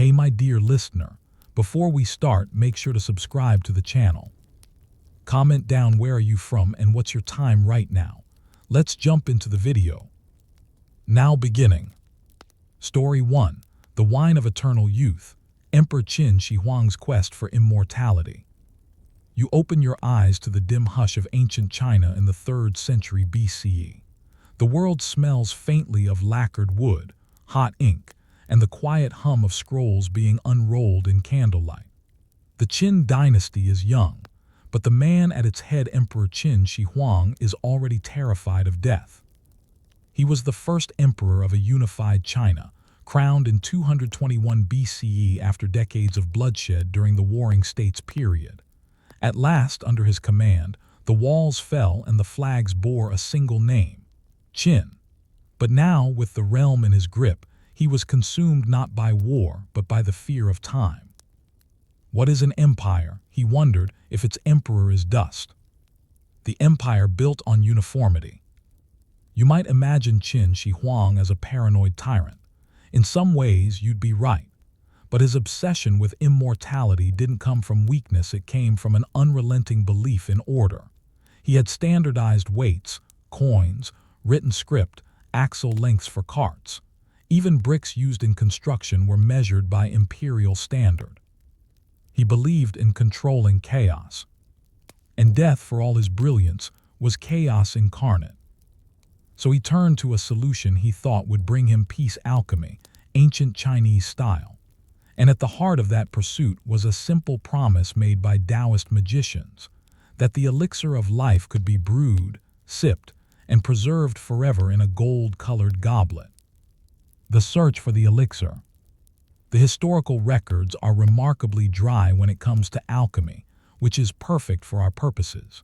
Hey my dear listener, before we start, make sure to subscribe to the channel. Comment down where are you from and what's your time right now. Let's jump into the video. Now beginning. Story 1. The Wine of Eternal Youth. Emperor Qin Shi Huang's quest for immortality. You open your eyes to the dim hush of ancient China in the 3rd century BCE. The world smells faintly of lacquered wood, hot ink, and the quiet hum of scrolls being unrolled in candlelight. The Qin dynasty is young, but the man at its head, Emperor Qin Shi Huang, is already terrified of death. He was the first emperor of a unified China, crowned in 221 BCE after decades of bloodshed during the Warring States period. At last, under his command, the walls fell and the flags bore a single name, Qin. But now, with the realm in his grip, he was consumed not by war, but by the fear of time. What is an empire? He wondered, if its emperor is dust. The empire built on uniformity. You might imagine Qin Shi Huang as a paranoid tyrant. In some ways, you'd be right. But his obsession with immortality didn't come from weakness, it came from an unrelenting belief in order. He had standardized weights, coins, written script, axle lengths for carts. Even bricks used in construction were measured by imperial standard. He believed in controlling chaos. And death, for all his brilliance, was chaos incarnate. So he turned to a solution he thought would bring him peace: alchemy, ancient Chinese style. And at the heart of that pursuit was a simple promise made by Taoist magicians, that the elixir of life could be brewed, sipped, and preserved forever in a gold-colored goblet. The search for the elixir. The historical records are remarkably dry when it comes to alchemy, which is perfect for our purposes.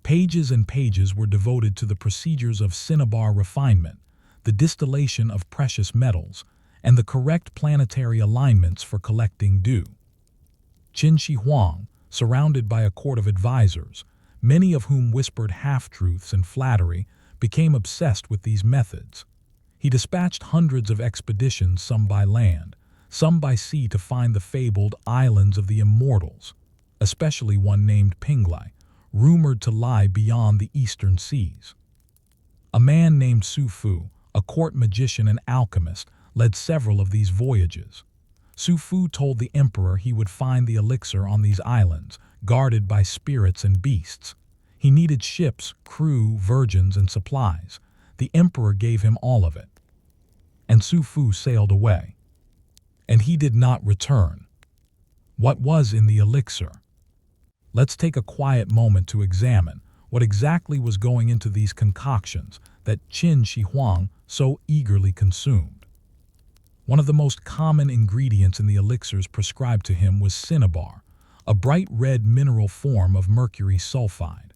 Pages and pages were devoted to the procedures of cinnabar refinement, the distillation of precious metals, and the correct planetary alignments for collecting dew. Qin Shi Huang, surrounded by a court of advisors, many of whom whispered half-truths and flattery, became obsessed with these methods. He dispatched hundreds of expeditions, some by land, some by sea, to find the fabled islands of the immortals, especially one named Pinglai, rumored to lie beyond the eastern seas. A man named Sulfur, a court magician and alchemist, led several of these voyages. Sulfur told the emperor he would find the elixir on these islands, guarded by spirits and beasts. He needed ships, crew, virgins, and supplies. The emperor gave him all of it. And Sulfur sailed away. And he did not return. What was in the elixir? Let's take a quiet moment to examine what exactly was going into these concoctions that Qin Shi Huang so eagerly consumed. One of the most common ingredients in the elixirs prescribed to him was cinnabar, a bright red mineral form of Mercury sulfide.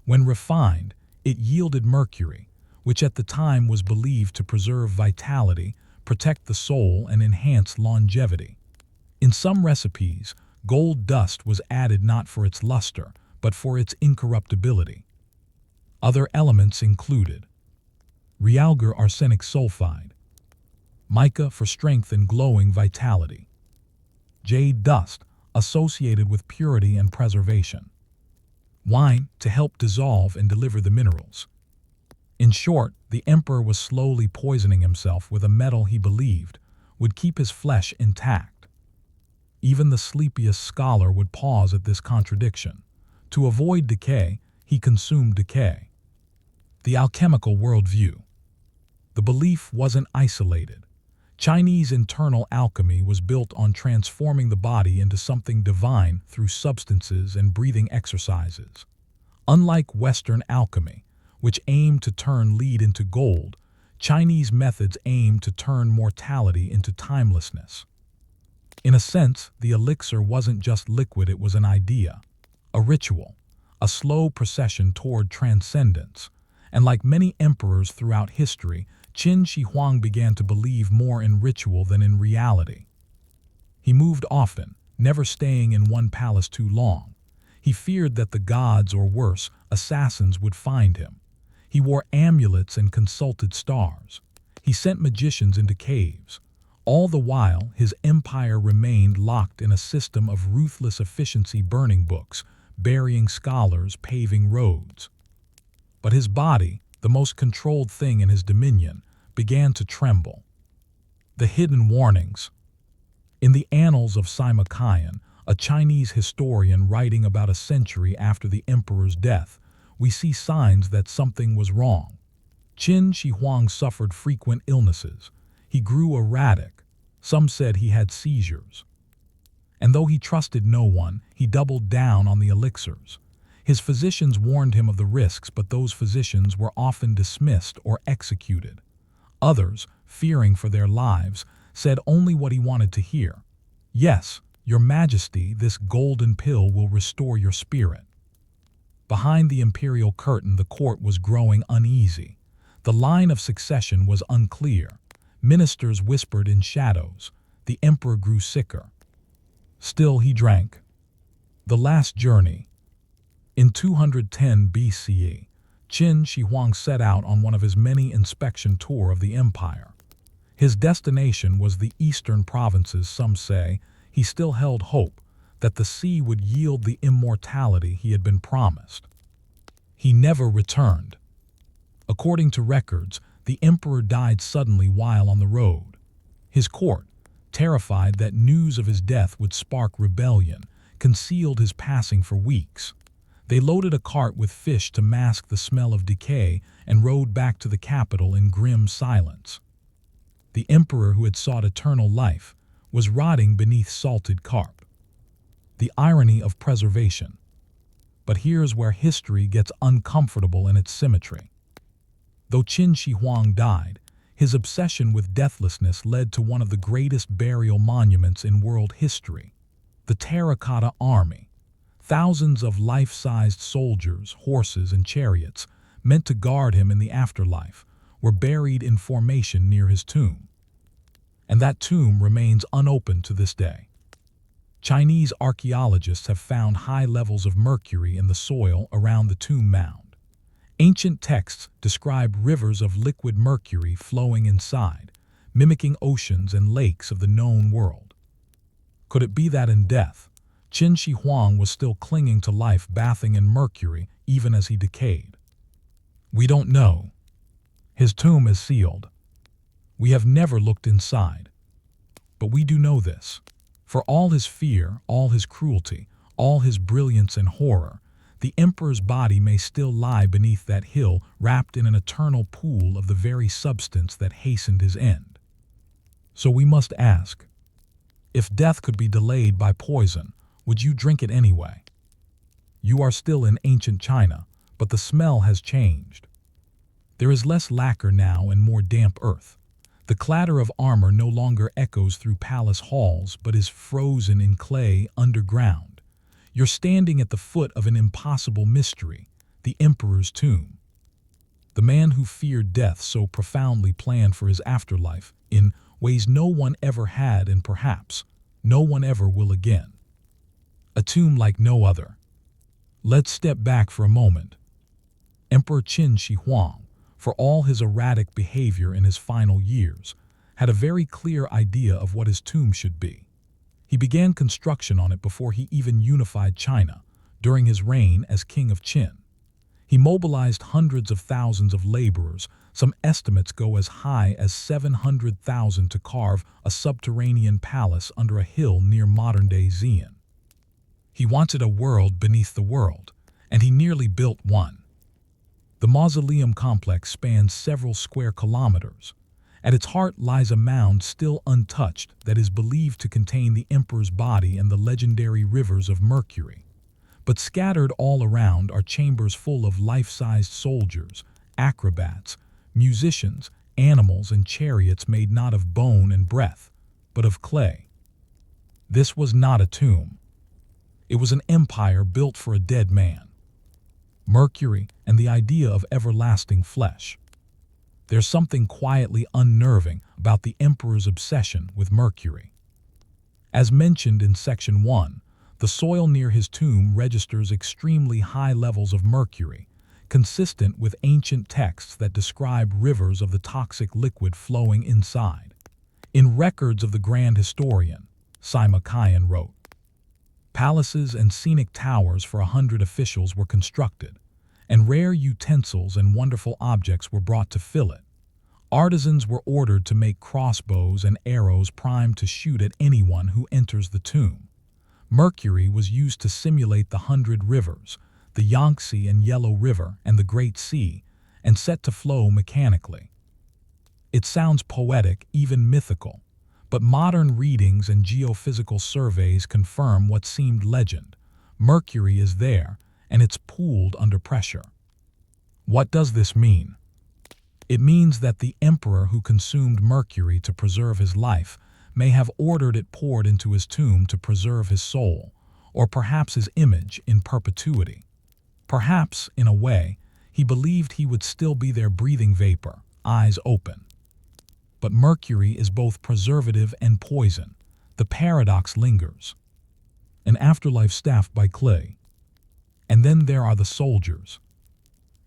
When refined, it yielded mercury, which at the time was believed to preserve vitality, protect the soul, and enhance longevity. In some recipes, gold dust was added not for its luster, but for its incorruptibility. Other elements included realgar arsenic sulfide, mica for strength and glowing vitality, jade dust associated with purity and preservation, wine to help dissolve and deliver the minerals. In short, the emperor was slowly poisoning himself with a metal he believed would keep his flesh intact. Even the sleepiest scholar would pause at this contradiction. To avoid decay, he consumed decay. The alchemical worldview. The belief wasn't isolated. Chinese internal alchemy was built on transforming the body into something divine through substances and breathing exercises. Unlike Western alchemy, which aimed to turn lead into gold, Chinese methods aimed to turn mortality into timelessness. In a sense, the elixir wasn't just liquid, it was an idea, a ritual, a slow procession toward transcendence. And like many emperors throughout history, Qin Shi Huang began to believe more in ritual than in reality. He moved often, never staying in one palace too long. He feared that the gods, or worse, assassins, would find him. He wore amulets and consulted stars. He sent magicians into caves, All the while, his empire remained locked in a system of ruthless efficiency, burning books, burying scholars, paving roads. But his body, the most controlled thing in his dominion, began to tremble. The hidden warnings. In the annals of Sima, a Chinese historian writing about a century after the emperor's death, we see signs that something was wrong. Qin Shi Huang suffered frequent illnesses. He grew erratic. Some said he had seizures. And though he trusted no one, he doubled down on the elixirs. His physicians warned him of the risks, but those physicians were often dismissed or executed. Others, fearing for their lives, said only what he wanted to hear. "Yes, Your Majesty, this golden pill will restore your spirit." Behind the imperial curtain, the court was growing uneasy. The line of succession was unclear. Ministers whispered in shadows. The emperor grew sicker. Still he drank. The Last Journey. In 210 BCE, Qin Shi Huang set out on one of his many inspection tours of the empire. His destination was the eastern provinces. Some say he still held hope that the sea would yield the immortality he had been promised. He never returned. According to records, the emperor died suddenly while on the road. His court, terrified that news of his death would spark rebellion, concealed his passing for weeks. They loaded a cart with fish to mask the smell of decay and rode back to the capital in grim silence. The emperor who had sought eternal life was rotting beneath salted carp. The irony of preservation. But here's where history gets uncomfortable in its symmetry. Though Qin Shi Huang died, his obsession with deathlessness led to one of the greatest burial monuments in world history, the Terracotta Army. Thousands of life-sized soldiers, horses, and chariots, meant to guard him in the afterlife, were buried in formation near his tomb. And that tomb remains unopened to this day. Chinese archaeologists have found high levels of mercury in the soil around the tomb mound. Ancient texts describe rivers of liquid mercury flowing inside, mimicking oceans and lakes of the known world. Could it be that in death, Qin Shi Huang was still clinging to life, bathing in mercury even as he decayed? We don't know. His tomb is sealed. We have never looked inside. But we do know this. For all his fear, all his cruelty, all his brilliance and horror, the emperor's body may still lie beneath that hill, wrapped in an eternal pool of the very substance that hastened his end. So we must ask, if death could be delayed by poison, would you drink it anyway? You are still in ancient China, but the smell has changed. There is less lacquer now and more damp earth. The clatter of armor no longer echoes through palace halls, but is frozen in clay underground. You're standing at the foot of an impossible mystery, the emperor's tomb. The man who feared death so profoundly planned for his afterlife in ways no one ever had and perhaps no one ever will again. A tomb like no other. Let's step back for a moment. Emperor Qin Shi Huang, for all his erratic behavior in his final years, had a very clear idea of what his tomb should be. He began construction on it before he even unified China, during his reign as King of Qin. He mobilized hundreds of thousands of laborers. Some estimates go as high as 700,000 to carve a subterranean palace under a hill near modern-day Xi'an. He wanted a world beneath the world, and he nearly built one. The mausoleum complex spans several square kilometers. At its heart lies a mound still untouched that is believed to contain the emperor's body and the legendary rivers of Mercury. But scattered all around are chambers full of life-sized soldiers, acrobats, musicians, animals, and chariots made not of bone and breath, but of clay. This was not a tomb. It was an empire built for a dead man. Mercury and the idea of everlasting flesh. There's something quietly unnerving about the emperor's obsession with Mercury. As mentioned in Section 1, the soil near his tomb registers extremely high levels of mercury, consistent with ancient texts that describe rivers of the toxic liquid flowing inside. In records of the grand historian, Sima wrote, "Palaces and scenic towers for 100 officials were constructed, and rare utensils and wonderful objects were brought to fill it. Artisans were ordered to make crossbows and arrows primed to shoot at anyone who enters the tomb. Mercury was used to simulate the 100 rivers, the Yangtze and Yellow River and the Great Sea, and set to flow mechanically." It sounds poetic, even mythical, but modern readings and geophysical surveys confirm what seemed legend. Mercury is there, and it's pooled under pressure. What does this mean? It means that the emperor who consumed mercury to preserve his life may have ordered it poured into his tomb to preserve his soul, or perhaps his image in perpetuity. Perhaps, in a way, he believed he would still be there breathing vapor, eyes open. But mercury is both preservative and poison. The paradox lingers. An afterlife staffed by clay. And then there are the soldiers.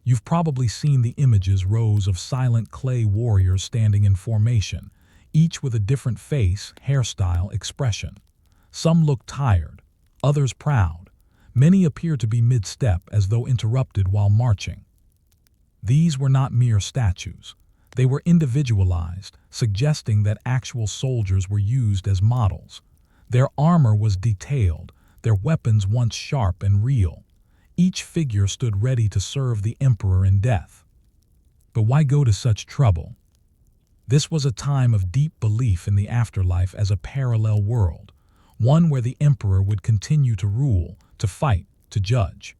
You've probably seen the images, rows of silent clay warriors standing in formation, each with a different face, hairstyle, expression. Some look tired, others proud. Many appear to be mid-step, as though interrupted while marching. These were not mere statues. They were individualized, suggesting that actual soldiers were used as models. Their armor was detailed, their weapons once sharp and real. Each figure stood ready to serve the emperor in death. But why go to such trouble? This was a time of deep belief in the afterlife as a parallel world, one where the emperor would continue to rule, to fight, to judge.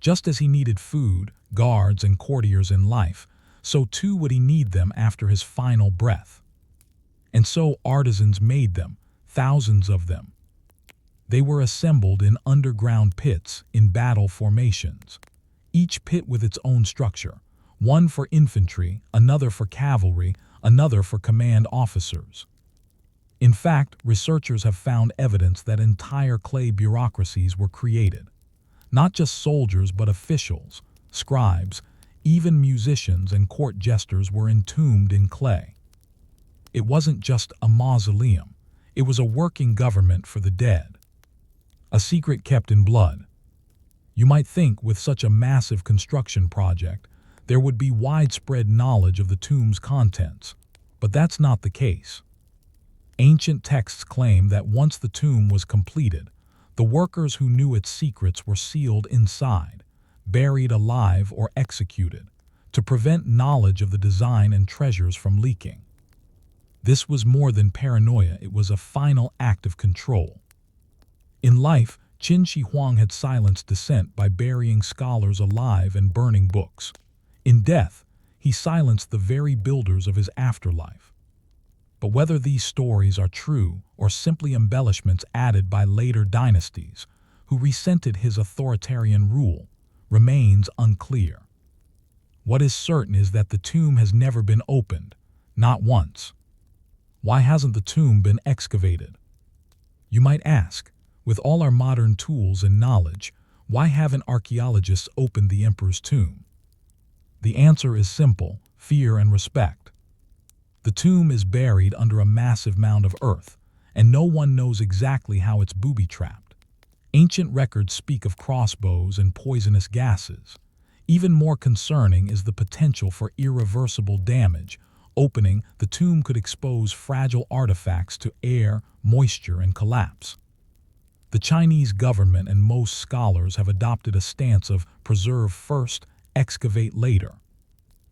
Just as he needed food, guards, and courtiers in life, so too would he need them after his final breath. And so artisans made them, thousands of them. They were assembled in underground pits, in battle formations, each pit with its own structure, one for infantry, another for cavalry, another for command officers. In fact, researchers have found evidence that entire clay bureaucracies were created. Not just soldiers, but officials, scribes, even musicians and court jesters were entombed in clay. It wasn't just a mausoleum, it was a working government for the dead. A secret kept in blood. You might think with such a massive construction project, there would be widespread knowledge of the tomb's contents, but that's not the case. Ancient texts claim that once the tomb was completed, the workers who knew its secrets were sealed inside, buried alive or executed, to prevent knowledge of the design and treasures from leaking. This was more than paranoia, it was a final act of control. In life, Qin Shi Huang had silenced dissent by burying scholars alive and burning books. In death, he silenced the very builders of his afterlife. But whether these stories are true or simply embellishments added by later dynasties who resented his authoritarian rule remains unclear. What is certain is that the tomb has never been opened, not once. Why hasn't the tomb been excavated? You might ask, with all our modern tools and knowledge, why haven't archaeologists opened the emperor's tomb? The answer is simple: fear and respect. The tomb is buried under a massive mound of earth, and no one knows exactly how it's booby-trapped. Ancient records speak of crossbows and poisonous gases. Even more concerning is the potential for irreversible damage. Opening the tomb could expose fragile artifacts to air, moisture, and collapse. The Chinese government and most scholars have adopted a stance of preserve first, excavate later.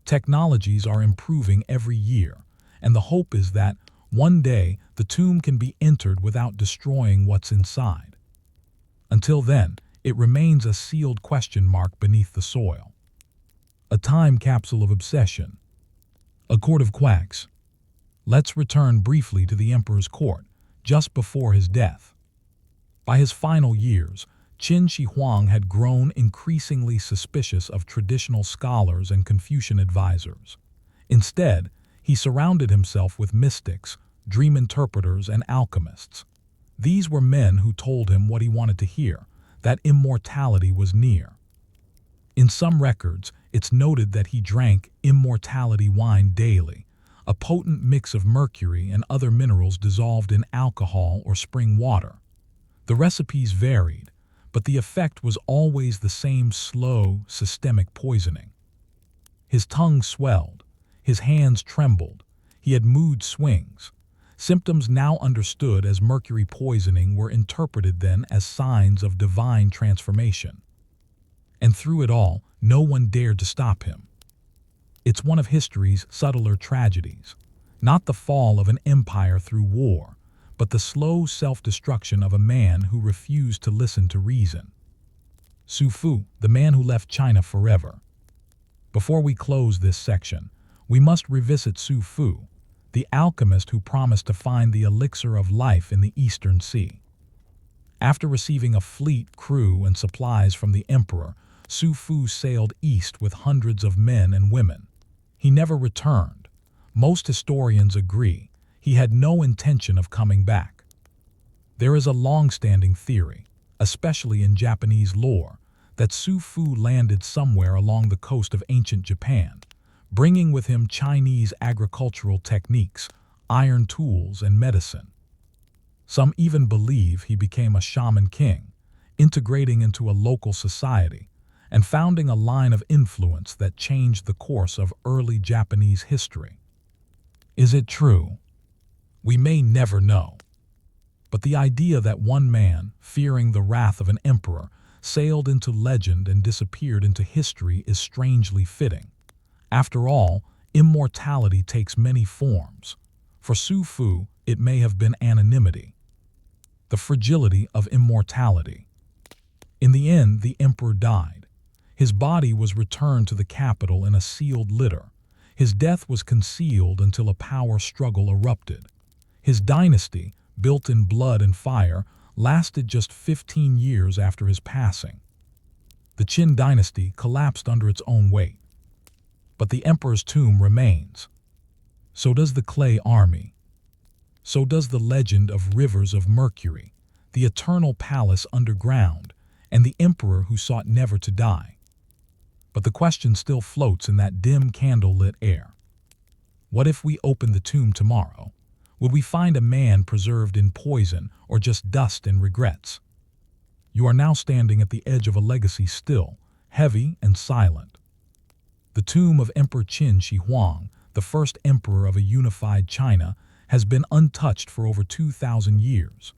Technologies are improving every year, and the hope is that one day the tomb can be entered without destroying what's inside. Until then, it remains a sealed question mark beneath the soil. A time capsule of obsession. A court of quacks. Let's return briefly to the emperor's court, just before his death. By his final years, Qin Shi Huang had grown increasingly suspicious of traditional scholars and Confucian advisors. Instead, he surrounded himself with mystics, dream interpreters, and alchemists. These were men who told him what he wanted to hear, that immortality was near. In some records, it's noted that he drank immortality wine daily, a potent mix of mercury and other minerals dissolved in alcohol or spring water. The recipes varied, but the effect was always the same: slow, systemic poisoning. His tongue swelled, his hands trembled, he had mood swings. Symptoms now understood as mercury poisoning were interpreted then as signs of divine transformation. And through it all, no one dared to stop him. It's one of history's subtler tragedies, not the fall of an empire through war, but the slow self-destruction of a man who refused to listen to reason. Sulfur, the man who left China forever. Before we close this section, we must revisit Sulfur, the alchemist who promised to find the elixir of life in the Eastern Sea. After receiving a fleet, crew, and supplies from the emperor, Sulfur sailed east with hundreds of men and women. He never returned. Most historians agree he had no intention of coming back. There is a long-standing theory, especially in Japanese lore, that Sulfur landed somewhere along the coast of ancient Japan, bringing with him Chinese agricultural techniques, iron tools, and medicine. Some even believe he became a shaman king, integrating into a local society and founding a line of influence that changed the course of early Japanese history. Is it true? We may never know. But the idea that one man, fearing the wrath of an emperor, sailed into legend and disappeared into history is strangely fitting. After all, immortality takes many forms. For Sulfur, it may have been anonymity. The fragility of immortality. In the end, the emperor died. His body was returned to the capital in a sealed litter. His death was concealed until a power struggle erupted. His dynasty, built in blood and fire, lasted just 15 years after his passing. The Qin dynasty collapsed under its own weight. But the emperor's tomb remains. So does the clay army. So does the legend of rivers of Mercury, the eternal palace underground, and the emperor who sought never to die. But the question still floats in that dim candle-lit air. What if we open the tomb tomorrow? Would we find a man preserved in poison or just dust and regrets? You are now standing at the edge of a legacy still, heavy and silent. The tomb of Emperor Qin Shi Huang, the first emperor of a unified China, has been untouched for over 2,000 years.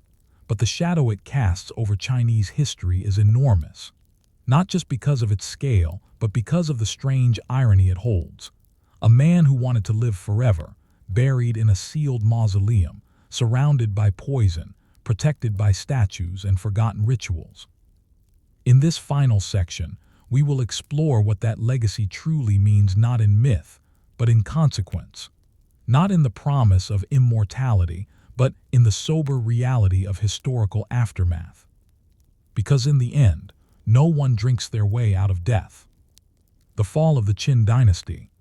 But the shadow it casts over Chinese history is enormous. Not just because of its scale, but because of the strange irony it holds. A man who wanted to live forever, buried in a sealed mausoleum, surrounded by poison, protected by statues and forgotten rituals. In this final section, we will explore what that legacy truly means, not in myth, but in consequence. Not in the promise of immortality, but in the sober reality of historical aftermath. Because in the end, no one drinks their way out of death. The fall of the Qin dynasty.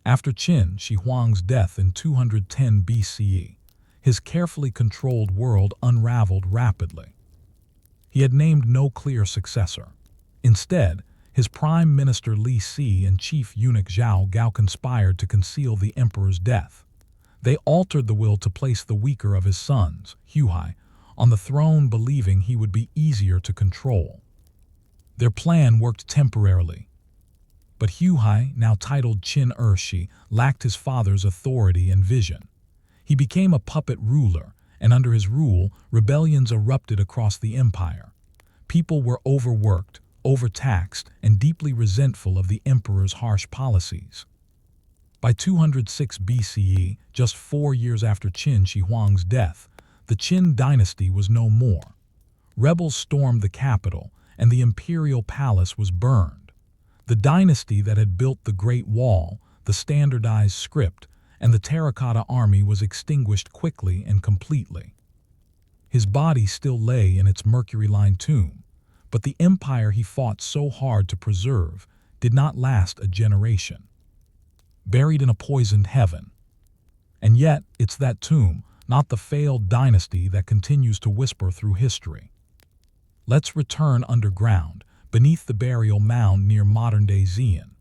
After Qin Shi Huang's death in 210 BCE, his carefully controlled world unraveled rapidly. He had named no clear successor. Instead, his prime minister Li Si and chief eunuch Zhao Gao conspired to conceal the emperor's death. They altered the will to place the weaker of his sons, Huai, on the throne, believing he would be easier to control. Their plan worked temporarily. But Huai, now titled Qin Ershi, lacked his father's authority and vision. He became a puppet ruler, and under his rule, rebellions erupted across the empire. People were overworked, overtaxed, and deeply resentful of the emperor's harsh policies. By 206 BCE, just 4 years after Qin Shi Huang's death, the Qin dynasty was no more. Rebels stormed the capital, and the imperial palace was burned. The dynasty that had built the Great Wall, the standardized script, and the terracotta army was extinguished quickly and completely. His body still lay in its Mercury-lined tomb, but the empire he fought so hard to preserve did not last a generation. Buried in a poisoned heaven. And yet, it's that tomb, not the failed dynasty, that continues to whisper through history. Let's return underground, beneath the burial mound near modern-day Xi'an.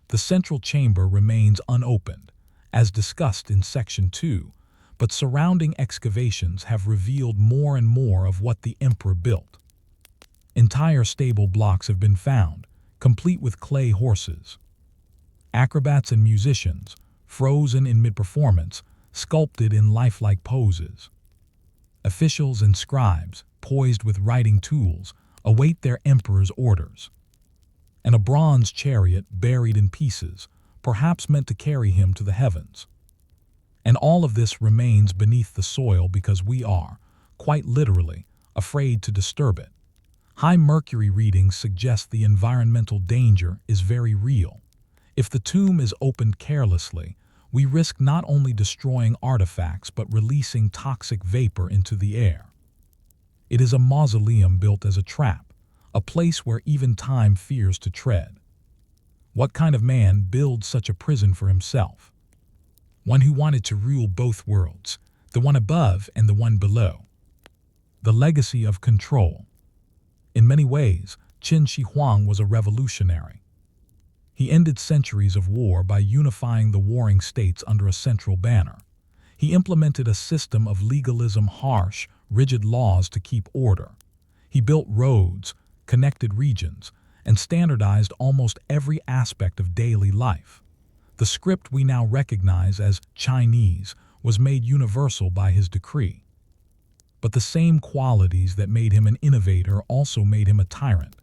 The central chamber remains unopened, as discussed in Section 2, but surrounding excavations have revealed more and more of what the emperor built. Entire stable blocks have been found, complete with clay horses. Acrobats and musicians, frozen in mid-performance, sculpted in lifelike poses. Officials and scribes, poised with writing tools, await their emperor's orders. And a bronze chariot buried in pieces, perhaps meant to carry him to the heavens. And all of this remains beneath the soil because we are, quite literally, afraid to disturb it. High mercury readings suggest the environmental danger is very real. If the tomb is opened carelessly, we risk not only destroying artifacts but releasing toxic vapor into the air. It is a mausoleum built as a trap, a place where even time fears to tread. What kind of man builds such a prison for himself? One who wanted to rule both worlds, the one above and the one below. The legacy of control. In many ways, Qin Shi Huang was a revolutionary. He ended centuries of war by unifying the warring states under a central banner. He implemented a system of legalism, harsh, rigid laws to keep order. He built roads, connected regions, and standardized almost every aspect of daily life. The script we now recognize as Chinese was made universal by his decree. But the same qualities that made him an innovator also made him a tyrant.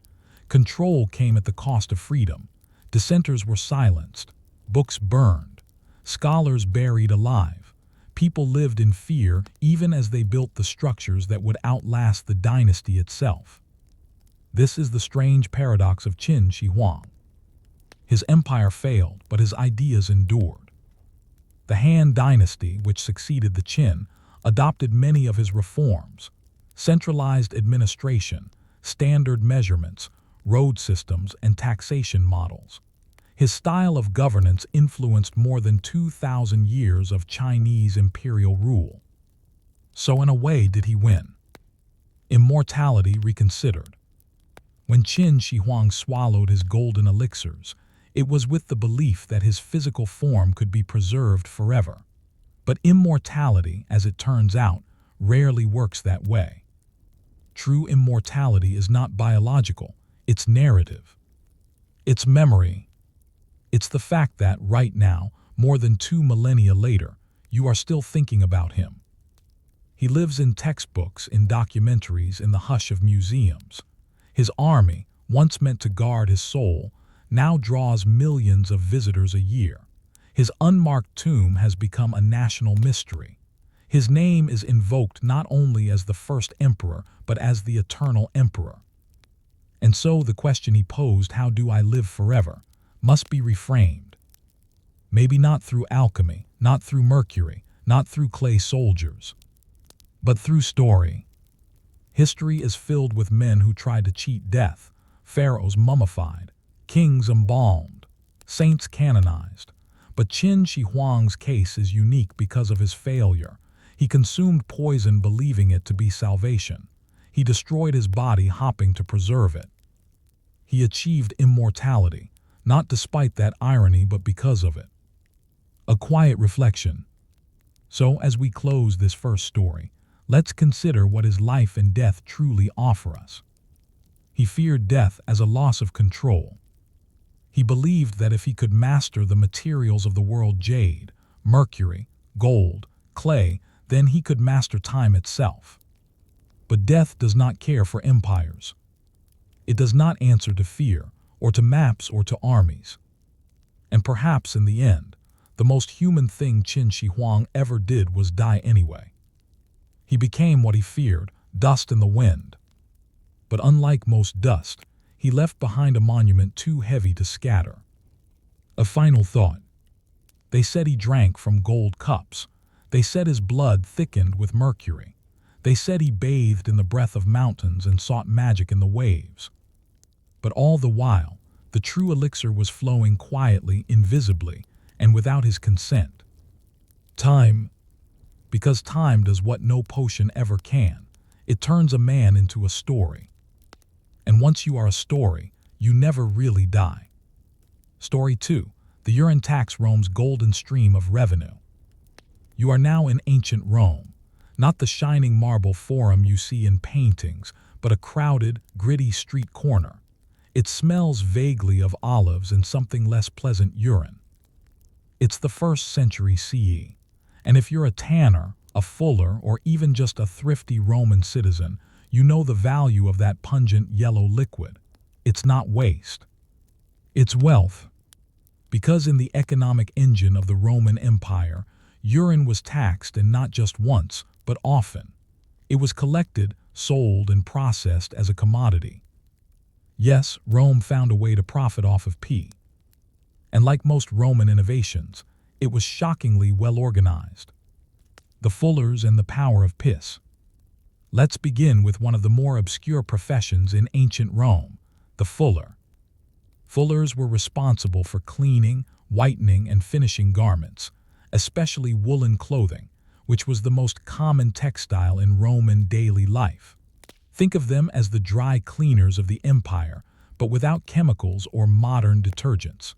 Control came at the cost of freedom. Dissenters were silenced, books burned, scholars buried alive. People lived in fear even as they built the structures that would outlast the dynasty itself. This is the strange paradox of Qin Shi Huang. His empire failed, but his ideas endured. The Han dynasty, which succeeded the Qin, adopted many of his reforms: centralized administration, standard measurements, road systems, and taxation models. His style of governance influenced more than 2,000 years of Chinese imperial rule. So in a way, did he win? Immortality reconsidered. When Qin Shi Huang swallowed his golden elixirs, it was with the belief that his physical form could be preserved forever. But immortality, as it turns out, rarely works that way. True immortality is not biological. It's narrative. It's memory. It's the fact that, right now, more than 2 millennia later, you are still thinking about him. He lives in textbooks, in documentaries, in the hush of museums. His army, once meant to guard his soul, now draws millions of visitors a year. His unmarked tomb has become a national mystery. His name is invoked not only as the first emperor, but as the eternal emperor. And so the question he posed, how do I live forever, must be reframed. Maybe not through alchemy, not through Mercury, not through clay soldiers, but through story. History is filled with men who tried to cheat death, pharaohs mummified, kings embalmed, saints canonized. But Qin Shi Huang's case is unique because of his failure. He consumed poison believing it to be salvation. He destroyed his body hoping to preserve it. He achieved immortality, not despite that irony but because of it. A quiet reflection. So as we close this first story, let's consider what his life and death truly offer us. He feared death as a loss of control. He believed that if he could master the materials of the world, jade, mercury, gold, clay, then he could master time itself. But death does not care for empires. It does not answer to fear, or to maps, or to armies. And perhaps in the end, the most human thing Qin Shi Huang ever did was die anyway. He became what he feared, dust in the wind. But unlike most dust, he left behind a monument too heavy to scatter. A final thought. They said he drank from gold cups. They said his blood thickened with mercury. They said he bathed in the breath of mountains and sought magic in the waves. But all the while, the true elixir was flowing quietly, invisibly, and without his consent. Time. Because time does what no potion ever can. It turns a man into a story. And once you are a story, you never really die. Story 2. the urine tax Rome's golden stream of revenue. You are now in ancient Rome, not the shining marble forum you see in paintings, but a crowded, gritty street corner. It smells vaguely of olives and something less pleasant urine. It's the 1st century CE, and if you're a tanner, a fuller, or even just a thrifty Roman citizen, you know the value of that pungent yellow liquid. It's not waste. It's wealth. Because in the economic engine of the Roman Empire, urine was taxed, and not just once, but often. It was collected, sold, and processed as a commodity. Yes, Rome found a way to profit off of pee. And like most Roman innovations, it was shockingly well organized. The fullers and the power of piss. Let's begin with one of the more obscure professions in ancient Rome, the fuller. Fullers were responsible for cleaning, whitening, and finishing garments, especially woolen clothing, which was the most common textile in Roman daily life. Think of them as the dry cleaners of the empire, but without chemicals or modern detergents.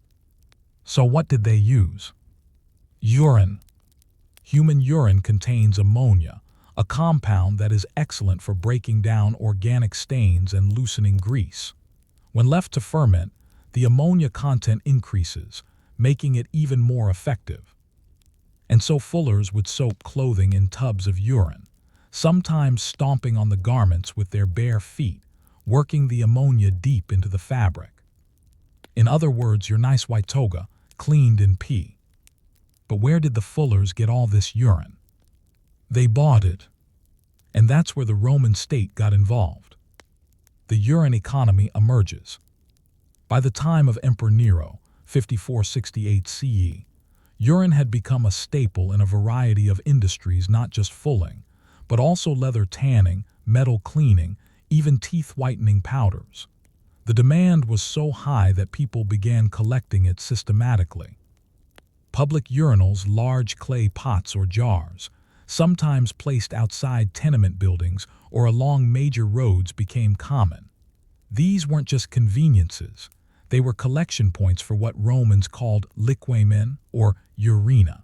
So what did they use? Urine. Human urine contains ammonia, a compound that is excellent for breaking down organic stains and loosening grease. When left to ferment, the ammonia content increases, making it even more effective. And so fullers would soak clothing in tubs of urine, sometimes stomping on the garments with their bare feet, working the ammonia deep into the fabric. In other words, your nice white toga, cleaned in pee. But where did the fullers get all this urine? They bought it. And that's where the Roman state got involved. The urine economy emerges. By the time of Emperor Nero, 5468 CE, urine had become a staple in a variety of industries, not just fulling, but also leather tanning, metal cleaning, even teeth whitening powders. The demand was so high that people began collecting it systematically. Public urinals, large clay pots or jars, sometimes placed outside tenement buildings or along major roads, became common. These weren't just conveniences. They were collection points for what Romans called liquamen or urina.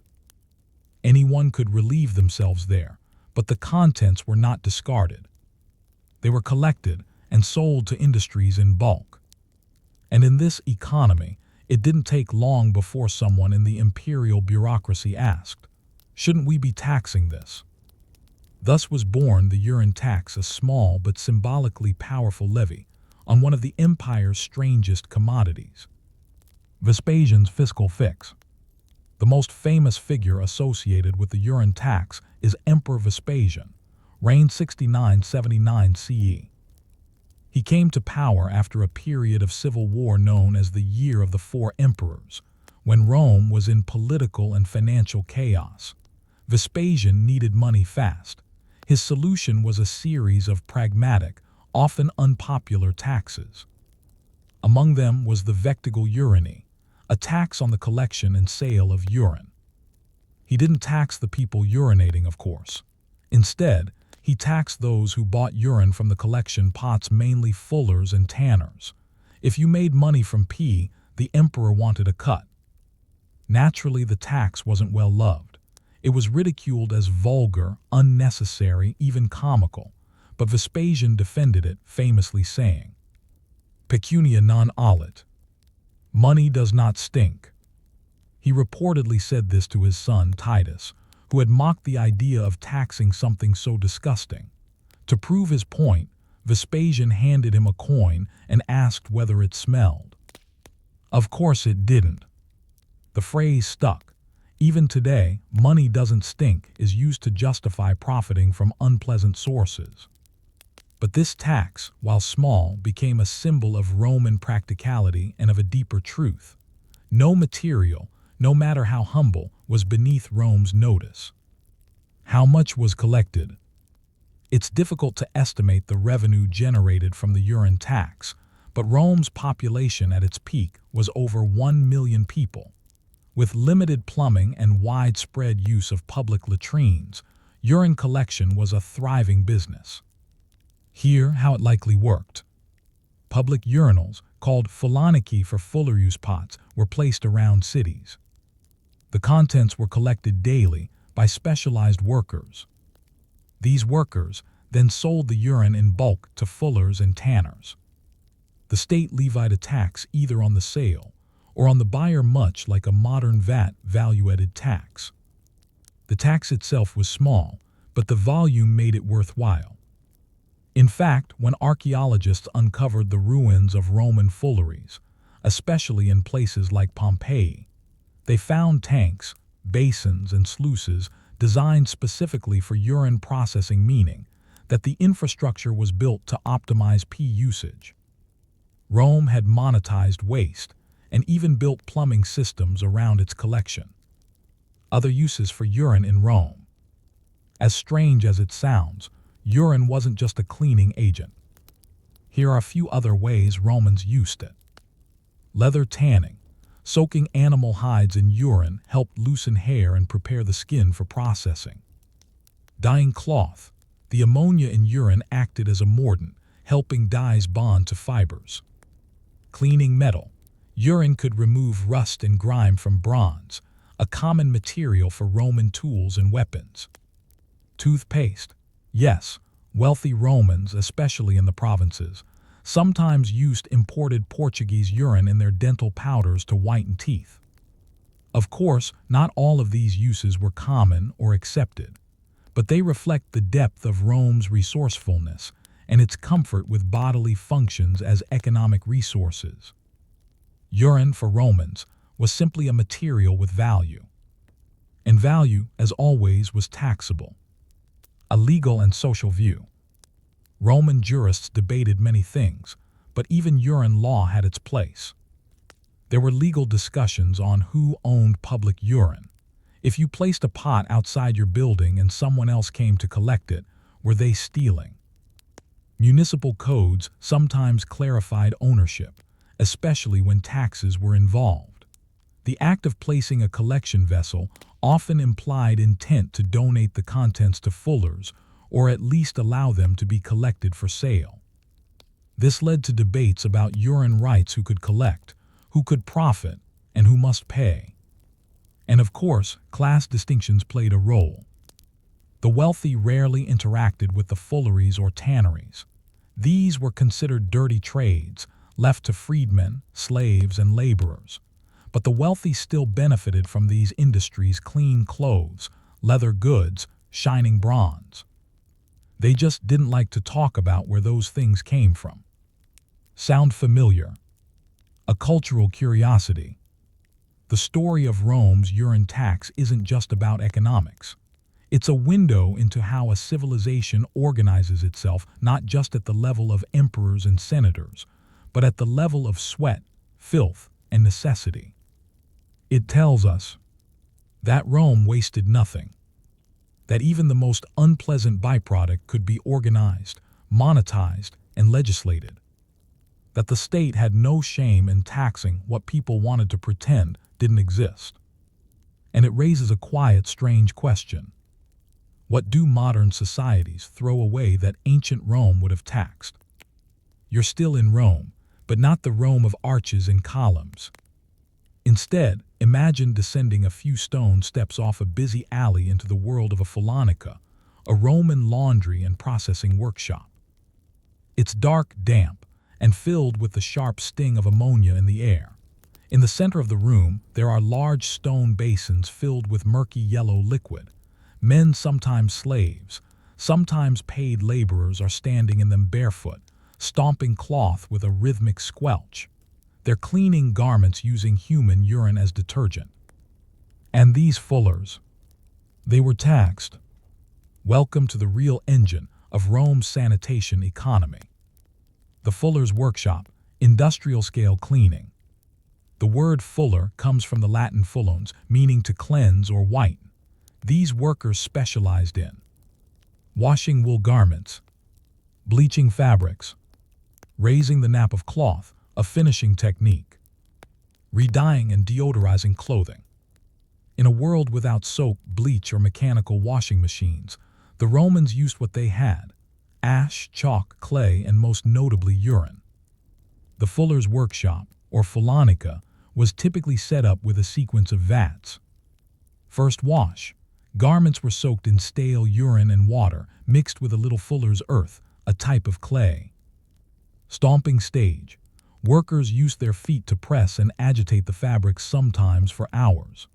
Anyone could relieve themselves there, but the contents were not discarded. They were collected and sold to industries in bulk. And in this economy, it didn't take long before someone in the imperial bureaucracy asked, "Shouldn't we be taxing this?" Thus was born the urine tax, a small but symbolically powerful levy on one of the empire's strangest commodities. Vespasian's fiscal fix. The most famous figure associated with the urine tax is Emperor Vespasian, reigned 69-79 CE. He came to power after a period of civil war known as the Year of the Four Emperors, when Rome was in political and financial chaos. Vespasian needed money fast. His solution was a series of pragmatic, often unpopular taxes. Among them was the vectigal urinae, a tax on the collection and sale of urine. He didn't tax the people urinating, of course. Instead, he taxed those who bought urine from the collection pots, mainly fullers and tanners. If you made money from pee, the emperor wanted a cut. Naturally, the tax wasn't well loved. It was ridiculed as vulgar, unnecessary, even comical. But Vespasian defended it, famously saying, "Pecunia non olet." Money does not stink. He reportedly said this to his son Titus, who had mocked the idea of taxing something so disgusting. To prove his point, Vespasian handed him a coin and asked whether it smelled. Of course it didn't. The phrase stuck. Even today, "money doesn't stink" is used to justify profiting from unpleasant sources. But this tax, while small, became a symbol of Roman practicality and of a deeper truth. No material, no matter how humble, was beneath Rome's notice. How much was collected? It's difficult to estimate the revenue generated from the urine tax, but Rome's population at its peak was over 1 million people. With limited plumbing and widespread use of public latrines, urine collection was a thriving business. Here how it likely worked. Public urinals, called phaloniki for fuller use pots, were placed around cities. The contents were collected daily by specialized workers. These workers then sold the urine in bulk to fullers and tanners. The state levied a tax either on the sale or on the buyer, much like a modern VAT value-added tax. The tax itself was small, but the volume made it worthwhile. In fact, when archaeologists uncovered the ruins of Roman fulleries, especially in places like Pompeii, they found tanks, basins, and sluices designed specifically for urine processing, meaning that the infrastructure was built to optimize pee usage. Rome had monetized waste and even built plumbing systems around its collection. Other uses for urine in Rome. As strange as it sounds, urine wasn't just a cleaning agent. Here are a few other ways Romans used it. Leather tanning. Soaking animal hides in urine helped loosen hair and prepare the skin for processing. Dyeing cloth. The ammonia in urine acted as a mordant, helping dyes bond to fibers. Cleaning metal. Urine could remove rust and grime from bronze, a common material for Roman tools and weapons. Toothpaste. Yes, wealthy Romans, especially in the provinces, sometimes used imported Portuguese urine in their dental powders to whiten teeth. Of course, not all of these uses were common or accepted, but they reflect the depth of Rome's resourcefulness and its comfort with bodily functions as economic resources. Urine for Romans was simply a material with value. And value, as always, was taxable. A legal and social view. Roman jurists debated many things, but even urine law had its place. There were legal discussions on who owned public urine. If you placed a pot outside your building and someone else came to collect it, were they stealing? Municipal codes sometimes clarified ownership, especially when taxes were involved. The act of placing a collection vessel often implied intent to donate the contents to fullers or at least allow them to be collected for sale. This led to debates about urine rights: who could collect, who could profit, and who must pay. And of course, class distinctions played a role. The wealthy rarely interacted with the fulleries or tanneries. These were considered dirty trades, left to freedmen, slaves, and laborers. But the wealthy still benefited from these industries: clean clothes, leather goods, shining bronze. They just didn't like to talk about where those things came from. Sound familiar? A cultural curiosity. The story of Rome's urine tax isn't just about economics. It's a window into how a civilization organizes itself, not just at the level of emperors and senators, but at the level of sweat, filth, and necessity. It tells us that Rome wasted nothing, that even the most unpleasant byproduct could be organized, monetized, and legislated, that the state had no shame in taxing what people wanted to pretend didn't exist. And it raises a quiet, strange question. What do modern societies throw away that ancient Rome would have taxed? You're still in Rome, but not the Rome of arches and columns. Instead, imagine descending a few stone steps off a busy alley into the world of a Phallonica, a Roman laundry and processing workshop. It's dark, damp, and filled with the sharp sting of ammonia in the air. In the center of the room, there are large stone basins filled with murky yellow liquid. Men, sometimes slaves, sometimes paid laborers, are standing in them barefoot, stomping cloth with a rhythmic squelch. They're cleaning garments using human urine as detergent. And these fullers, they were taxed. Welcome to the real engine of Rome's sanitation economy. The fuller's workshop, industrial-scale cleaning. The word fuller comes from the Latin fullones, meaning to cleanse or whiten. These workers specialized in washing wool garments, bleaching fabrics, raising the nap of cloth, a finishing technique, re-dyeing and deodorizing clothing. In a world without soap, bleach, or mechanical washing machines, the Romans used what they had: ash, chalk, clay, and most notably urine. The fuller's workshop, or fulanica, was typically set up with a sequence of vats. First wash. Garments were soaked in stale urine and water, mixed with a little fuller's earth, a type of clay. Stomping stage. Workers used their feet to press and agitate the fabrics, sometimes for hours.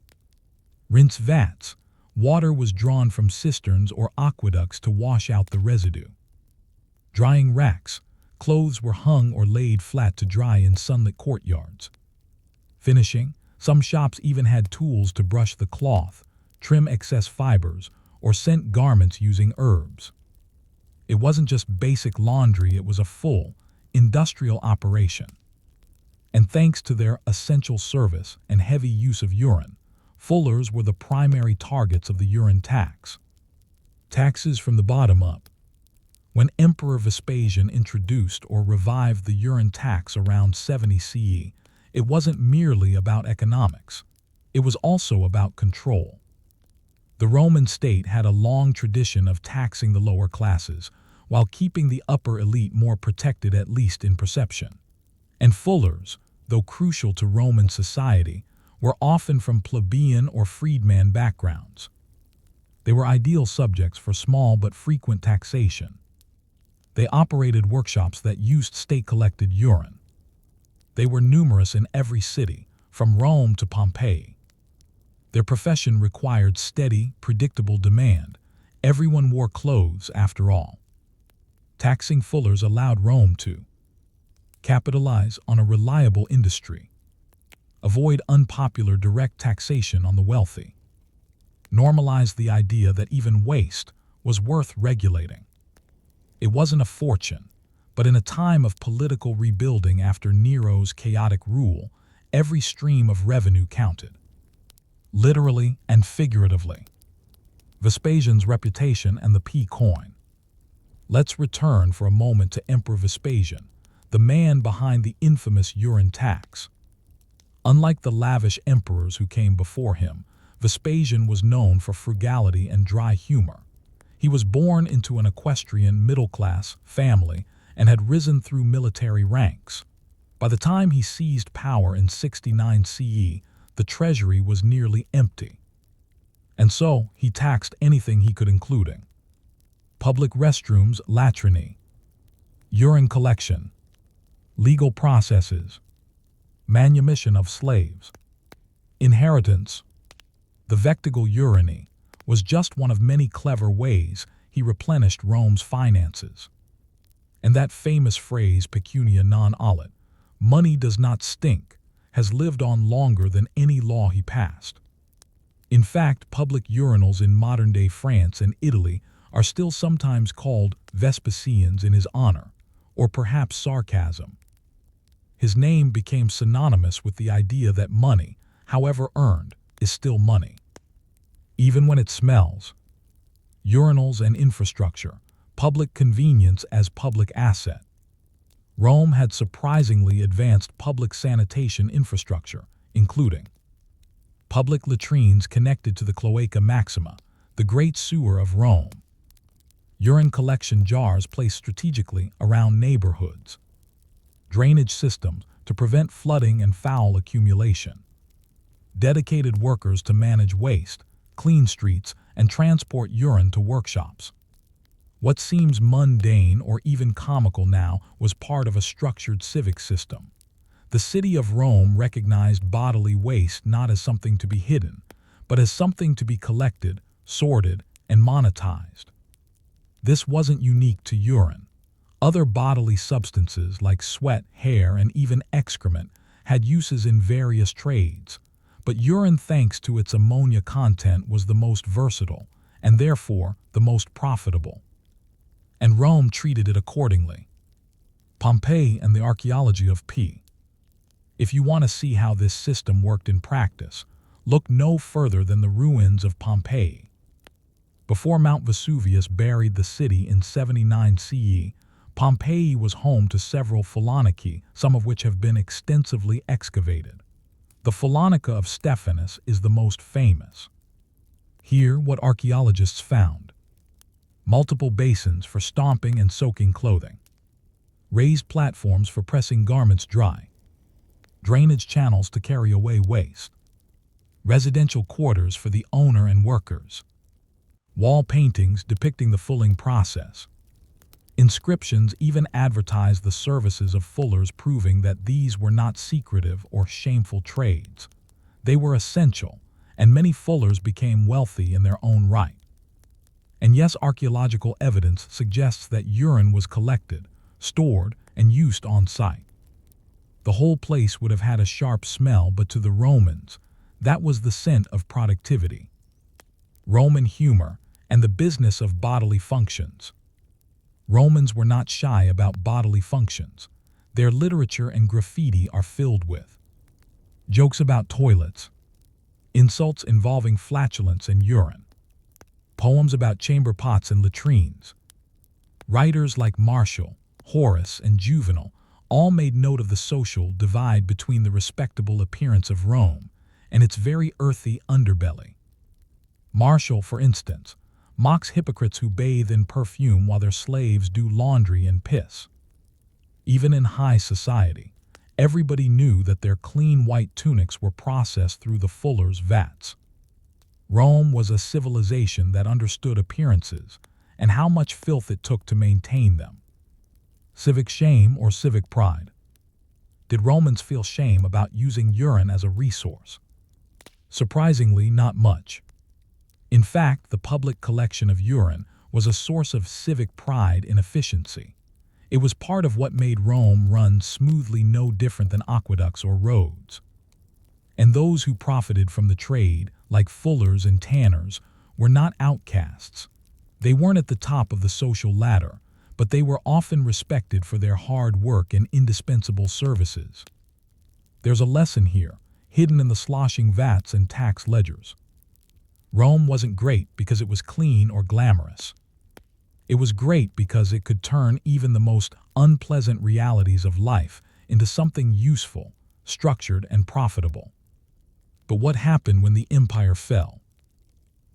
Rinse vats. Water was drawn from cisterns or aqueducts to wash out the residue. Drying racks. Clothes were hung or laid flat to dry in sunlit courtyards. Finishing. Some shops even had tools to brush the cloth, trim excess fibers, or scent garments using herbs. It wasn't just basic laundry, it was a full, industrial operation. And thanks to their essential service and heavy use of urine, fullers were the primary targets of the urine tax. Taxes from the bottom up. When Emperor Vespasian introduced or revived the urine tax around 70 CE, it wasn't merely about economics. It was also about control. The Roman state had a long tradition of taxing the lower classes, while keeping the upper elite more protected, at least in perception. And fullers, though crucial to Roman society, were often from plebeian or freedman backgrounds. They were ideal subjects for small but frequent taxation. They operated workshops that used state-collected urine. They were numerous in every city, from Rome to Pompeii. Their profession required steady, predictable demand. Everyone wore clothes, after all. Taxing fullers allowed Rome to capitalize on a reliable industry, avoid unpopular direct taxation on the wealthy, normalize the idea that even waste was worth regulating. It wasn't a fortune, but in a time of political rebuilding after Nero's chaotic rule, every stream of revenue counted, literally and figuratively. Vespasian's reputation and the p-coin. Let's return for a moment to Emperor Vespasian, the man behind the infamous urine tax. Unlike the lavish emperors who came before him, Vespasian was known for frugality and dry humor. He was born into an equestrian middle-class family and had risen through military ranks. By the time he seized power in 69 CE, the treasury was nearly empty. And so he taxed anything he could, including public restrooms, latriny, urine collection, legal processes, manumission of slaves, inheritance. The vectigal uriny was just one of many clever ways he replenished Rome's finances. And that famous phrase, pecunia non olet, money does not stink, has lived on longer than any law he passed. In fact, public urinals in modern-day France and Italy are still sometimes called Vespasians in his honor, or perhaps sarcasm. His name became synonymous with the idea that money, however earned, is still money, even when it smells. Urinals and infrastructure, public convenience as public asset. Rome had surprisingly advanced public sanitation infrastructure, including public latrines connected to the Cloaca Maxima, the great sewer of Rome. Urine collection jars placed strategically around neighborhoods. Drainage systems to prevent flooding and foul accumulation. Dedicated workers to manage waste, clean streets, and transport urine to workshops. What seems mundane or even comical now was part of a structured civic system. The city of Rome recognized bodily waste not as something to be hidden, but as something to be collected, sorted, and monetized. This wasn't unique to urine. Other bodily substances like sweat, hair, and even excrement had uses in various trades, but urine, thanks to its ammonia content, was the most versatile, and therefore the most profitable. And Rome treated it accordingly. Pompeii and the archaeology of P. If you want to see how this system worked in practice, look no further than the ruins of Pompeii. Before Mount Vesuvius buried the city in 79 CE, Pompeii was home to several Phalaniki, some of which have been extensively excavated. The Phalanica of Stephanus is the most famous. Here, what archaeologists found: multiple basins for stomping and soaking clothing, raised platforms for pressing garments dry, drainage channels to carry away waste, residential quarters for the owner and workers, wall paintings depicting the fulling process. Inscriptions even advertised the services of fullers, proving that these were not secretive or shameful trades. They were essential, and many fullers became wealthy in their own right. And yes, archaeological evidence suggests that urine was collected, stored, and used on site. The whole place would have had a sharp smell, but to the Romans, that was the scent of productivity. Roman humor and the business of bodily functions. Romans were not shy about bodily functions. Their literature and graffiti are filled with jokes about toilets, insults involving flatulence and urine, poems about chamber pots and latrines. Writers like Martial, Horace, and Juvenal all made note of the social divide between the respectable appearance of Rome and its very earthy underbelly. Martial, for instance, mocks hypocrites who bathe in perfume while their slaves do laundry and piss. Even in high society, everybody knew that their clean white tunics were processed through the fuller's vats. Rome was a civilization that understood appearances and how much filth it took to maintain them. Civic shame or civic pride? Did Romans feel shame about using urine as a resource? Surprisingly, not much. In fact, the public collection of urine was a source of civic pride in efficiency. It was part of what made Rome run smoothly, no different than aqueducts or roads. And those who profited from the trade, like fullers and tanners, were not outcasts. They weren't at the top of the social ladder, but they were often respected for their hard work and indispensable services. There's a lesson here, hidden in the sloshing vats and tax ledgers. Rome wasn't great because it was clean or glamorous. It was great because it could turn even the most unpleasant realities of life into something useful, structured, and profitable. But what happened when the empire fell?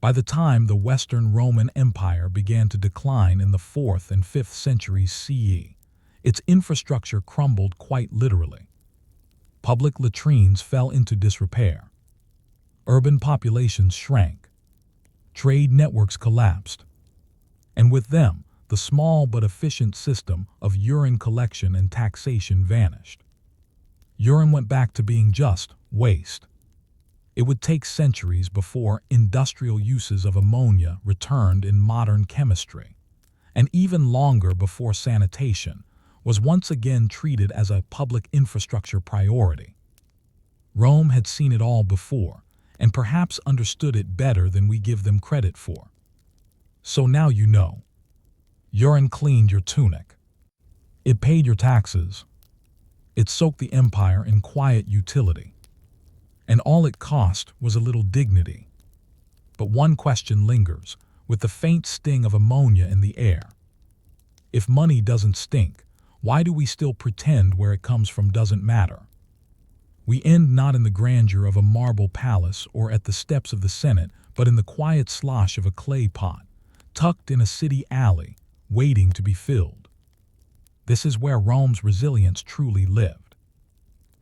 By the time the Western Roman Empire began to decline in the 4th and 5th centuries CE, its infrastructure crumbled quite literally. Public latrines fell into disrepair. Urban populations shrank. Trade networks collapsed. And with them, the small but efficient system of urine collection and taxation vanished. Urine went back to being just waste. It would take centuries before industrial uses of ammonia returned in modern chemistry, and even longer before sanitation was once again treated as a public infrastructure priority. Rome had seen it all before, and perhaps understood it better than we give them credit for. So now you know. Urine cleaned your tunic. It paid your taxes. It soaked the empire in quiet utility. And all it cost was a little dignity. But one question lingers, with the faint sting of ammonia in the air. If money doesn't stink, why do we still pretend where it comes from doesn't matter? We end not in the grandeur of a marble palace or at the steps of the Senate, but in the quiet slosh of a clay pot, tucked in a city alley, waiting to be filled. This is where Rome's resilience truly lived.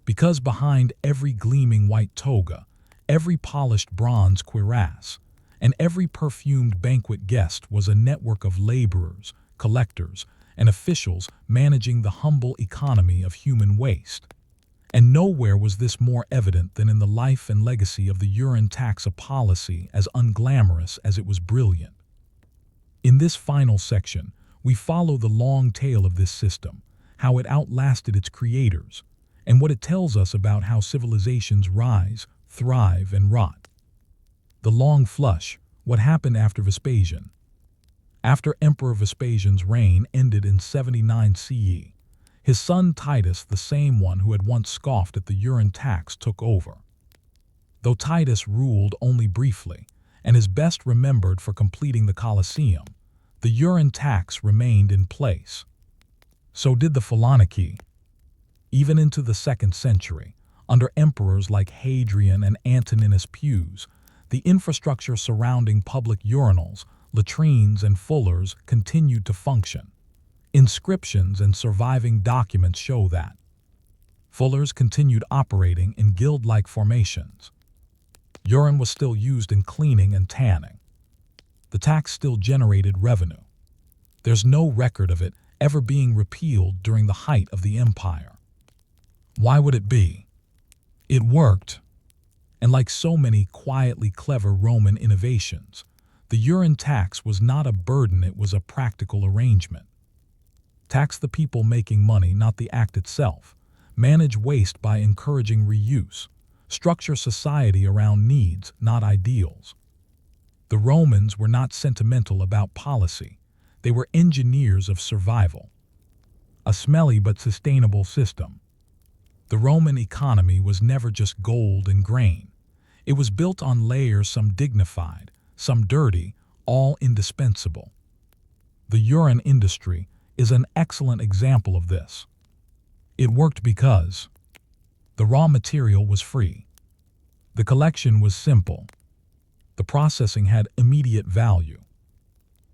Because behind every gleaming white toga, every polished bronze cuirass, and every perfumed banquet guest was a network of laborers, collectors, and officials managing the humble economy of human waste. And nowhere was this more evident than in the life and legacy of the urine tax, a policy as unglamorous as it was brilliant. In this final section, we follow the long tale of this system, how it outlasted its creators, and what it tells us about how civilizations rise, thrive, and rot. The long flush, what happened after Vespasian? After Emperor Vespasian's reign ended in 79 CE, his son Titus, the same one who had once scoffed at the urine tax, took over. Though Titus ruled only briefly, and is best remembered for completing the Colosseum, the urine tax remained in place. So did the Phalanarchy. Even into the 2nd century, under emperors like Hadrian and Antoninus Pius, the infrastructure surrounding public urinals, latrines, and fullers continued to function. Inscriptions and surviving documents show that fullers continued operating in guild-like formations. Urine was still used in cleaning and tanning. The tax still generated revenue. There's no record of it ever being repealed during the height of the empire. Why would it be? It worked. And like so many quietly clever Roman innovations, the urine tax was not a burden, it was a practical arrangement. Tax the people making money, not the act itself. Manage waste by encouraging reuse. Structure society around needs, not ideals. The Romans were not sentimental about policy. They were engineers of survival. A smelly but sustainable system. The Roman economy was never just gold and grain. It was built on layers, some dignified, some dirty, all indispensable. The urine industry is an excellent example of this. It worked because the raw material was free. The collection was simple. The processing had immediate value.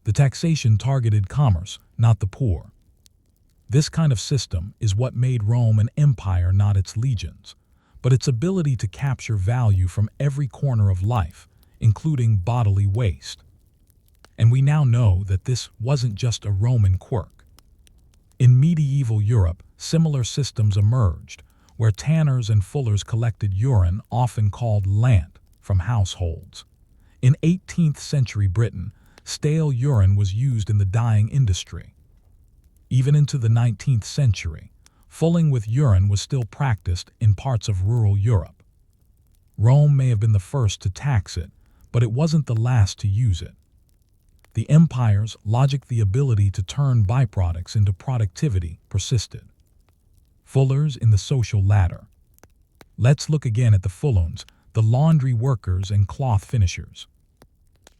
The taxation targeted commerce, not the poor. This kind of system is what made Rome an empire, not its legions, but its ability to capture value from every corner of life, including bodily waste. And we now know that this wasn't just a Roman quirk. In medieval Europe, similar systems emerged, where tanners and fullers collected urine, often called lant, from households. In 18th century Britain, stale urine was used in the dyeing industry. Even into the 19th century, fulling with urine was still practiced in parts of rural Europe. Rome may have been the first to tax it, but it wasn't the last to use it. The empire's logic, the ability to turn byproducts into productivity, persisted. Fullers in the social ladder. Let's look again at the fullones, the laundry workers and cloth finishers.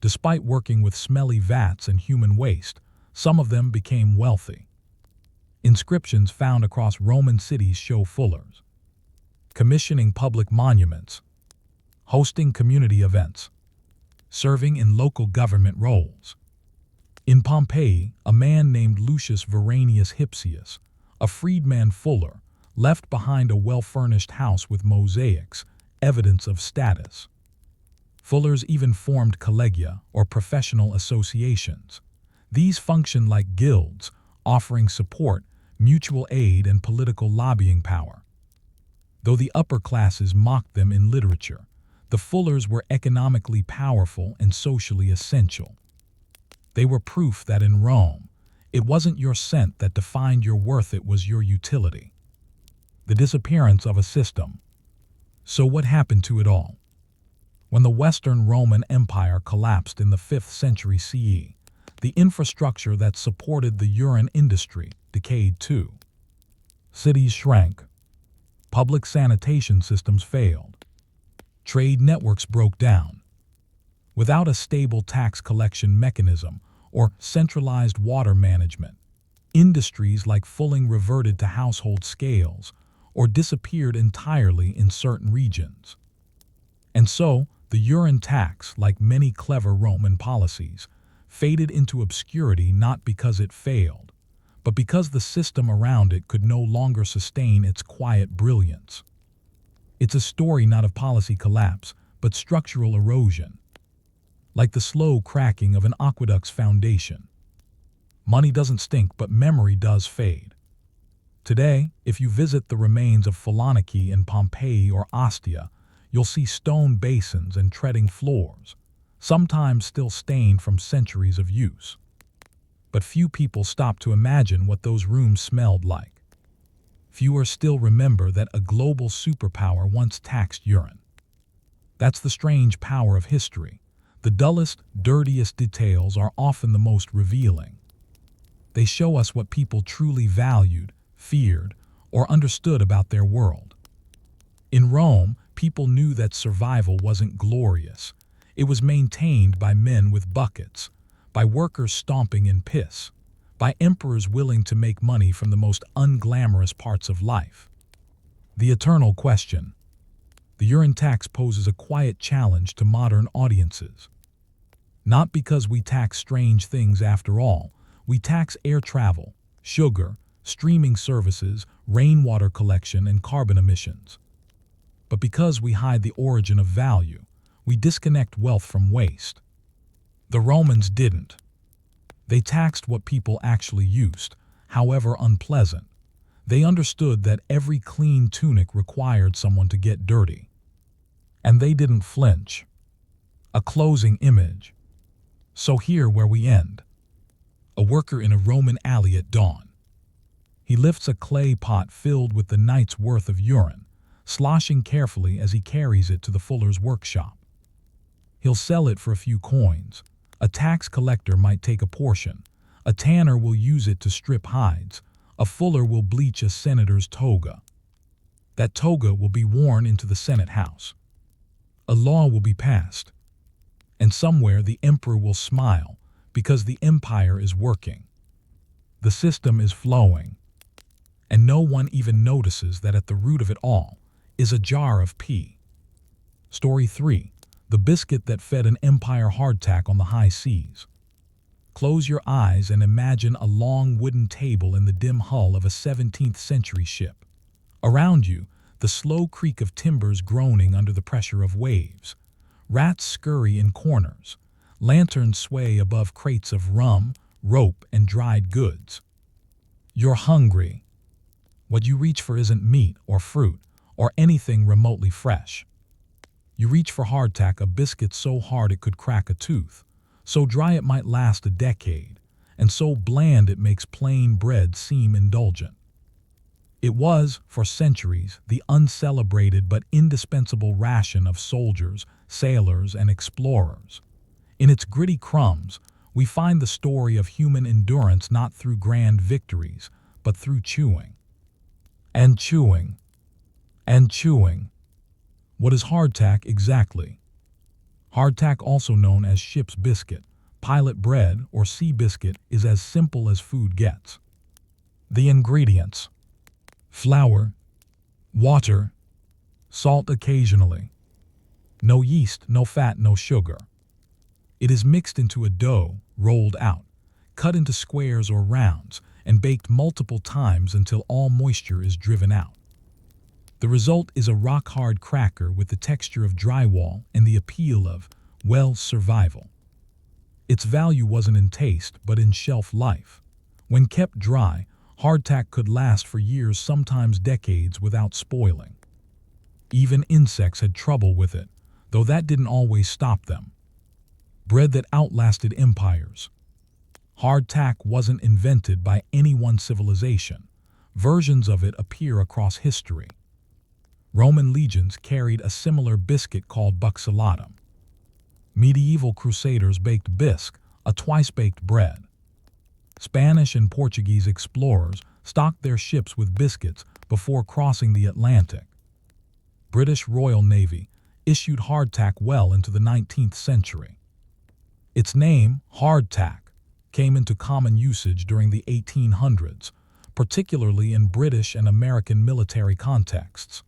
Despite working with smelly vats and human waste, some of them became wealthy. Inscriptions found across Roman cities show fullers commissioning public monuments, hosting community events, serving in local government roles. In Pompeii, a man named Lucius Veranius Hypsius, a freedman fuller, left behind a well-furnished house with mosaics, evidence of status. Fullers even formed collegia, or professional associations. These functioned like guilds, offering support, mutual aid, and political lobbying power. Though the upper classes mocked them in literature, the fullers were economically powerful and socially essential. They were proof that in Rome, it wasn't your cent that defined your worth, it was your utility. The disappearance of a system. So what happened to it all? When the Western Roman Empire collapsed in the 5th century CE, the infrastructure that supported the urine industry decayed too. Cities shrank. Public sanitation systems failed. Trade networks broke down. Without a stable tax collection mechanism or centralized water management, industries like fulling reverted to household scales or disappeared entirely in certain regions. And so, the urine tax, like many clever Roman policies, faded into obscurity not because it failed, but because the system around it could no longer sustain its quiet brilliance. It's a story not of policy collapse, but structural erosion. Like the slow cracking of an aqueduct's foundation. Money doesn't stink, but memory does fade. Today, if you visit the remains of Thessaloniki in Pompeii or Ostia, you'll see stone basins and treading floors, sometimes still stained from centuries of use. But few people stop to imagine what those rooms smelled like. Fewer still remember that a global superpower once taxed urine. That's the strange power of history. The dullest, dirtiest details are often the most revealing. They show us what people truly valued, feared, or understood about their world. In Rome, people knew that survival wasn't glorious. It was maintained by men with buckets, by workers stomping in piss, by emperors willing to make money from the most unglamorous parts of life. The eternal question. The urine tax poses a quiet challenge to modern audiences. Not because we tax strange things after all, we tax air travel, sugar, streaming services, rainwater collection, and carbon emissions. But because we hide the origin of value, we disconnect wealth from waste. The Romans didn't. They taxed what people actually used, however unpleasant. They understood that every clean tunic required someone to get dirty. And they didn't flinch. A closing image. So here where we end. A worker in a Roman alley at dawn. He lifts a clay pot filled with the night's worth of urine, sloshing carefully as he carries it to the fuller's workshop. He'll sell it for a few coins. A tax collector might take a portion. A tanner will use it to strip hides. A fuller will bleach a senator's toga. That toga will be worn into the Senate house. A law will be passed. And somewhere the emperor will smile because the empire is working. The system is flowing. And no one even notices that at the root of it all is a jar of pee. Story 3. The biscuit that fed an empire hardtack on the high seas. Close your eyes and imagine a long wooden table in the dim hull of a 17th century ship. Around you, the slow creak of timbers groaning under the pressure of waves. Rats scurry in corners. Lanterns sway above crates of rum, rope, and dried goods. You're hungry. What you reach for isn't meat or fruit or anything remotely fresh. You reach for hardtack, a biscuit so hard it could crack a tooth, so dry it might last a decade, and so bland it makes plain bread seem indulgent. It was, for centuries, the uncelebrated but indispensable ration of soldiers, sailors, and explorers. In its gritty crumbs, we find the story of human endurance not through grand victories, but through chewing. And chewing. And chewing. What is hardtack exactly? Hardtack, also known as ship's biscuit, pilot bread, or sea biscuit, is as simple as food gets. The ingredients: flour, water, salt occasionally. No yeast, no fat, no sugar. It is mixed into a dough, rolled out, cut into squares or rounds, and baked multiple times until all moisture is driven out. The result is a rock-hard cracker with the texture of drywall and the appeal of, well, survival. Its value wasn't in taste, but in shelf life. When kept dry, hardtack could last for years, sometimes decades, without spoiling. Even insects had trouble with it, though that didn't always stop them. Bread that outlasted empires. Hardtack wasn't invented by any one civilization. Versions of it appear across history. Roman legions carried a similar biscuit called buxellatum. Medieval crusaders baked bisque, a twice-baked bread. Spanish and Portuguese explorers stocked their ships with biscuits before crossing the Atlantic. British Royal Navy issued hardtack well into the 19th century. Its name, hardtack, came into common usage during the 1800s, particularly in British and American military contexts.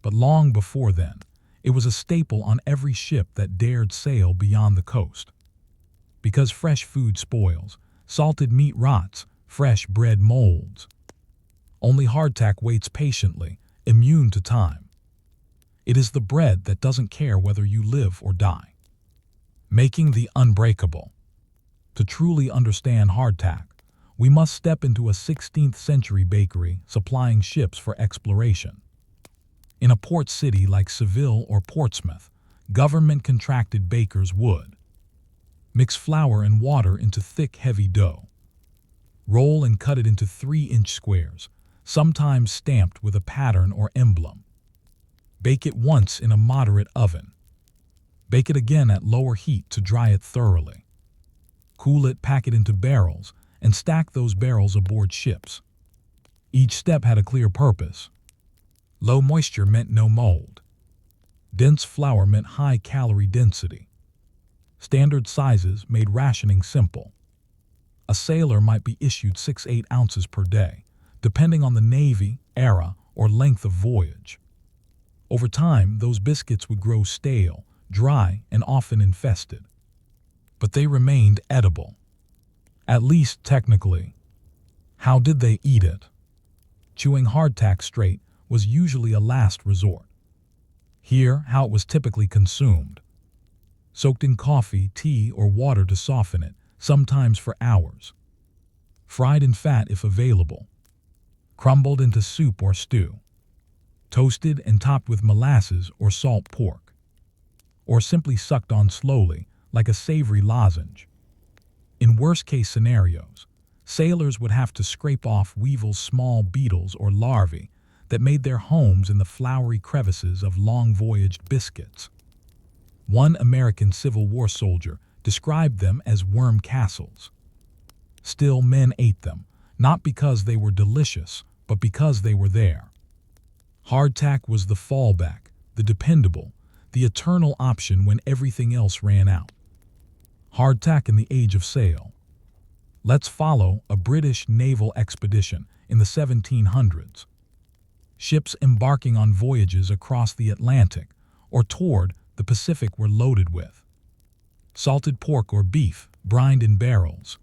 But long before then, it was a staple on every ship that dared sail beyond the coast. Because fresh food spoils, salted meat rots, fresh bread molds. Only hardtack waits patiently, immune to time. It is the bread that doesn't care whether you live or die. Making the unbreakable. To truly understand hardtack, we must step into a 16th century bakery supplying ships for exploration. In a port city like Seville or Portsmouth, government-contracted bakers would mix flour and water into thick, heavy dough. Roll and cut it into 3-inch squares, sometimes stamped with a pattern or emblem. Bake it once in a moderate oven. Bake it again at lower heat to dry it thoroughly. Cool it, pack it into barrels, and stack those barrels aboard ships. Each step had a clear purpose. Low moisture meant no mold. Dense flour meant high calorie density. Standard sizes made rationing simple. A sailor might be issued 6-8 ounces per day, depending on the navy, era, or length of voyage. Over time, those biscuits would grow stale, dry, and often infested. But they remained edible. At least technically. How did they eat it? Chewing hardtack straight was usually a last resort. Here, how it was typically consumed. Soaked in coffee, tea, or water to soften it, sometimes for hours. Fried in fat if available. Crumbled into soup or stew. Toasted and topped with molasses or salt pork. Or simply sucked on slowly, like a savory lozenge. In worst-case scenarios, sailors would have to scrape off Weevil's small beetles or larvae that made their homes in the floury crevices of long-voyaged biscuits. One American Civil War soldier described them as worm castles. Still, men ate them, not because they were delicious, but because they were there. Hardtack was the fallback, the dependable, the eternal option when everything else ran out. Hardtack in the Age of Sail. Let's follow a British naval expedition in the 1700s. Ships embarking on voyages across the Atlantic or toward the Pacific were loaded with salted pork or beef, brined in barrels,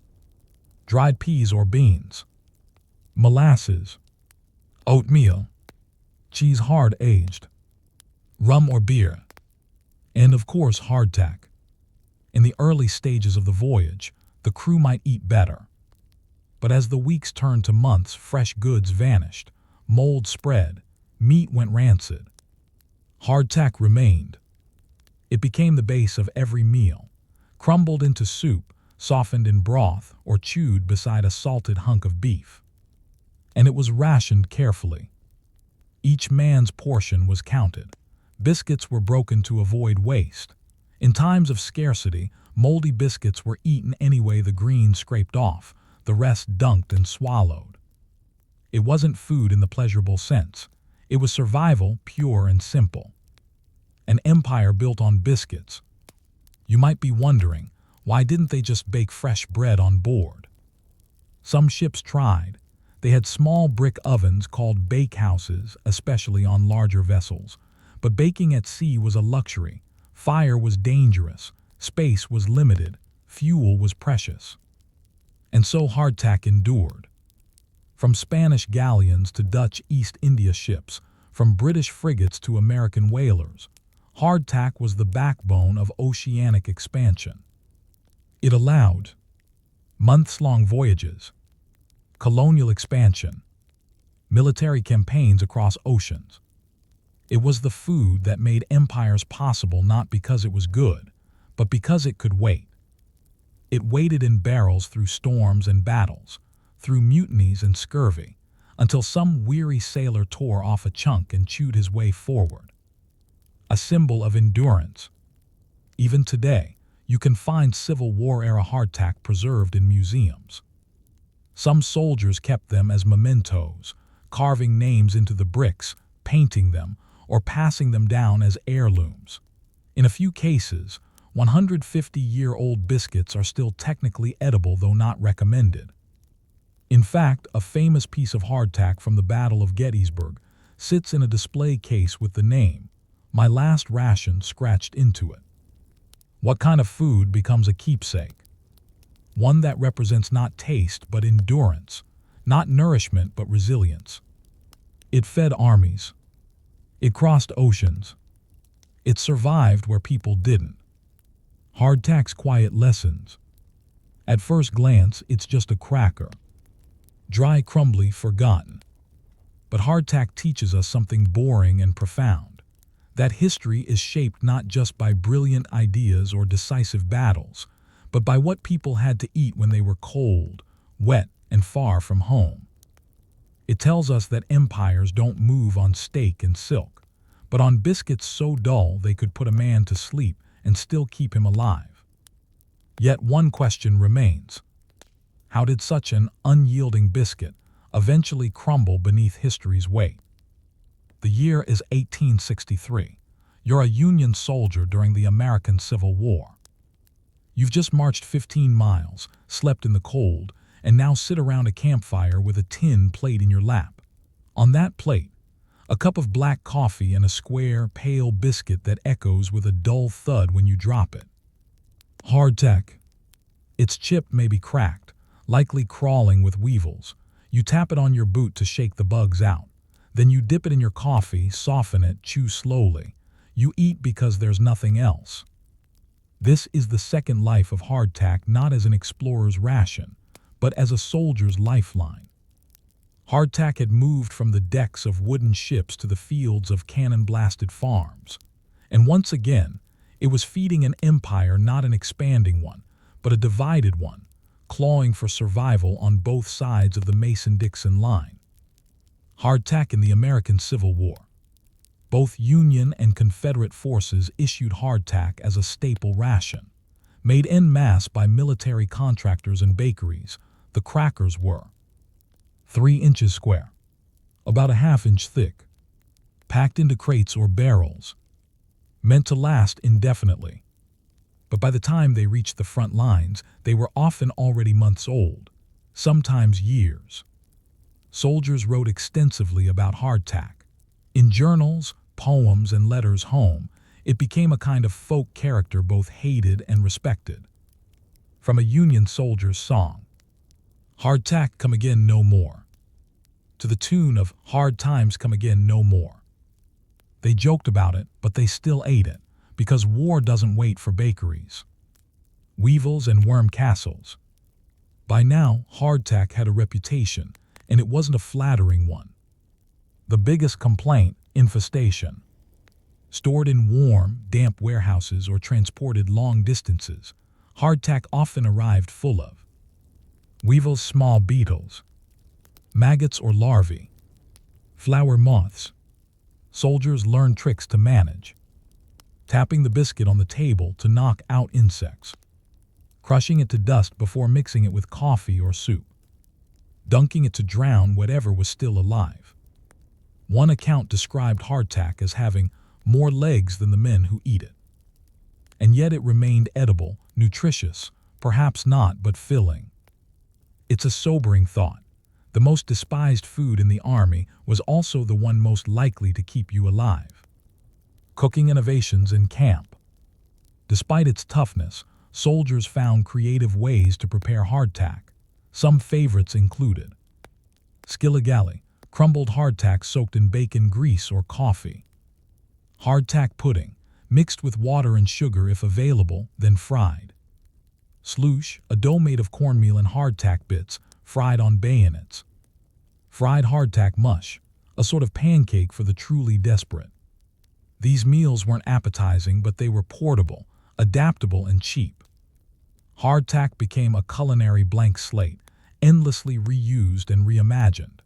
dried peas or beans, molasses, oatmeal, cheese hard aged, rum or beer, and of course hardtack. In the early stages of the voyage, the crew might eat better. But as the weeks turned to months, fresh goods vanished, mold spread, meat went rancid. Hardtack remained. It became the base of every meal, crumbled into soup, softened in broth, or chewed beside a salted hunk of beef. And it was rationed carefully. Each man's portion was counted. Biscuits were broken to avoid waste. In times of scarcity, moldy biscuits were eaten anyway, the green scraped off, the rest dunked and swallowed. It wasn't food in the pleasurable sense. It was survival, pure and simple. An empire built on biscuits. You might be wondering, why didn't they just bake fresh bread on board? Some ships tried. They had small brick ovens called bakehouses, especially on larger vessels. But baking at sea was a luxury. Fire was dangerous. Space was limited. Fuel was precious. And so hardtack endured. From Spanish galleons to Dutch East India ships, from British frigates to American whalers, hardtack was the backbone of oceanic expansion. It allowed months-long voyages, colonial expansion, military campaigns across oceans. It was the food that made empires possible, not because it was good, but because it could wait. It waited in barrels through storms and battles, through mutinies and scurvy, until some weary sailor tore off a chunk and chewed his way forward. A symbol of endurance. Even today, you can find Civil War-era hardtack preserved in museums. Some soldiers kept them as mementos, carving names into the bricks, painting them, or passing them down as heirlooms. In a few cases, 150-year-old biscuits are still technically edible, though not recommended. In fact, a famous piece of hardtack from the Battle of Gettysburg sits in a display case with the name, "My Last Ration," scratched into it. What kind of food becomes a keepsake? One that represents not taste but endurance, not nourishment but resilience. It fed armies. It crossed oceans. It survived where people didn't. Hardtack's quiet lessons. At first glance, it's just a cracker. Dry, crumbly, forgotten. But hardtack teaches us something boring and profound. That history is shaped not just by brilliant ideas or decisive battles, but by what people had to eat when they were cold, wet, and far from home. It tells us that empires don't move on steak and silk, but on biscuits so dull they could put a man to sleep and still keep him alive. Yet one question remains. How did such an unyielding biscuit eventually crumble beneath history's weight? The year is 1863. You're a Union soldier during the American Civil War. You've just marched 15 miles, slept in the cold, and now sit around a campfire with a tin plate in your lap. On that plate, a cup of black coffee and a square, pale biscuit that echoes with a dull thud when you drop it. Hardtack. Its chip may be cracked, likely crawling with weevils, You tap it on your boot to shake the bugs out. Then you dip it in your coffee, soften it, chew slowly. You eat because there's nothing else. This is the second life of hardtack, not as an explorer's ration, but as a soldier's lifeline. Hardtack had moved from the decks of wooden ships to the fields of cannon-blasted farms. And once again, it was feeding an empire, not an expanding one, but a divided one, clawing for survival on both sides of the Mason-Dixon line. Hardtack in the American Civil War. Both Union and Confederate forces issued hardtack as a staple ration. Made en masse by military contractors and bakeries, the crackers were 3 inches square, about a half-inch thick, packed into crates or barrels, meant to last indefinitely. But by the time they reached the front lines, they were often already months old, sometimes years. Soldiers wrote extensively about hardtack. In journals, poems, and letters home, it became a kind of folk character, both hated and respected. From a Union soldier's song, "Hardtack come again no more," to the tune of "Hard times come again no more." They joked about it, but they still ate it, because war doesn't wait for bakeries, weevils, and worm castles. By now, hardtack had a reputation, and it wasn't a flattering one. The biggest complaint: infestation. Stored in warm, damp warehouses or transported long distances, hardtack often arrived full of weevils, small beetles, maggots or larvae, flower moths. Soldiers learned tricks to manage: tapping the biscuit on the table to knock out insects, crushing it to dust before mixing it with coffee or soup, dunking it to drown whatever was still alive. One account described hardtack as having more legs than the men who eat it. And yet it remained edible, nutritious, perhaps not, but filling. It's a sobering thought. The most despised food in the army was also the one most likely to keep you alive. Cooking innovations in camp. Despite its toughness, soldiers found creative ways to prepare hardtack. Some favorites included skilligalee, crumbled hardtack soaked in bacon grease or coffee; hardtack pudding, mixed with water and sugar if available, then fried; sluice, a dough made of cornmeal and hardtack bits, fried on bayonets; fried hardtack mush, a sort of pancake for the truly desperate. These meals weren't appetizing, but they were portable, adaptable, and cheap. Hardtack became a culinary blank slate, endlessly reused and reimagined.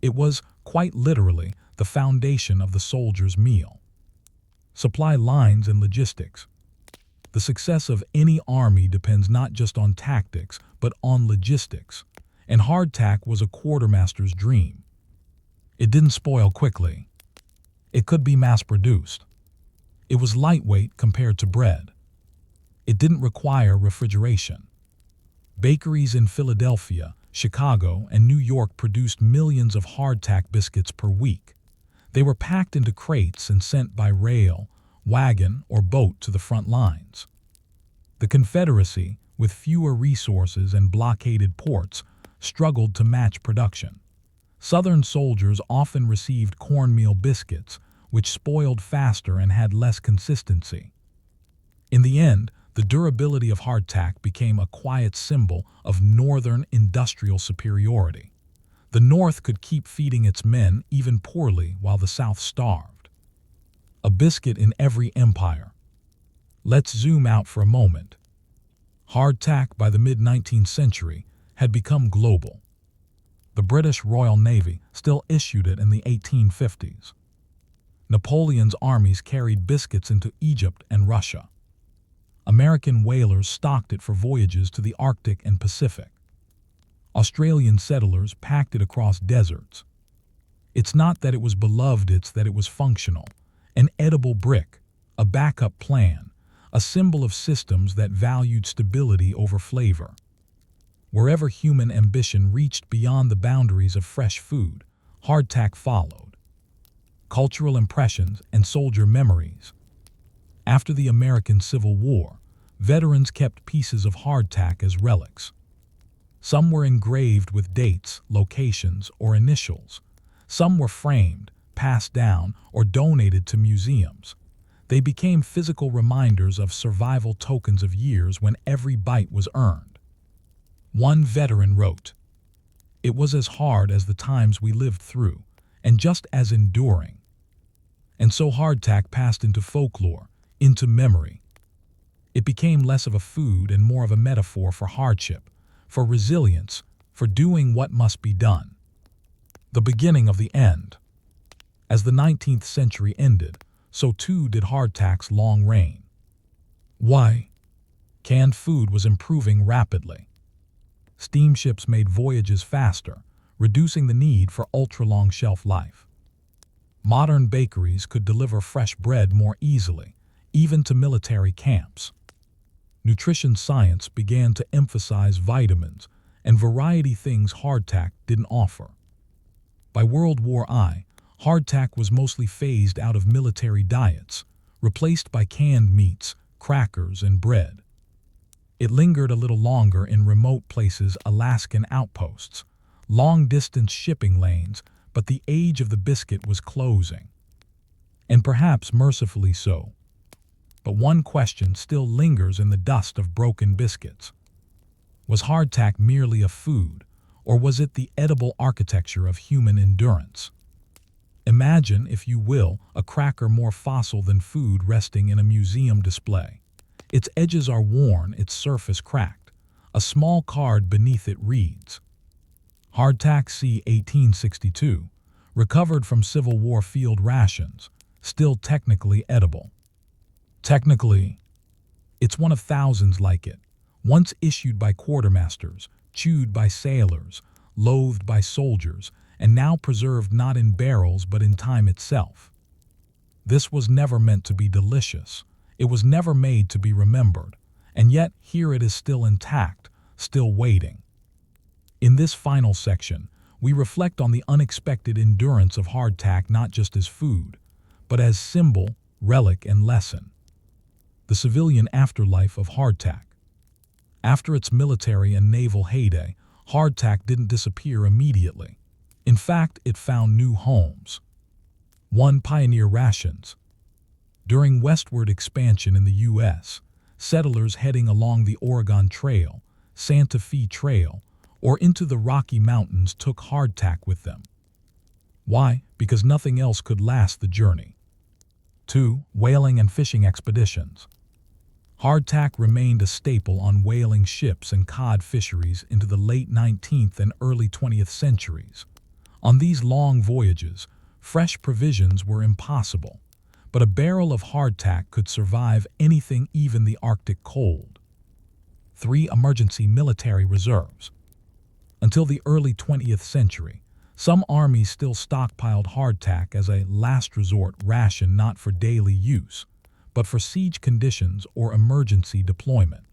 It was, quite literally, the foundation of the soldier's meal. Supply lines and logistics. The success of any army depends not just on tactics, but on logistics, and hardtack was a quartermaster's dream. It didn't spoil quickly. It could be mass-produced. It was lightweight compared to bread. It didn't require refrigeration. Bakeries in Philadelphia, Chicago, and New York produced millions of hardtack biscuits per week. They were packed into crates and sent by rail, wagon, or boat to the front lines. The Confederacy, with fewer resources and blockaded ports, struggled to match production. Southern soldiers often received cornmeal biscuits, which spoiled faster and had less consistency. In the end, the durability of hardtack became a quiet symbol of Northern industrial superiority. The North could keep feeding its men even poorly while the South starved. A biscuit in every empire. Let's zoom out for a moment. Hardtack by the mid-19th century had become global. The British Royal Navy still issued it in the 1850s. Napoleon's armies carried biscuits into Egypt and Russia. American whalers stocked it for voyages to the Arctic and Pacific. Australian settlers packed it across deserts. It's not that it was beloved, it's that it was functional. An edible brick, a backup plan, a symbol of systems that valued stability over flavor. Wherever human ambition reached beyond the boundaries of fresh food, hardtack followed. Cultural impressions and soldier memories. After the American Civil War, veterans kept pieces of hardtack as relics. Some were engraved with dates, locations, or initials. Some were framed, passed down, or donated to museums. They became physical reminders of survival tokens of years when every bite was earned. One veteran wrote, "It was as hard as the times we lived through, and just as enduring." And so hardtack passed into folklore, into memory. It became less of a food and more of a metaphor for hardship, for resilience, for doing what must be done. The beginning of the end. As the 19th century ended, so too did hardtack's long reign. Why? Canned food was improving rapidly. Steamships made voyages faster, reducing the need for ultra-long shelf life. Modern bakeries could deliver fresh bread more easily, even to military camps. Nutrition science began to emphasize vitamins and variety things hardtack didn't offer. By World War I, hardtack was mostly phased out of military diets, replaced by canned meats, crackers, and bread. It lingered a little longer in remote places, Alaskan outposts, long-distance shipping lanes, but the age of the biscuit was closing. And perhaps mercifully so. But one question still lingers in the dust of broken biscuits. Was hardtack merely a food, or was it the edible architecture of human endurance? Imagine, if you will, a cracker more fossil than food resting in a museum display. Its edges are worn, its surface cracked. A small card beneath it reads, "Hardtack c. 1862, recovered from Civil War field rations, still technically edible." Technically, it's one of thousands like it, once issued by quartermasters, chewed by sailors, loathed by soldiers, and now preserved not in barrels but in time itself. This was never meant to be delicious. It was never made to be remembered, and yet here it is still intact, still waiting. In this final section, we reflect on the unexpected endurance of hardtack not just as food, but as symbol, relic, and lesson. The civilian afterlife of hardtack. After its military and naval heyday, hardtack didn't disappear immediately. In fact, it found new homes. 1. Pioneer rations. During westward expansion in the U.S., settlers heading along the Oregon Trail, Santa Fe Trail, or into the Rocky Mountains took hardtack with them. Why? Because nothing else could last the journey. 2. Whaling and fishing expeditions. Hardtack remained a staple on whaling ships and cod fisheries into the late 19th and early 20th centuries. On these long voyages, fresh provisions were impossible, but a barrel of hardtack could survive anything, even the Arctic cold. 3. Emergency military reserves. Until the early 20th century, some armies still stockpiled hardtack as a last resort ration, not for daily use, but for siege conditions or emergency deployment.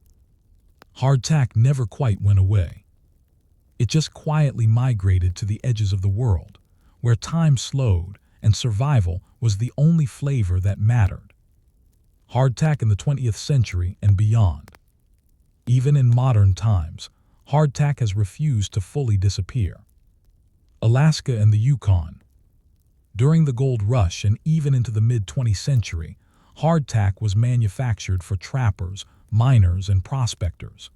Hardtack never quite went away. It just quietly migrated to the edges of the world, where time slowed and survival was the only flavor that mattered. Hardtack in the 20th century and beyond. Even in modern times, hardtack has refused to fully disappear. Alaska and the Yukon. During the gold rush and even into the mid-20th century, hardtack was manufactured for trappers, miners, and prospectors.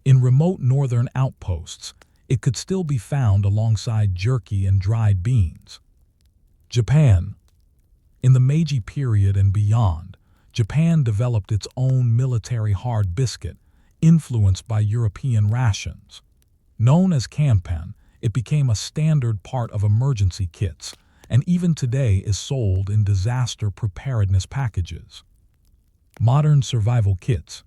In remote northern outposts, it could still be found alongside jerky and dried beans. Japan. In the Meiji period and beyond, Japan developed its own military hard biscuit, influenced by European rations. Known as kampan, it became a standard part of emergency kits, and even today is sold in disaster preparedness packages. Modern survival kits.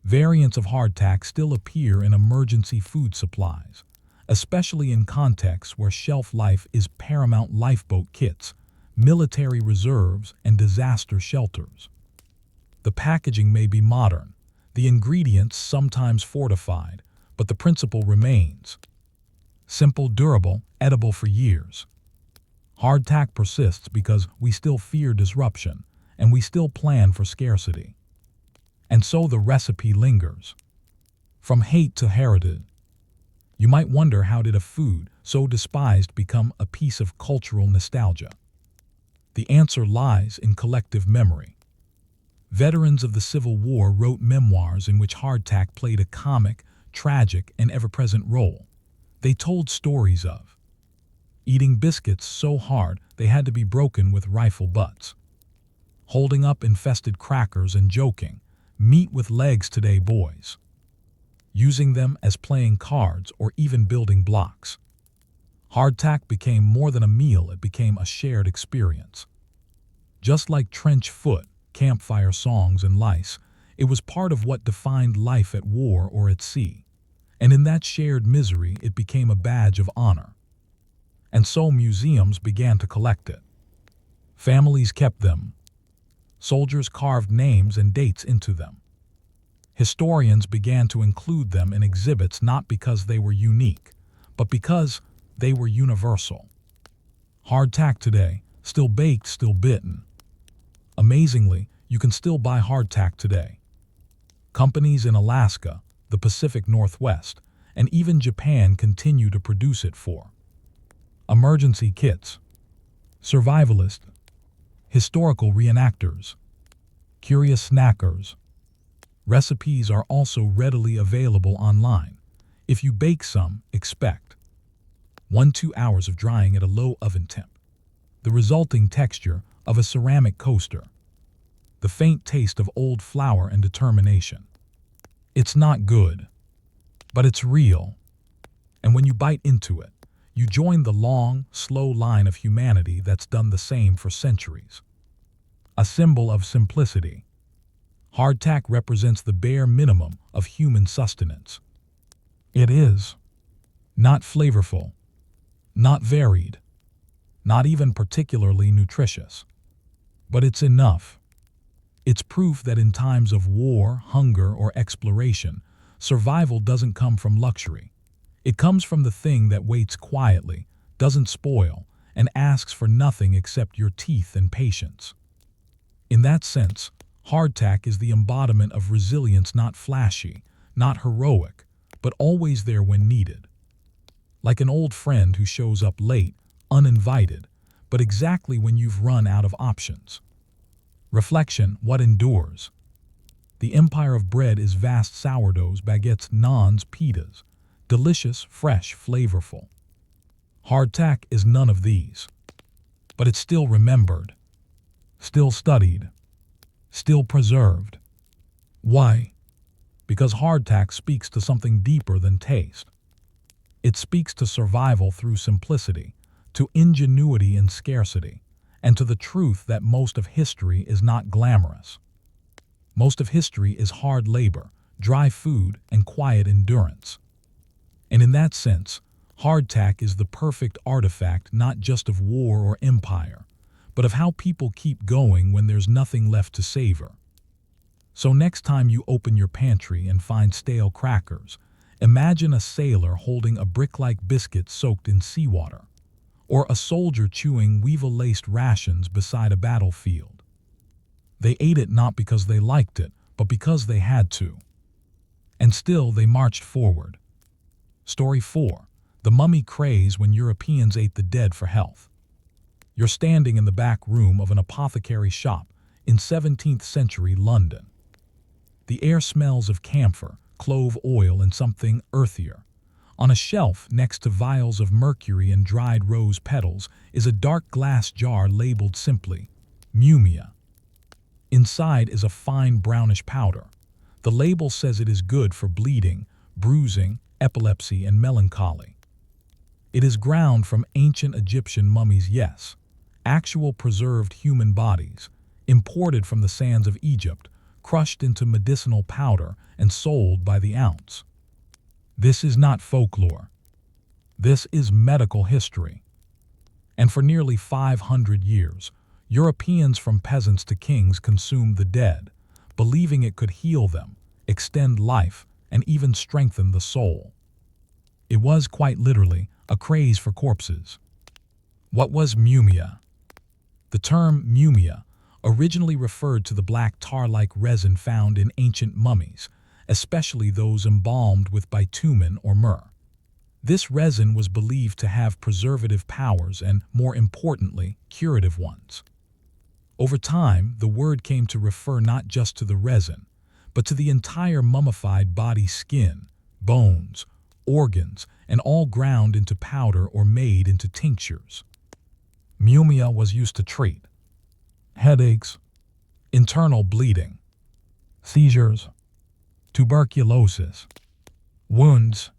Variants of hardtack still appear in emergency food supplies, especially in contexts where shelf life is paramount. Lifeboat kits, military reserves, and disaster shelters. The packaging may be modern, the ingredients sometimes fortified, but the principle remains. Simple, durable, edible for years. Hardtack persists because we still fear disruption, and we still plan for scarcity. And so the recipe lingers. From hate to heritage. You might wonder, how did a food so despised become a piece of cultural nostalgia? The answer lies in collective memory. Veterans of the Civil War wrote memoirs in which hardtack played a comic, tragic, and ever-present role. They told stories of eating biscuits so hard they had to be broken with rifle butts, holding up infested crackers and joking, "Meat with legs today, boys," using them as playing cards or even building blocks. Hardtack became more than a meal, it became a shared experience. Just like trench foot, campfire songs, and lice, it was part of what defined life at war or at sea. And in that shared misery, it became a badge of honor. And so museums began to collect it. Families kept them. Soldiers carved names and dates into them. Historians began to include them in exhibits, not because they were unique, but because they were universal. Hardtack today, still baked, still bitten. Amazingly, you can still buy hardtack today. Companies in Alaska, the Pacific Northwest, and even Japan continue to produce it for emergency kits, survivalists, historical reenactors, curious snackers. Recipes are also readily available online. If you bake some, expect 1-2 hours of drying at a low oven temp. The resulting texture of a ceramic coaster. The faint taste of old flour and determination. It's not good, but it's real. And when you bite into it, you join the long, slow line of humanity that's done the same for centuries. A symbol of simplicity. Hardtack represents the bare minimum of human sustenance. It is not flavorful, not varied, not even particularly nutritious. But it's enough. It's proof that in times of war, hunger, or exploration, survival doesn't come from luxury. It comes from the thing that waits quietly, doesn't spoil, and asks for nothing except your teeth and patience. In that sense, hardtack is the embodiment of resilience, not flashy, not heroic, but always there when needed. Like an old friend who shows up late, uninvited, but exactly when you've run out of options. Reflection, what endures? The empire of bread is vast: sourdoughs, baguettes, naans, pitas. Delicious, fresh, flavorful. Hardtack is none of these. But it's still remembered, still studied, still preserved. Why? Because hardtack speaks to something deeper than taste. It speaks to survival through simplicity, to ingenuity in scarcity, and to the truth that most of history is not glamorous. Most of history is hard labor, dry food, and quiet endurance. And in that sense, hardtack is the perfect artifact not just of war or empire, but of how people keep going when there's nothing left to savor. So next time you open your pantry and find stale crackers, imagine a sailor holding a brick-like biscuit soaked in seawater, or a soldier chewing weevil-laced rations beside a battlefield. They ate it not because they liked it, but because they had to. And still they marched forward. Story 4. The mummy craze when Europeans ate the dead for health. You're standing in the back room of an apothecary shop in 17th century London. The air smells of camphor, clove oil, and something earthier. On a shelf next to vials of mercury and dried rose petals is a dark glass jar labeled simply, Mumia. Inside is a fine brownish powder. The label says it is good for bleeding, bruising, epilepsy, and melancholy. It is ground from ancient Egyptian mummies, yes, actual preserved human bodies, imported from the sands of Egypt, crushed into medicinal powder and sold by the ounce. This is not folklore. This is medical history. And for nearly 500 years, Europeans from peasants to kings consumed the dead, believing it could heal them, extend life, and even strengthen the soul. It was, quite literally, a craze for corpses. What was mumia? The term mumia originally referred to the black tar-like resin found in ancient mummies, especially those embalmed with bitumen or myrrh. This resin was believed to have preservative powers and, more importantly, curative ones. Over time, the word came to refer not just to the resin, but to the entire mummified body's skin, bones, organs, and all ground into powder or made into tinctures. Mumia was used to treat headaches, internal bleeding, seizures, tuberculosis, wounds,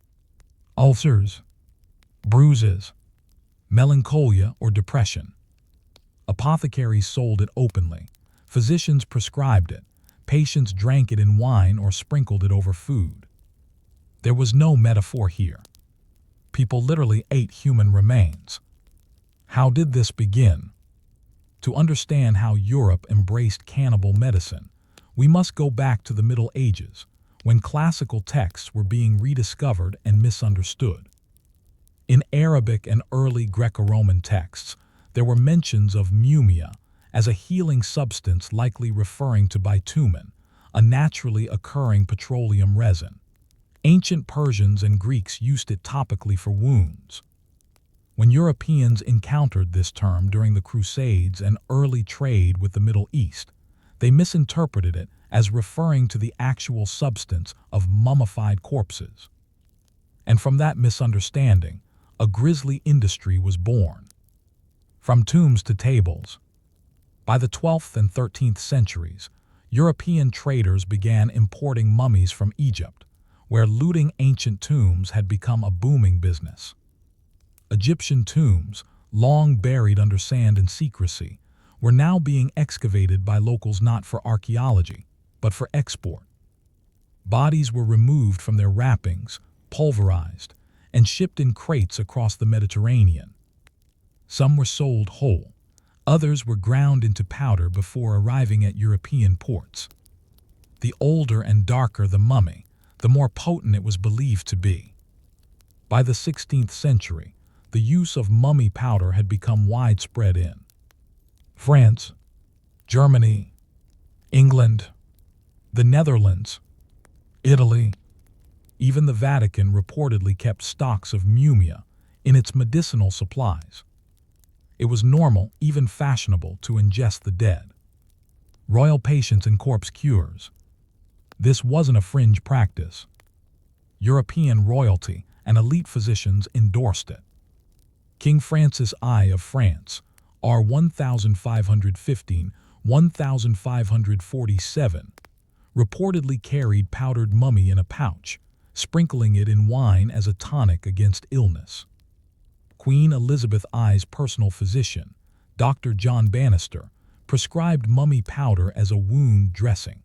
ulcers, bruises, melancholia, or depression. Apothecaries sold it openly. Physicians prescribed it. Patients drank it in wine or sprinkled it over food. There was no metaphor here. People literally ate human remains. How did this begin? To understand how Europe embraced cannibal medicine, we must go back to the Middle Ages, when classical texts were being rediscovered and misunderstood. In Arabic and early Greco-Roman texts, there were mentions of mumia as a healing substance, likely referring to bitumen, a naturally occurring petroleum resin. Ancient Persians and Greeks used it topically for wounds. When Europeans encountered this term during the Crusades and early trade with the Middle East, they misinterpreted it as referring to the actual substance of mummified corpses. And from that misunderstanding, a grisly industry was born. From tombs to tables. By the 12th and 13th centuries, European traders began importing mummies from Egypt, where looting ancient tombs had become a booming business. Egyptian tombs, long buried under sand and secrecy, were now being excavated by locals not for archaeology, but for export. Bodies were removed from their wrappings, pulverized, and shipped in crates across the Mediterranean. Some were sold whole, others were ground into powder before arriving at European ports. The older and darker the mummy, the more potent it was believed to be. By the 16th century, the use of mummy powder had become widespread in France, Germany, England, the Netherlands, Italy. Even the Vatican reportedly kept stocks of mumia in its medicinal supplies. It was normal, even fashionable, to ingest the dead. Royal patients and corpse cures. This wasn't a fringe practice. European royalty and elite physicians endorsed it. King Francis I of France, R. 1515-1547, reportedly carried powdered mummy in a pouch, sprinkling it in wine as a tonic against illness. Queen Elizabeth I's personal physician, Dr. John Bannister, prescribed mummy powder as a wound dressing.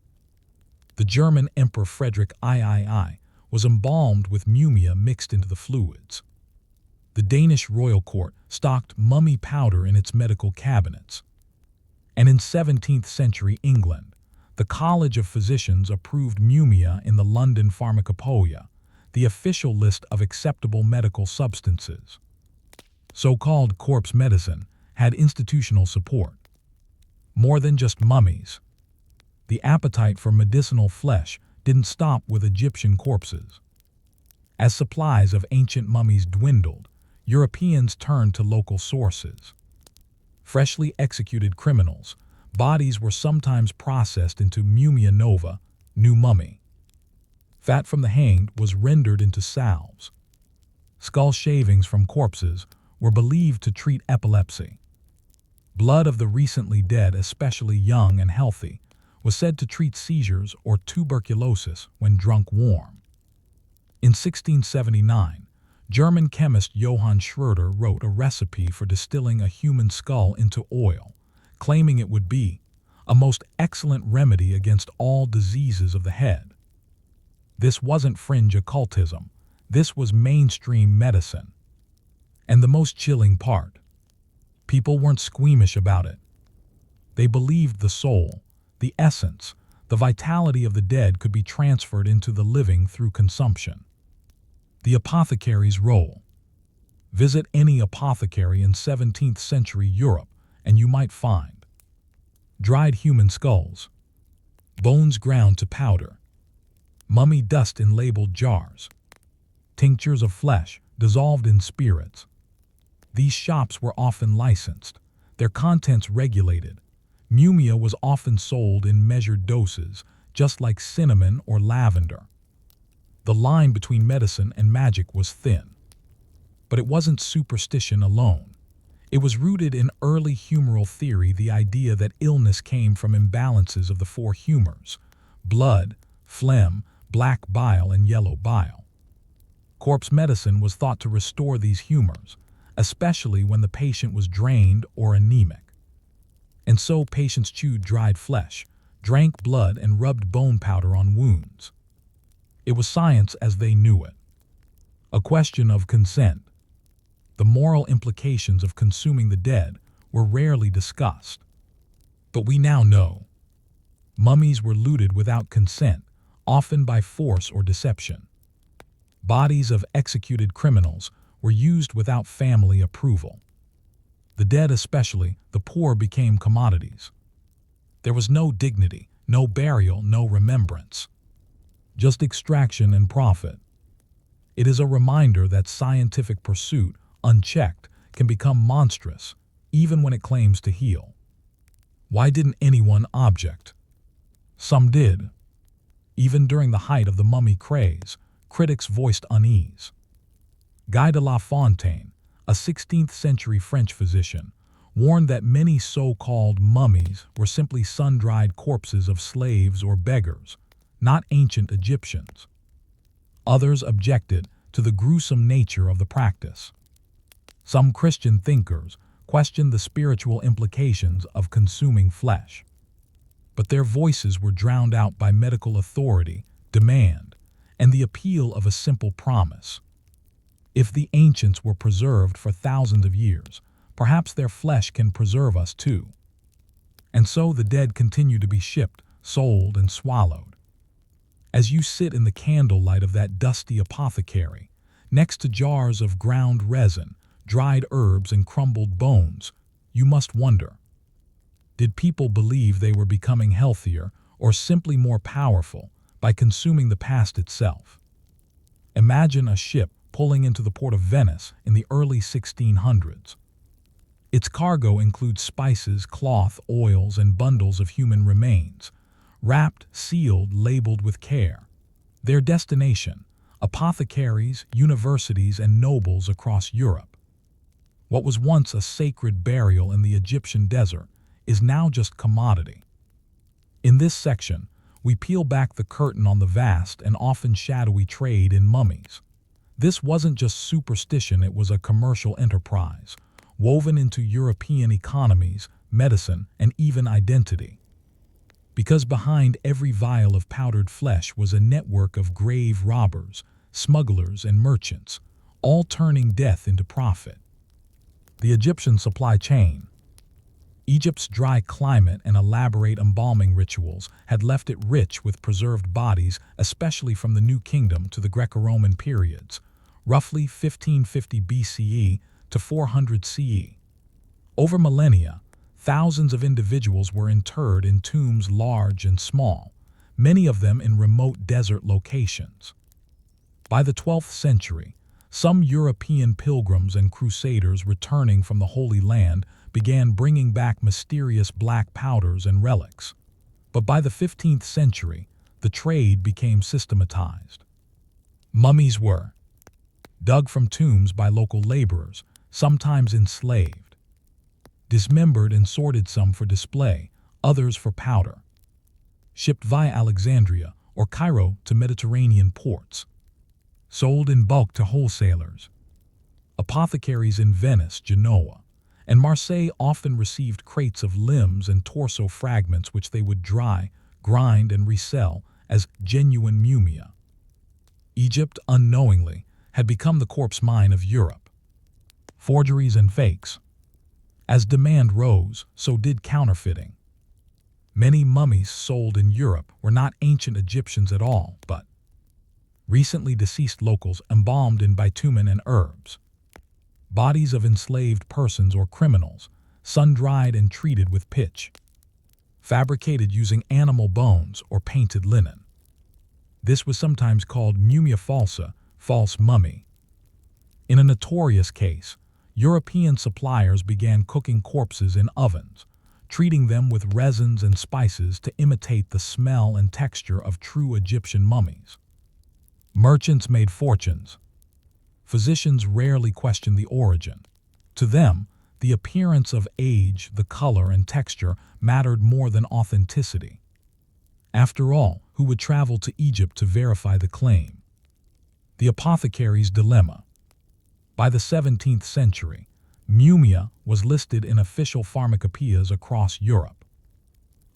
The German Emperor Frederick III was embalmed with mumia mixed into the fluids. The Danish royal court stocked mummy powder in its medical cabinets. And in 17th century England, the College of Physicians approved mumia in the London Pharmacopoeia, the official list of acceptable medical substances. So-called corpse medicine had institutional support. More than just mummies. The appetite for medicinal flesh didn't stop with Egyptian corpses. As supplies of ancient mummies dwindled, Europeans turned to local sources. Freshly executed criminals, bodies were sometimes processed into mumia nova, new mummy. Fat from the hanged was rendered into salves. Skull shavings from corpses were believed to treat epilepsy. Blood of the recently dead, especially young and healthy, was said to treat seizures or tuberculosis when drunk warm. In 1679, German chemist Johann Schroeder wrote a recipe for distilling a human skull into oil, claiming it would be a most excellent remedy against all diseases of the head. This wasn't fringe occultism. This was mainstream medicine. And the most chilling part, people weren't squeamish about it. They believed the soul, the essence, the vitality of the dead could be transferred into the living through consumption. The apothecary's role. Visit any apothecary in 17th century Europe and you might find dried human skulls, bones ground to powder, mummy dust in labeled jars, tinctures of flesh dissolved in spirits. These shops were often licensed, their contents regulated. Mumia was often sold in measured doses, just like cinnamon or lavender. The line between medicine and magic was thin. But it wasn't superstition alone. It was rooted in early humoral theory, the idea that illness came from imbalances of the four humors: blood, phlegm, black bile, and yellow bile. Corpse medicine was thought to restore these humors, especially when the patient was drained or anemic. And so patients chewed dried flesh, drank blood, and rubbed bone powder on wounds. It was science as they knew it. A question of consent. The moral implications of consuming the dead were rarely discussed. But we now know. Mummies were looted without consent, often by force or deception. Bodies of executed criminals were used without family approval. The dead, especially the poor, became commodities. There was no dignity, no burial, no remembrance. Just extraction and profit. It is a reminder that scientific pursuit, unchecked, can become monstrous, even when it claims to heal. Why didn't anyone object? Some did. Even during the height of the mummy craze, critics voiced unease. Guy de la Fontaine, a 16th-century French physician, warned that many so-called mummies were simply sun-dried corpses of slaves or beggars, not ancient Egyptians. Others objected to the gruesome nature of the practice. Some Christian thinkers questioned the spiritual implications of consuming flesh. But their voices were drowned out by medical authority, demand, and the appeal of a simple promise. If the ancients were preserved for thousands of years, perhaps their flesh can preserve us too. And so the dead continue to be shipped, sold, and swallowed. As you sit in the candlelight of that dusty apothecary, next to jars of ground resin, dried herbs, and crumbled bones, you must wonder, did people believe they were becoming healthier or simply more powerful by consuming the past itself? Imagine a ship pulling into the port of Venice in the early 1600s. Its cargo includes spices, cloth, oils, and bundles of human remains, wrapped, sealed, labeled with care. Their destination: apothecaries, universities, and nobles across Europe. What was once a sacred burial in the Egyptian desert is now just commodity. In this section, we peel back the curtain on the vast and often shadowy trade in mummies. This wasn't just superstition, it was a commercial enterprise, woven into European economies, medicine, and even identity. Because behind every vial of powdered flesh was a network of grave robbers, smugglers, and merchants, all turning death into profit. The Egyptian supply chain. Egypt's dry climate and elaborate embalming rituals had left it rich with preserved bodies, especially from the New Kingdom to the Greco-Roman periods, roughly 1550 BCE to 400 CE. Over millennia, thousands of individuals were interred in tombs large and small, many of them in remote desert locations. By the 12th century, some European pilgrims and crusaders returning from the Holy Land began bringing back mysterious black powders and relics. But by the 15th century, the trade became systematized. Mummies were dug from tombs by local laborers, sometimes enslaved, dismembered and sorted, some for display, others for powder, shipped via Alexandria or Cairo to Mediterranean ports, sold in bulk to wholesalers. Apothecaries in Venice, Genoa, and Marseille often received crates of limbs and torso fragments which they would dry, grind, and resell as genuine mumia. Egypt, unknowingly, had become the corpse mine of Europe. Forgeries and fakes. As demand rose, so did counterfeiting. Many mummies sold in Europe were not ancient Egyptians at all, but recently deceased locals embalmed in bitumen and herbs. Bodies of enslaved persons or criminals, sun-dried and treated with pitch. Fabricated using animal bones or painted linen. This was sometimes called mumia falsa, false mummy. In a notorious case, European suppliers began cooking corpses in ovens, treating them with resins and spices to imitate the smell and texture of true Egyptian mummies. Merchants made fortunes. Physicians rarely questioned the origin. To them, the appearance of age, the color, and texture mattered more than authenticity. After all, who would travel to Egypt to verify the claim? The apothecary's dilemma. By the 17th century, mumia was listed in official pharmacopoeias across Europe.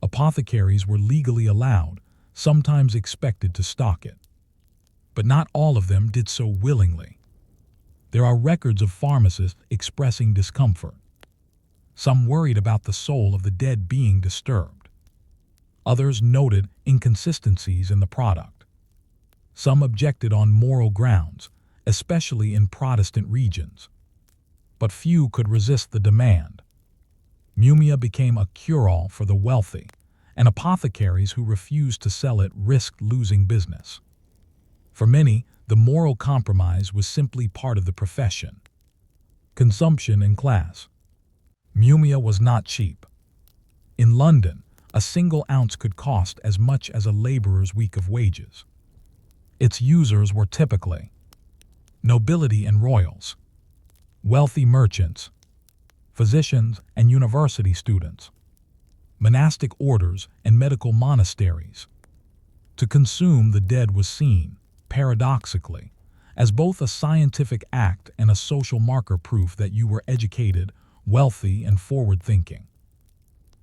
Apothecaries were legally allowed, sometimes expected to stock it. But not all of them did so willingly. There are records of pharmacists expressing discomfort. Some worried about the soul of the dead being disturbed. Others noted inconsistencies in the product. Some objected on moral grounds, especially in Protestant regions. But few could resist the demand. Mumia became a cure-all for the wealthy, and apothecaries who refused to sell it risked losing business. For many, the moral compromise was simply part of the profession. Consumption and class. Mumia was not cheap. In London, a single ounce could cost as much as a laborer's week of wages. Its users were typically nobility and royals, wealthy merchants, physicians and university students, monastic orders and medical monasteries. To consume the dead was seen, paradoxically, as both a scientific act and a social marker, proof that you were educated, wealthy, and forward-thinking.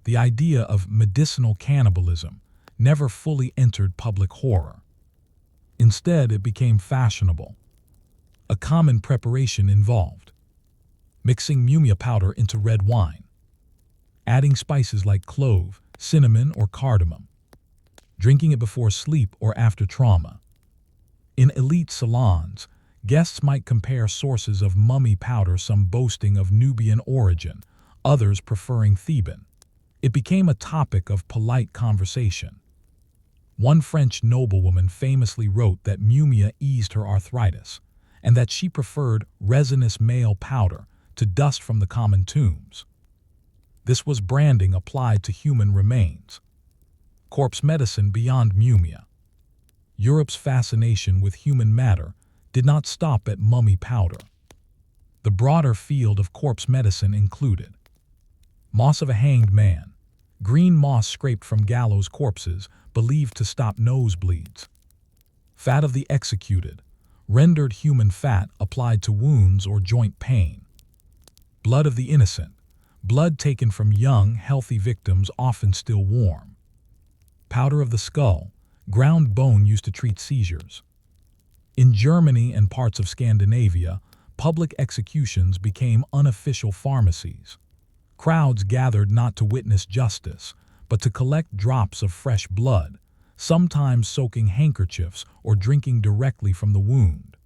The idea of medicinal cannibalism never fully entered public horror. Instead, it became fashionable. A common preparation involved mixing mumia powder into red wine, adding spices like clove, cinnamon, or cardamom, drinking it before sleep or after trauma. In elite salons, guests might compare sources of mummy powder, some boasting of Nubian origin, others preferring Theban. It became a topic of polite conversation. One French noblewoman famously wrote that mumia eased her arthritis, and that she preferred resinous male powder to dust from the common tombs. This was branding applied to human remains. Corpse medicine beyond mumia. Europe's fascination with human matter did not stop at mummy powder. The broader field of corpse medicine included moss of a hanged man, green moss scraped from gallows corpses believed to stop nosebleeds, fat of the executed, rendered human fat applied to wounds or joint pain, blood of the innocent, blood taken from young, healthy victims often still warm, powder of the skull, ground bone used to treat seizures. In Germany and parts of Scandinavia, public executions became unofficial pharmacies. Crowds gathered not to witness justice, but to collect drops of fresh blood, sometimes soaking handkerchiefs or drinking directly from the wound.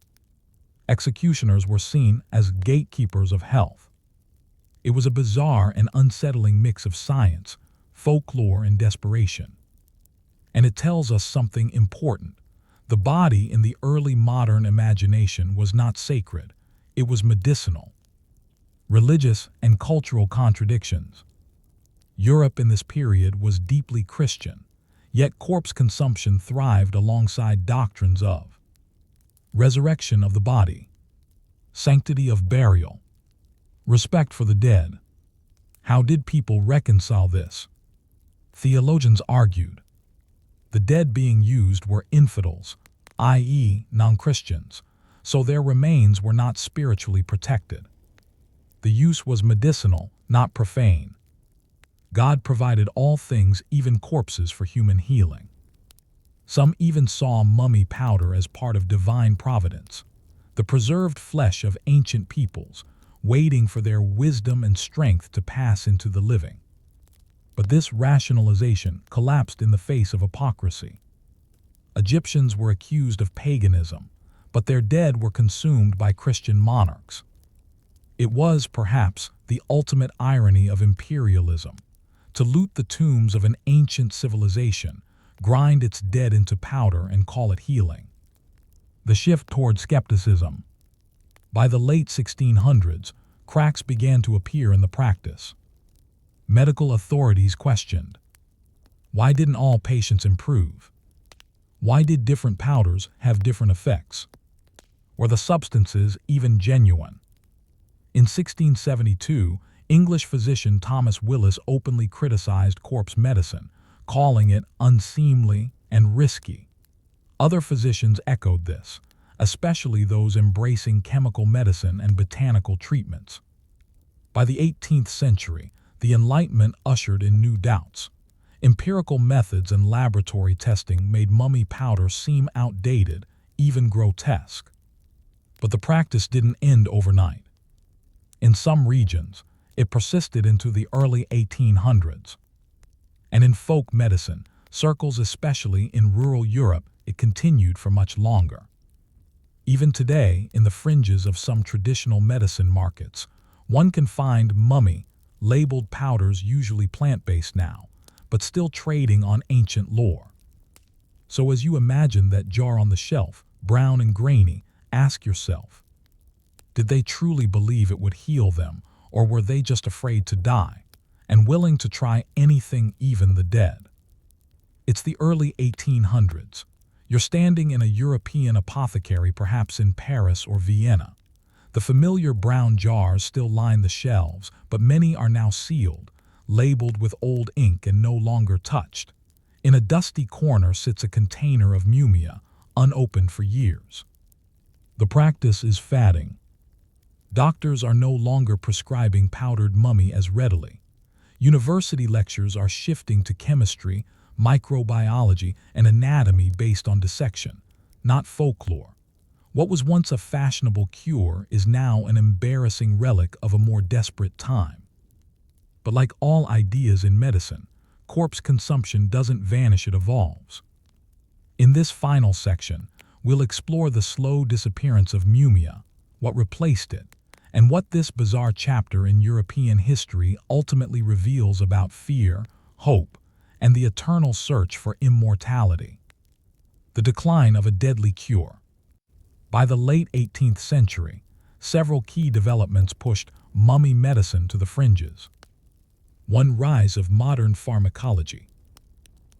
Executioners were seen as gatekeepers of health. It was a bizarre and unsettling mix of science, folklore, and desperation. And it tells us something important. The body in the early modern imagination was not sacred, it was medicinal. Religious and cultural contradictions. Europe in this period was deeply Christian, yet corpse consumption thrived alongside doctrines of resurrection of the body, sanctity of burial, respect for the dead. How did people reconcile this? Theologians argued. The dead being used were infidels, i.e., non-Christians, so their remains were not spiritually protected. The use was medicinal, not profane. God provided all things, even corpses, for human healing. Some even saw mummy powder as part of divine providence, the preserved flesh of ancient peoples, waiting for their wisdom and strength to pass into the living. But this rationalization collapsed in the face of hypocrisy. Egyptians were accused of paganism, but their dead were consumed by Christian monarchs. It was, perhaps, the ultimate irony of imperialism, to loot the tombs of an ancient civilization, grind its dead into powder, and call it healing. The shift toward skepticism. By the late 1600s, cracks began to appear in the practice. Medical authorities questioned. Why didn't all patients improve? Why did different powders have different effects? Were the substances even genuine? In 1672, English physician Thomas Willis openly criticized corpse medicine, calling it unseemly and risky. Other physicians echoed this, especially those embracing chemical medicine and botanical treatments. By the 18th century, the Enlightenment ushered in new doubts. Empirical methods and laboratory testing made mummy powder seem outdated, even grotesque. But the practice didn't end overnight. In some regions, it persisted into the early 1800s. And in folk medicine, circles especially in rural Europe, it continued for much longer. Even today, in the fringes of some traditional medicine markets, one can find mummy-labeled powders, usually plant-based now, but still trading on ancient lore. So as you imagine that jar on the shelf, brown and grainy, ask yourself, did they truly believe it would heal them, or were they just afraid to die, and willing to try anything, even the dead? It's the early 1800s. You're standing in a European apothecary, perhaps in Paris or Vienna. The familiar brown jars still line the shelves, but many are now sealed, labeled with old ink and no longer touched. In a dusty corner sits a container of mumia, unopened for years. The practice is fading. Doctors are no longer prescribing powdered mummy as readily. University lectures are shifting to chemistry, microbiology, and anatomy based on dissection, not folklore. What was once a fashionable cure is now an embarrassing relic of a more desperate time. But like all ideas in medicine, corpse consumption doesn't vanish, it evolves. In this final section, we'll explore the slow disappearance of mumia, what replaced it, and what this bizarre chapter in European history ultimately reveals about fear, hope, and the eternal search for immortality. The decline of a deadly cure. By the late 18th century, several key developments pushed mummy medicine to the fringes. One, rise of modern pharmacology.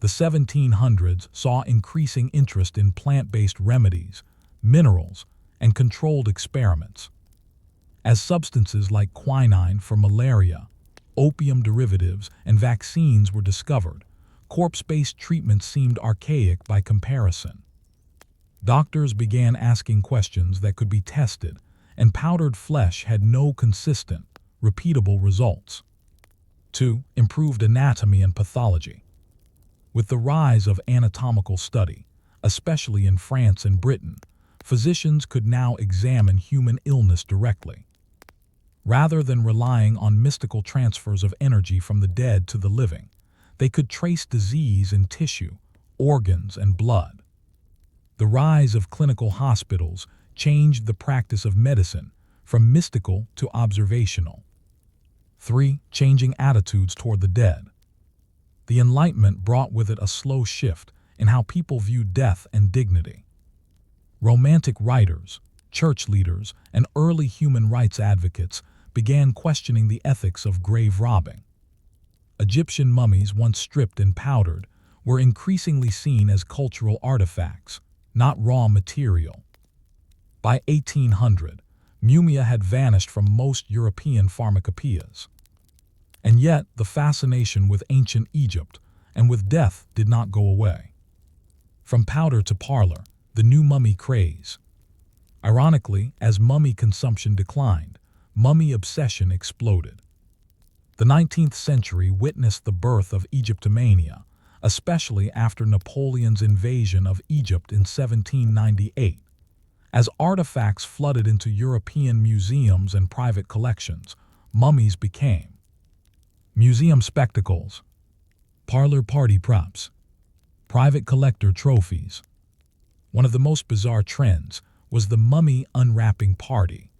The 1700s saw increasing interest in plant-based remedies, minerals, and controlled experiments. As substances like quinine for malaria, opium derivatives, and vaccines were discovered, corpse-based treatments seemed archaic by comparison. Doctors began asking questions that could be tested, and powdered flesh had no consistent, repeatable results. 2. Improved anatomy and pathology. With the rise of anatomical study, especially in France and Britain, physicians could now examine human illness directly. Rather than relying on mystical transfers of energy from the dead to the living, they could trace disease in tissue, organs, and blood. The rise of clinical hospitals changed the practice of medicine from mystical to observational. 3. Changing attitudes toward the dead. The Enlightenment brought with it a slow shift in how people viewed death and dignity. Romantic writers, church leaders, and early human rights advocates began questioning the ethics of grave robbing. Egyptian mummies, once stripped and powdered, were increasingly seen as cultural artifacts, not raw material. By 1800, mumia had vanished from most European pharmacopoeias. And yet, the fascination with ancient Egypt and with death did not go away. From powder to parlor, the new mummy craze. Ironically, as mummy consumption declined, mummy obsession exploded. The 19th century witnessed the birth of Egyptomania, especially after Napoleon's invasion of Egypt in 1798. As artifacts flooded into European museums and private collections, mummies became museum spectacles, parlor party props, private collector trophies. One of the most bizarre trends was the mummy unwrapping party.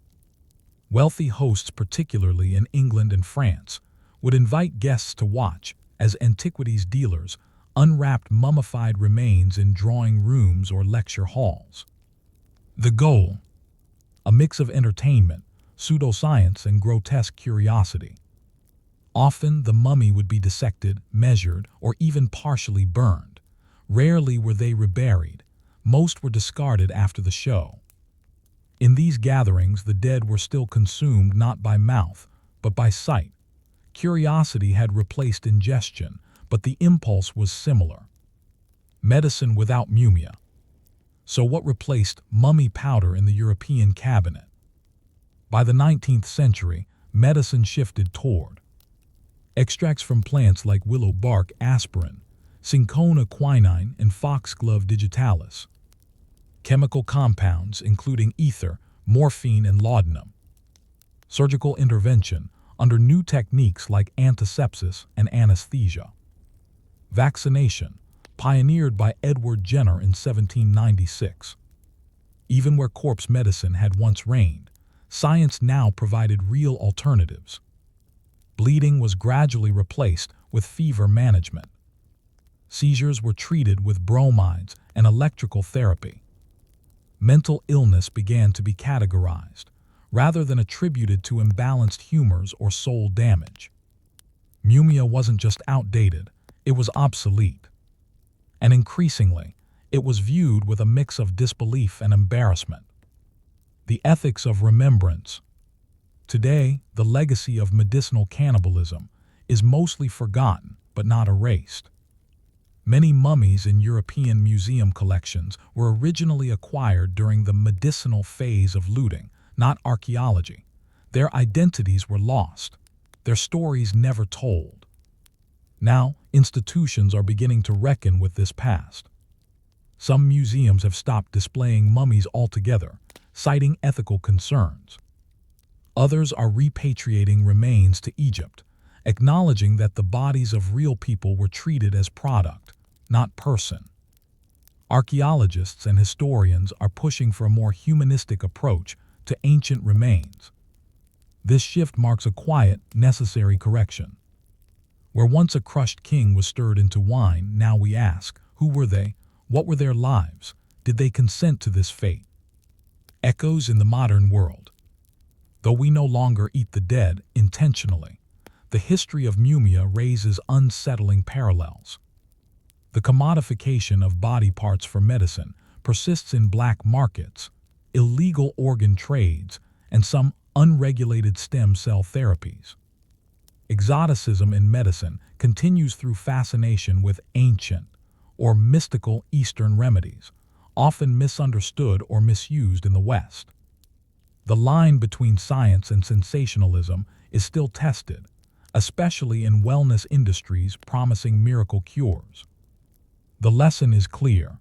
Wealthy hosts, particularly in England and France, would invite guests to watch as antiquities dealers unwrapped mummified remains in drawing rooms or lecture halls. The goal: a mix of entertainment, pseudoscience, and grotesque curiosity. Often, the mummy would be dissected, measured, or even partially burned. Rarely were they reburied. Most were discarded after the show. In these gatherings, the dead were still consumed not by mouth, but by sight. Curiosity had replaced ingestion, but the impulse was similar. Medicine without mumia. So what replaced mummy powder in the European cabinet? By the 19th century, medicine shifted toward extracts from plants like willow bark aspirin, cinchona quinine, and foxglove digitalis. Chemical compounds including ether, morphine, and laudanum. Surgical intervention under new techniques like antisepsis and anesthesia. Vaccination, pioneered by Edward Jenner in 1796. Even where corpse medicine had once reigned, science now provided real alternatives. Bleeding was gradually replaced with fever management. Seizures were treated with bromides and electrical therapy. Mental illness began to be categorized, rather than attributed to imbalanced humors or soul damage. Mumia wasn't just outdated, it was obsolete. And increasingly, it was viewed with a mix of disbelief and embarrassment. The ethics of remembrance. Today, the legacy of medicinal cannibalism is mostly forgotten but not erased. Many mummies in European museum collections were originally acquired during the medicinal phase of looting, not archaeology. Their identities were lost, their stories never told. Now, institutions are beginning to reckon with this past. Some museums have stopped displaying mummies altogether, citing ethical concerns. Others are repatriating remains to Egypt, acknowledging that the bodies of real people were treated as product, not person. Archaeologists and historians are pushing for a more humanistic approach to ancient remains. This shift marks a quiet, necessary correction. Where once a crushed king was stirred into wine, now we ask, who were they? What were their lives? Did they consent to this fate? Echoes in the modern world. Though we no longer eat the dead intentionally, the history of mumia raises unsettling parallels. The commodification of body parts for medicine persists in black markets, illegal organ trades, and some unregulated stem cell therapies. Exoticism in medicine continues through fascination with ancient or mystical Eastern remedies, often misunderstood or misused in the West. The line between science and sensationalism is still tested, especially in wellness industries promising miracle cures. The lesson is clear.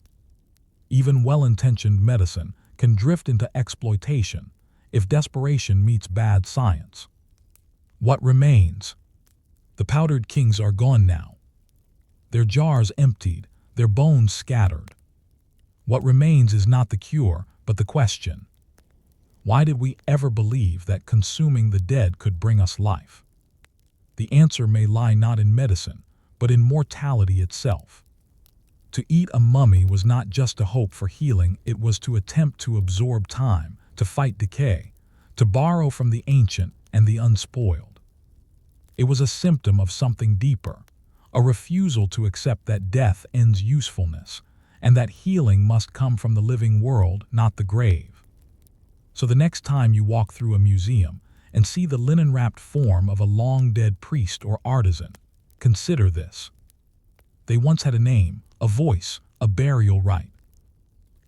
Even well-intentioned medicine can drift into exploitation if desperation meets bad science. What remains? The powdered kings are gone now. Their jars emptied, their bones scattered. What remains is not the cure, but the question. Why did we ever believe that consuming the dead could bring us life? The answer may lie not in medicine, but in mortality itself. To eat a mummy was not just a hope for healing, it was to attempt to absorb time, to fight decay, to borrow from the ancient and the unspoiled. It was a symptom of something deeper, a refusal to accept that death ends usefulness, and that healing must come from the living world, not the grave. So the next time you walk through a museum and see the linen-wrapped form of a long-dead priest or artisan, consider this. They once had a name, a voice, a burial rite.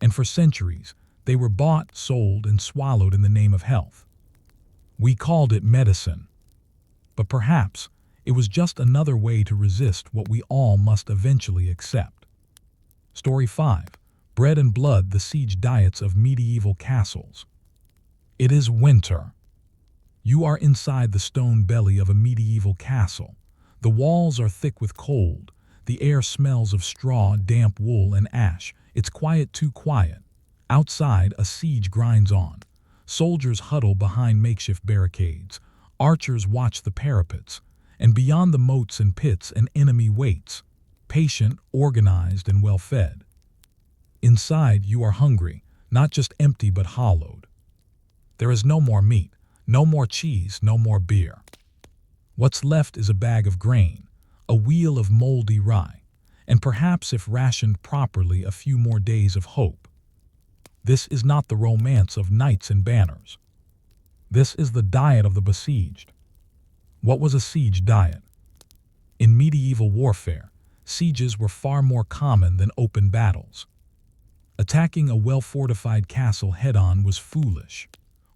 And for centuries, they were bought, sold, and swallowed in the name of health. We called it medicine. But perhaps it was just another way to resist what we all must eventually accept. Story 5. Bread and Blood, the Siege Diets of Medieval Castles. It is winter. You are inside the stone belly of a medieval castle. The walls are thick with cold. The air smells of straw, damp wool, and ash. It's quiet, too quiet. Outside, a siege grinds on. Soldiers huddle behind makeshift barricades. Archers watch the parapets. And beyond the moats and pits, an enemy waits, patient, organized, and well-fed. Inside, you are hungry, not just empty but hollowed. There is no more meat, no more cheese, no more beer. What's left is a bag of grain, a wheel of moldy rye, and perhaps, if rationed properly, a few more days of hope. This is not the romance of knights and banners. This is the diet of the besieged. What was a siege diet? In medieval warfare, sieges were far more common than open battles. Attacking a well-fortified castle head-on was foolish.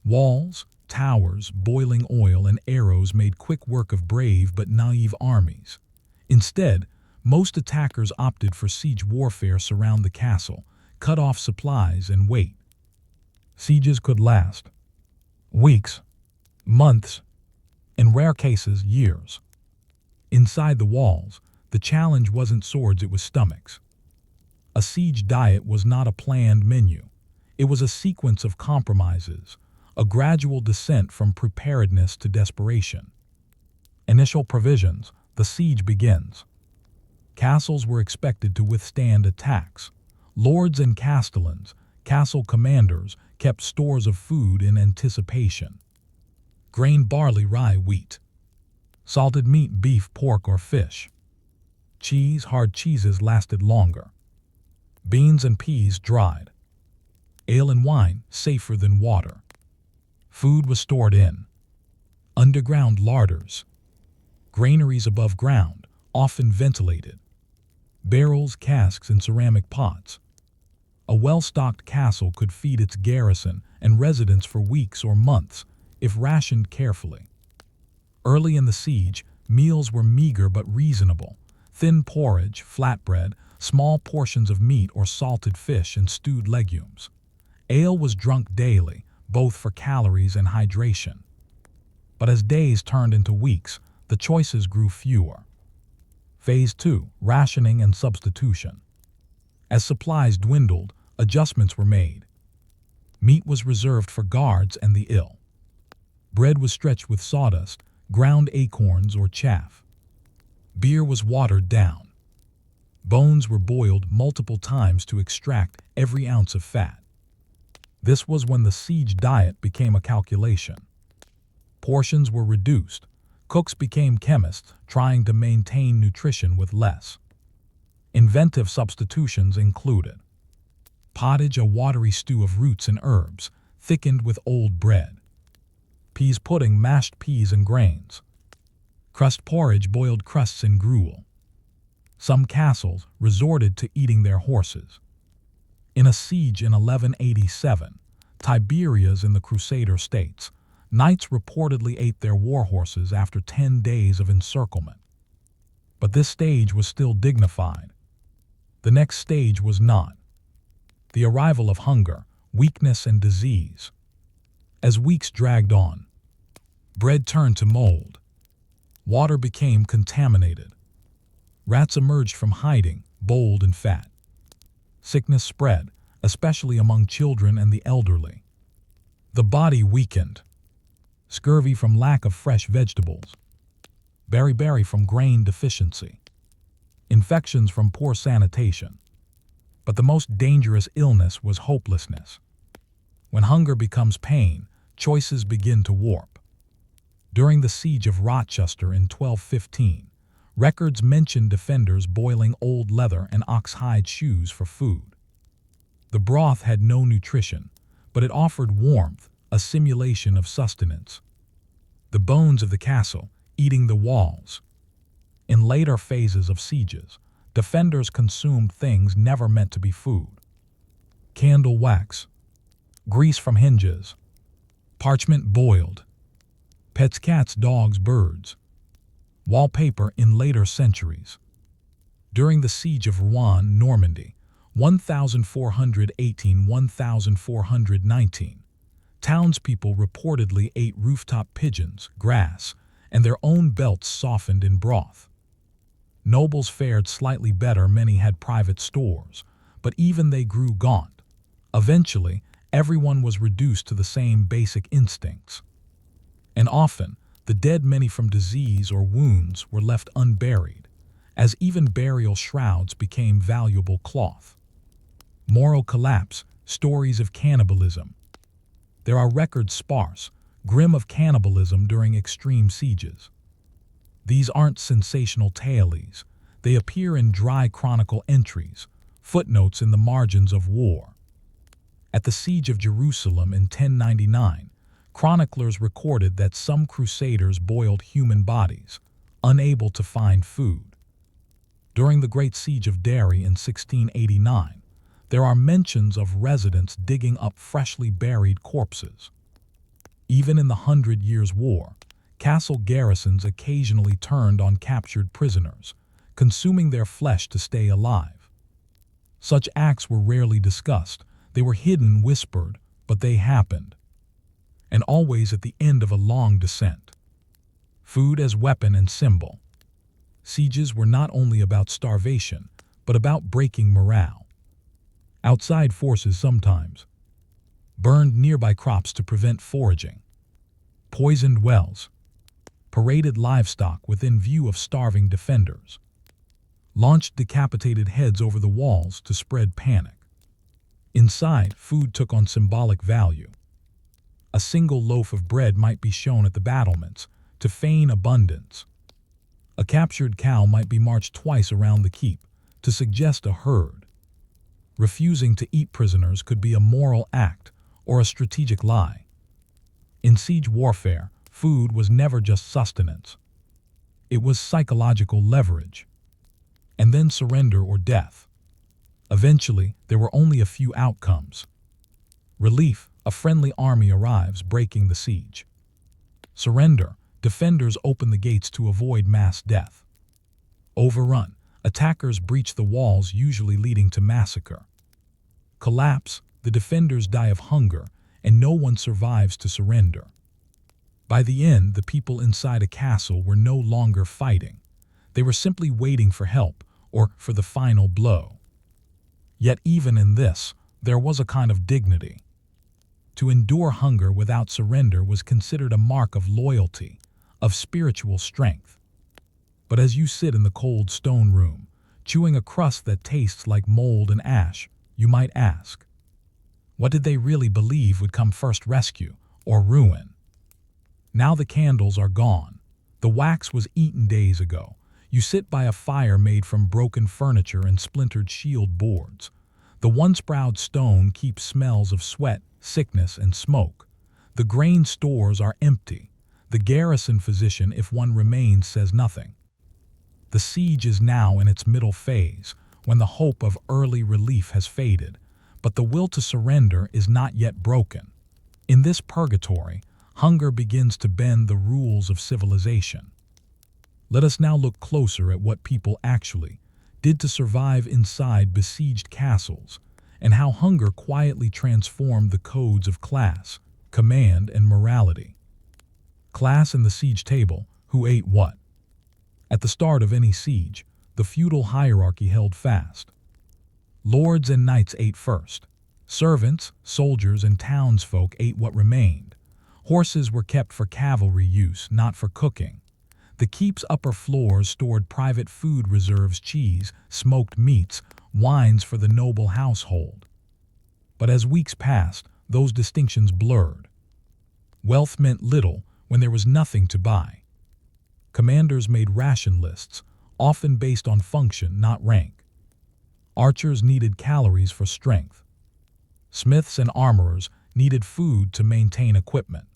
Walls, towers, boiling oil, and arrows made quick work of brave but naive armies. Instead, most attackers opted for siege warfare: surround the castle, cut off supplies, and wait. Sieges could last weeks, months, in rare cases, years. Inside the walls, the challenge wasn't swords, it was stomachs. A siege diet was not a planned menu. It was a sequence of compromises, a gradual descent from preparedness to desperation. Initial provisions: the siege begins. Castles were expected to withstand attacks. Lords and castellans, castle commanders, kept stores of food in anticipation. Grain, barley, rye, wheat. Salted meat, beef, pork, or fish. Cheese, hard cheeses lasted longer. Beans and peas, dried. Ale and wine, safer than water. Food was stored in underground larders. Granaries above ground, often ventilated. Barrels, casks, and ceramic pots. A well-stocked castle could feed its garrison and residents for weeks or months, if rationed carefully. Early in the siege, meals were meager but reasonable: thin porridge, flatbread, small portions of meat or salted fish, and stewed legumes. Ale was drunk daily, both for calories and hydration. But as days turned into weeks, the choices grew fewer. Phase 2: rationing and substitution. As supplies dwindled, adjustments were made. Meat was reserved for guards and the ill. Bread was stretched with sawdust, ground acorns, or chaff. Beer was watered down. Bones were boiled multiple times to extract every ounce of fat. This was when the siege diet became a calculation. Portions were reduced. Cooks became chemists, trying to maintain nutrition with less. Inventive substitutions included pottage, a watery stew of roots and herbs, thickened with old bread. Peas pudding, mashed peas and grains. Crust porridge, boiled crusts and gruel. Some castles resorted to eating their horses. In a siege in 1187, Tiberias in the Crusader states, knights reportedly ate their war horses after 10 days of encirclement. But this stage was still dignified. The next stage was not. The arrival of hunger, weakness, and disease. As weeks dragged on, bread turned to mold. Water became contaminated. Rats emerged from hiding, bold and fat. Sickness spread, especially among children and the elderly. The body weakened. Scurvy from lack of fresh vegetables. Beriberi from grain deficiency. Infections from poor sanitation. But the most dangerous illness was hopelessness. When hunger becomes pain, choices begin to warp. During the siege of Rochester in 1215, records mention defenders boiling old leather and oxhide shoes for food. The broth had no nutrition, but it offered warmth, a simulation of sustenance. The bones of the castle, eating the walls. In later phases of sieges, defenders consumed things never meant to be food. Candle wax, grease from hinges, parchment boiled, pets, cats, dogs, birds, wallpaper in later centuries. During the siege of Rouen, Normandy, 1418–1419, townspeople reportedly ate rooftop pigeons, grass, and their own belts softened in broth. Nobles fared slightly better, many had private stores, but even they grew gaunt. Eventually, everyone was reduced to the same basic instincts. And often, the dead, many from disease or wounds, were left unburied, as even burial shrouds became valuable cloth. Moral collapse, stories of cannibalism. there are records sparse, grim of cannibalism during extreme sieges. These aren't sensational tales. They appear in dry chronicle entries, footnotes in the margins of war. At the siege of Jerusalem in 1099, chroniclers recorded that some crusaders boiled human bodies, unable to find food. During the Great Siege of Derry in 1689, there are mentions of residents digging up freshly buried corpses. Even in the Hundred Years' War, castle garrisons occasionally turned on captured prisoners, consuming their flesh to stay alive. Such acts were rarely discussed. They were hidden, whispered, but they happened. And always at the end of a long descent. Food as weapon and symbol. Sieges were not only about starvation, but about breaking morale. Outside forces sometimes burned nearby crops to prevent foraging, poisoned wells, paraded livestock within view of starving defenders, launched decapitated heads over the walls to spread panic. Inside, food took on symbolic value. A single loaf of bread might be shown at the battlements to feign abundance. A captured cow might be marched twice around the keep to suggest a herd. Refusing to eat prisoners could be a moral act or a strategic lie. In siege warfare, food was never just sustenance. It was psychological leverage. And then surrender or death. Eventually, there were only a few outcomes. Relief, a friendly army arrives, breaking the siege. Surrender, defenders open the gates to avoid mass death. Overrun, attackers breach the walls, usually leading to massacre. Collapse, the defenders die of hunger, and no one survives to surrender. By the end, the people inside a castle were no longer fighting. They were simply waiting for help, or for the final blow. Yet even in this, there was a kind of dignity. To endure hunger without surrender was considered a mark of loyalty, of spiritual strength. But as you sit in the cold stone room, chewing a crust that tastes like mold and ash, you might ask, what did they really believe would come first, rescue or ruin? Now the candles are gone. The wax was eaten days ago. You sit by a fire made from broken furniture and splintered shield boards. The once proud stone keeps smells of sweat, sickness, and smoke. The grain stores are empty. The garrison physician, if one remains, says nothing. The siege is now in its middle phase, when the hope of early relief has faded, but the will to surrender is not yet broken. In this purgatory, hunger begins to bend the rules of civilization. Let us now look closer at what people actually did to survive inside besieged castles, and how hunger quietly transformed the codes of class, command, and morality. Class in the siege table, who ate what? At the start of any siege, the feudal hierarchy held fast. Lords and knights ate first. Servants, soldiers, and townsfolk ate what remained. Horses were kept for cavalry use, not for cooking. The keep's upper floors stored private food reserves, cheese, smoked meats, wines for the noble household. But as weeks passed, those distinctions blurred. Wealth meant little when there was nothing to buy. Commanders made ration lists, often based on function, not rank. Archers needed calories for strength. Smiths and armorers needed food to maintain equipment.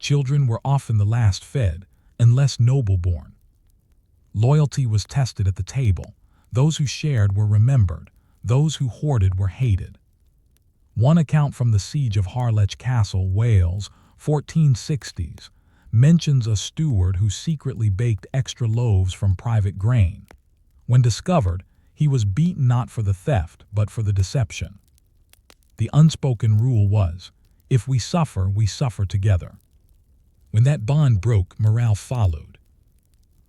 Children were often the last fed, unless noble-born. Loyalty was tested at the table. Those who shared were remembered. Those who hoarded were hated. One account from the siege of Harlech Castle, Wales, 1460s, mentions a steward who secretly baked extra loaves from private grain. When discovered, he was beaten not for the theft, but for the deception. The unspoken rule was, if we suffer together. When that bond broke, morale followed.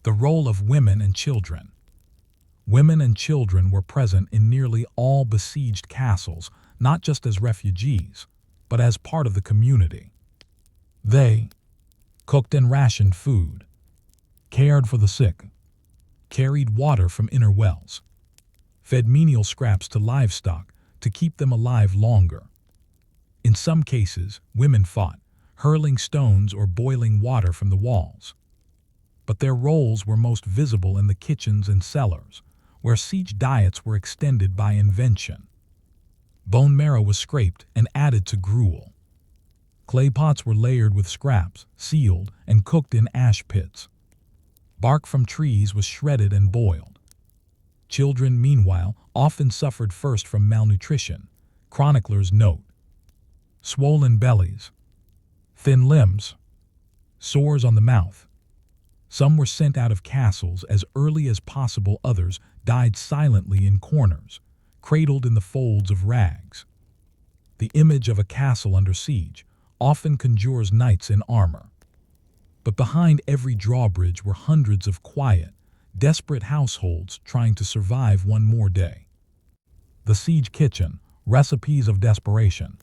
The role of women and children. Women and children were present in nearly all besieged castles, not just as refugees, but as part of the community. They cooked and rationed food, cared for the sick, carried water from inner wells, fed menial scraps to livestock to keep them alive longer. In some cases, women fought, hurling stones or boiling water from the walls. But their roles were most visible in the kitchens and cellars, where siege diets were extended by invention. Bone marrow was scraped and added to gruel. Clay pots were layered with scraps, sealed, and cooked in ash pits. Bark from trees was shredded and boiled. Children, meanwhile, often suffered first from malnutrition. Chroniclers note swollen bellies, thin limbs, sores on the mouth. Some were sent out of castles as early as possible, others died silently in corners, cradled in the folds of rags. The image of a castle under siege often conjures knights in armor. But behind every drawbridge were hundreds of quiet, desperate households trying to survive one more day. The siege kitchen, recipes of desperation.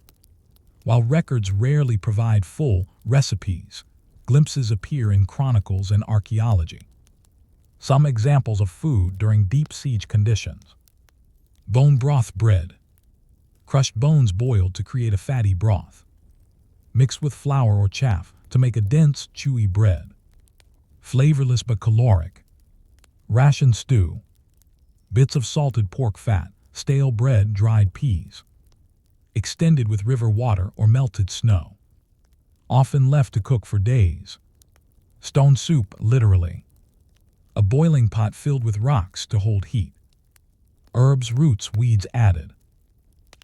While records rarely provide full recipes, glimpses appear in chronicles and archaeology. Some examples of food during deep siege conditions. Bone broth bread. Crushed bones boiled to create a fatty broth. Mixed with flour or chaff to make a dense, chewy bread. Flavorless but caloric. Ration stew. Bits of salted pork fat, stale bread, dried peas. Extended with river water or melted snow. Often left to cook for days. Stone soup, literally. A boiling pot filled with rocks to hold heat. Herbs, roots, weeds added.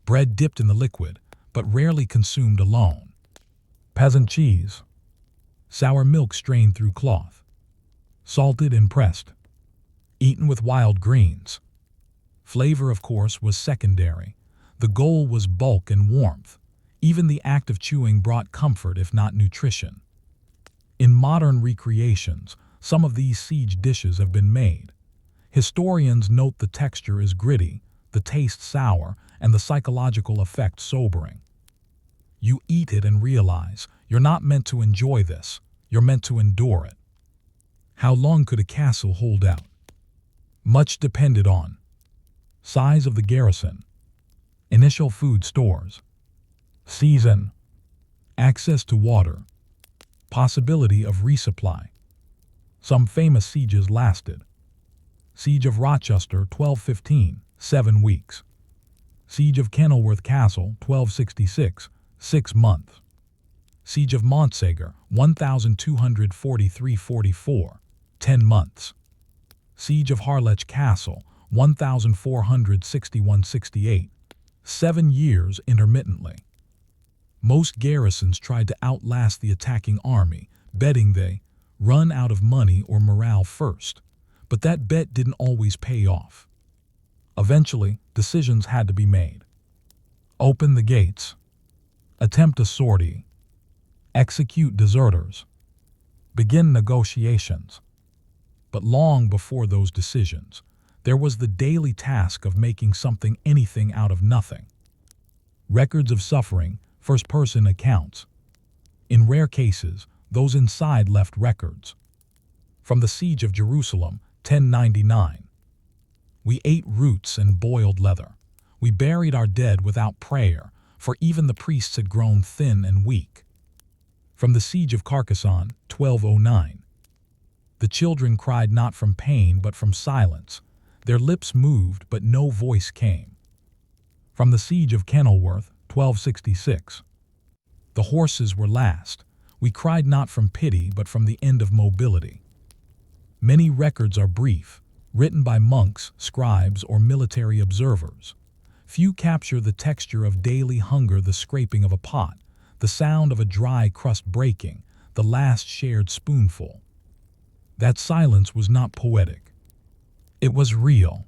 Bread dipped in the liquid, but rarely consumed alone. Peasant cheese. Sour milk strained through cloth. Salted and pressed. Eaten with wild greens. Flavor, of course, was secondary. The goal was bulk and warmth. Even the act of chewing brought comfort, if not nutrition. In modern recreations, some of these siege dishes have been made. Historians note the texture is gritty, the taste sour, and the psychological effect sobering. You eat it and realize you're not meant to enjoy this, you're meant to endure it. How long could a castle hold out? Much depended on size of the garrison, initial food stores, season, access to water, possibility of resupply. Some famous sieges lasted. Siege of Rochester, 1215, 7 weeks. Siege of Kenilworth Castle, 1266, 6 months. Siege of Montsager, 1243-44, 10 months. Siege of Harlech Castle, 1461-68, 7 years intermittently. Most garrisons tried to outlast the attacking army, betting they run out of money or morale first. But that bet didn't always pay off. Eventually, decisions had to be made. Open the gates. Attempt a sortie. Execute deserters. Begin negotiations. But long before those decisions, there was the daily task of making something, anything out of nothing. Records of suffering, first-person accounts. In rare cases, those inside left records. From the Siege of Jerusalem, 1099. We ate roots and boiled leather. We buried our dead without prayer, for even the priests had grown thin and weak. From the Siege of Carcassonne, 1209. The children cried not from pain but from silence. Their lips moved but no voice came. From the Siege of Kenilworth, 1266. The horses were last. We cried not from pity but from the end of mobility. Many records are brief, written by monks, scribes, or military observers. Few capture the texture of daily hunger, the scraping of a pot, the sound of a dry crust breaking, the last shared spoonful. That silence was not poetic. It was real.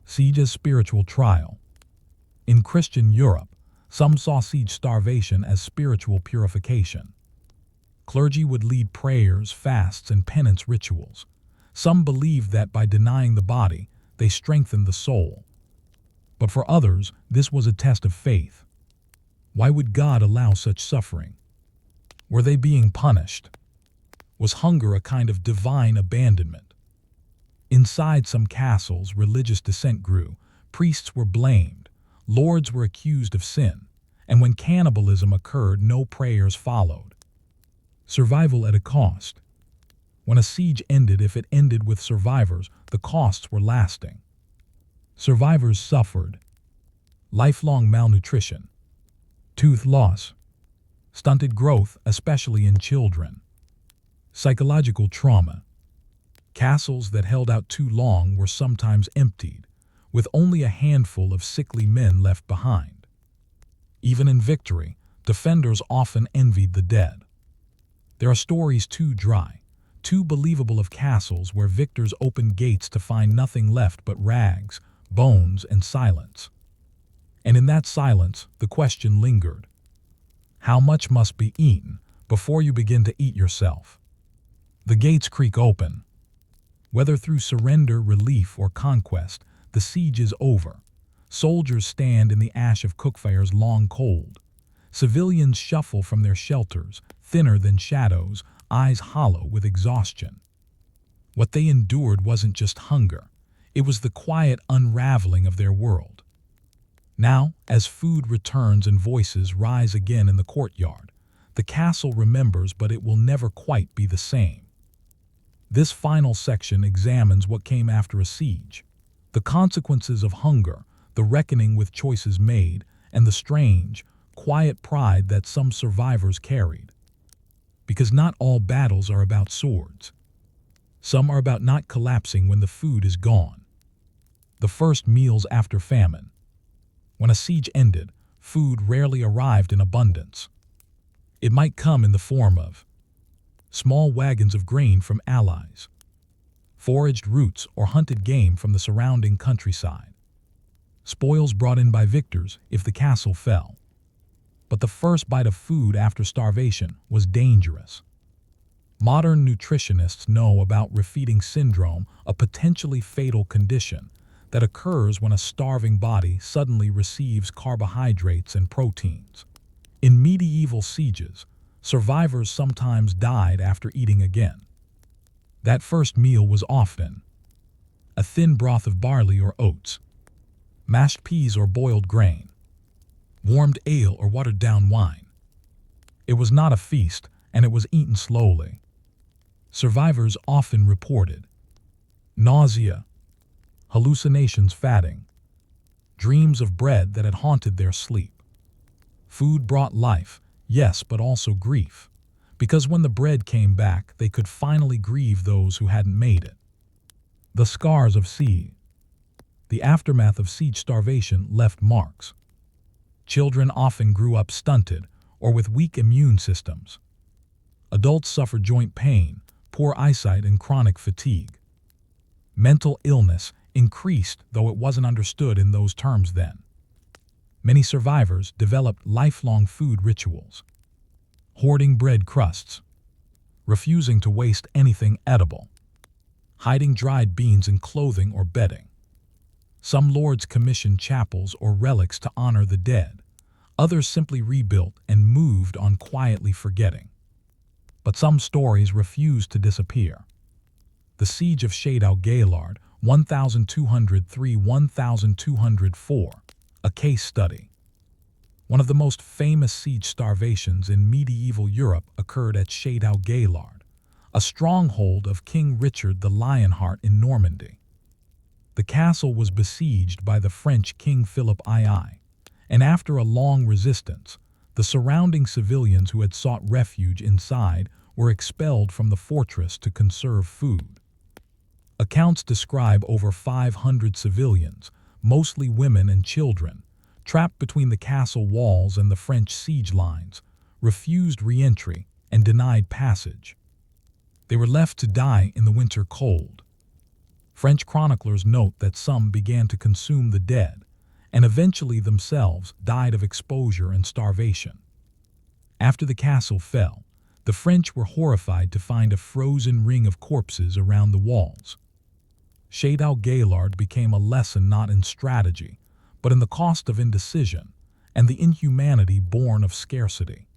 Siege as spiritual trial. In Christian Europe, some saw siege starvation as spiritual purification. Clergy would lead prayers, fasts, and penance rituals. Some believed that by denying the body, they strengthened the soul. But for others, this was a test of faith. Why would God allow such suffering? Were they being punished? Was hunger a kind of divine abandonment? Inside some castles, religious dissent grew. Priests were blamed. Lords were accused of sin. and when cannibalism occurred, no prayers followed. Survival at a cost. When a siege ended, if it ended with survivors, the costs were lasting. Survivors suffered lifelong malnutrition, tooth loss, stunted growth, especially in children, psychological trauma. Castles that held out too long were sometimes emptied, with only a handful of sickly men left behind. Even in victory, defenders often envied the dead. There are stories too dry, too believable of castles where victors opened gates to find nothing left but rags, bones, and silence. And in that silence, the question lingered: how much must be eaten before you begin to eat yourself? The gates creak open. Whether through surrender, relief, or conquest, the siege is over. Soldiers stand in the ash of cookfires long cold. Civilians shuffle from their shelters, thinner than shadows, eyes hollow with exhaustion. What they endured wasn't just hunger. It was the quiet unraveling of their world. Now, as food returns and voices rise again in the courtyard, the castle remembers, but it will never quite be the same. This final section examines what came after a siege, the consequences of hunger, the reckoning with choices made, and the strange, quiet pride that some survivors carried. Because not all battles are about swords. Some are about not collapsing when the food is gone. The first meals after famine. When a siege ended, food rarely arrived in abundance. It might come in the form of small wagons of grain from allies, foraged roots or hunted game from the surrounding countryside, spoils brought in by victors if the castle fell. But the first bite of food after starvation was dangerous. Modern nutritionists know about refeeding syndrome, a potentially fatal condition that occurs when a starving body suddenly receives carbohydrates and proteins. In medieval sieges, survivors sometimes died after eating again. That first meal was often a thin broth of barley or oats, mashed peas or boiled grain, warmed ale or watered-down wine. It was not a feast, and it was eaten slowly. Survivors often reported nausea, hallucinations, fatting, dreams of bread that had haunted their sleep. Food brought life, yes, but also grief, because when the bread came back, they could finally grieve those who hadn't made it. The scars of siege. The aftermath of siege starvation left marks. Children often grew up stunted or with weak immune systems. Adults suffered joint pain, poor eyesight, and chronic fatigue. Mental illness increased, though it wasn't understood in those terms then. Many survivors developed lifelong food rituals, hoarding bread crusts, refusing to waste anything edible, hiding dried beans in clothing or bedding. Some lords commissioned chapels or relics to honor the dead. Others simply rebuilt and moved on, quietly forgetting. But some stories refused to disappear. The Siege of Shade-al-Gaylard, 1203–1204, a case study. One of the most famous siege starvations in medieval Europe occurred at Shade-al-Gaylard, a stronghold of King Richard the Lionheart in Normandy. The castle was besieged by the French King Philip II, and after a long resistance, the surrounding civilians who had sought refuge inside were expelled from the fortress to conserve food. Accounts describe over 500 civilians, mostly women and children, trapped between the castle walls and the French siege lines, refused re-entry and denied passage. They were left to die in the winter cold. French chroniclers note that some began to consume the dead, and eventually themselves died of exposure and starvation. After the castle fell, the French were horrified to find a frozen ring of corpses around the walls. Shade-al-Gaylard became a lesson not in strategy, but in the cost of indecision and the inhumanity born of scarcity.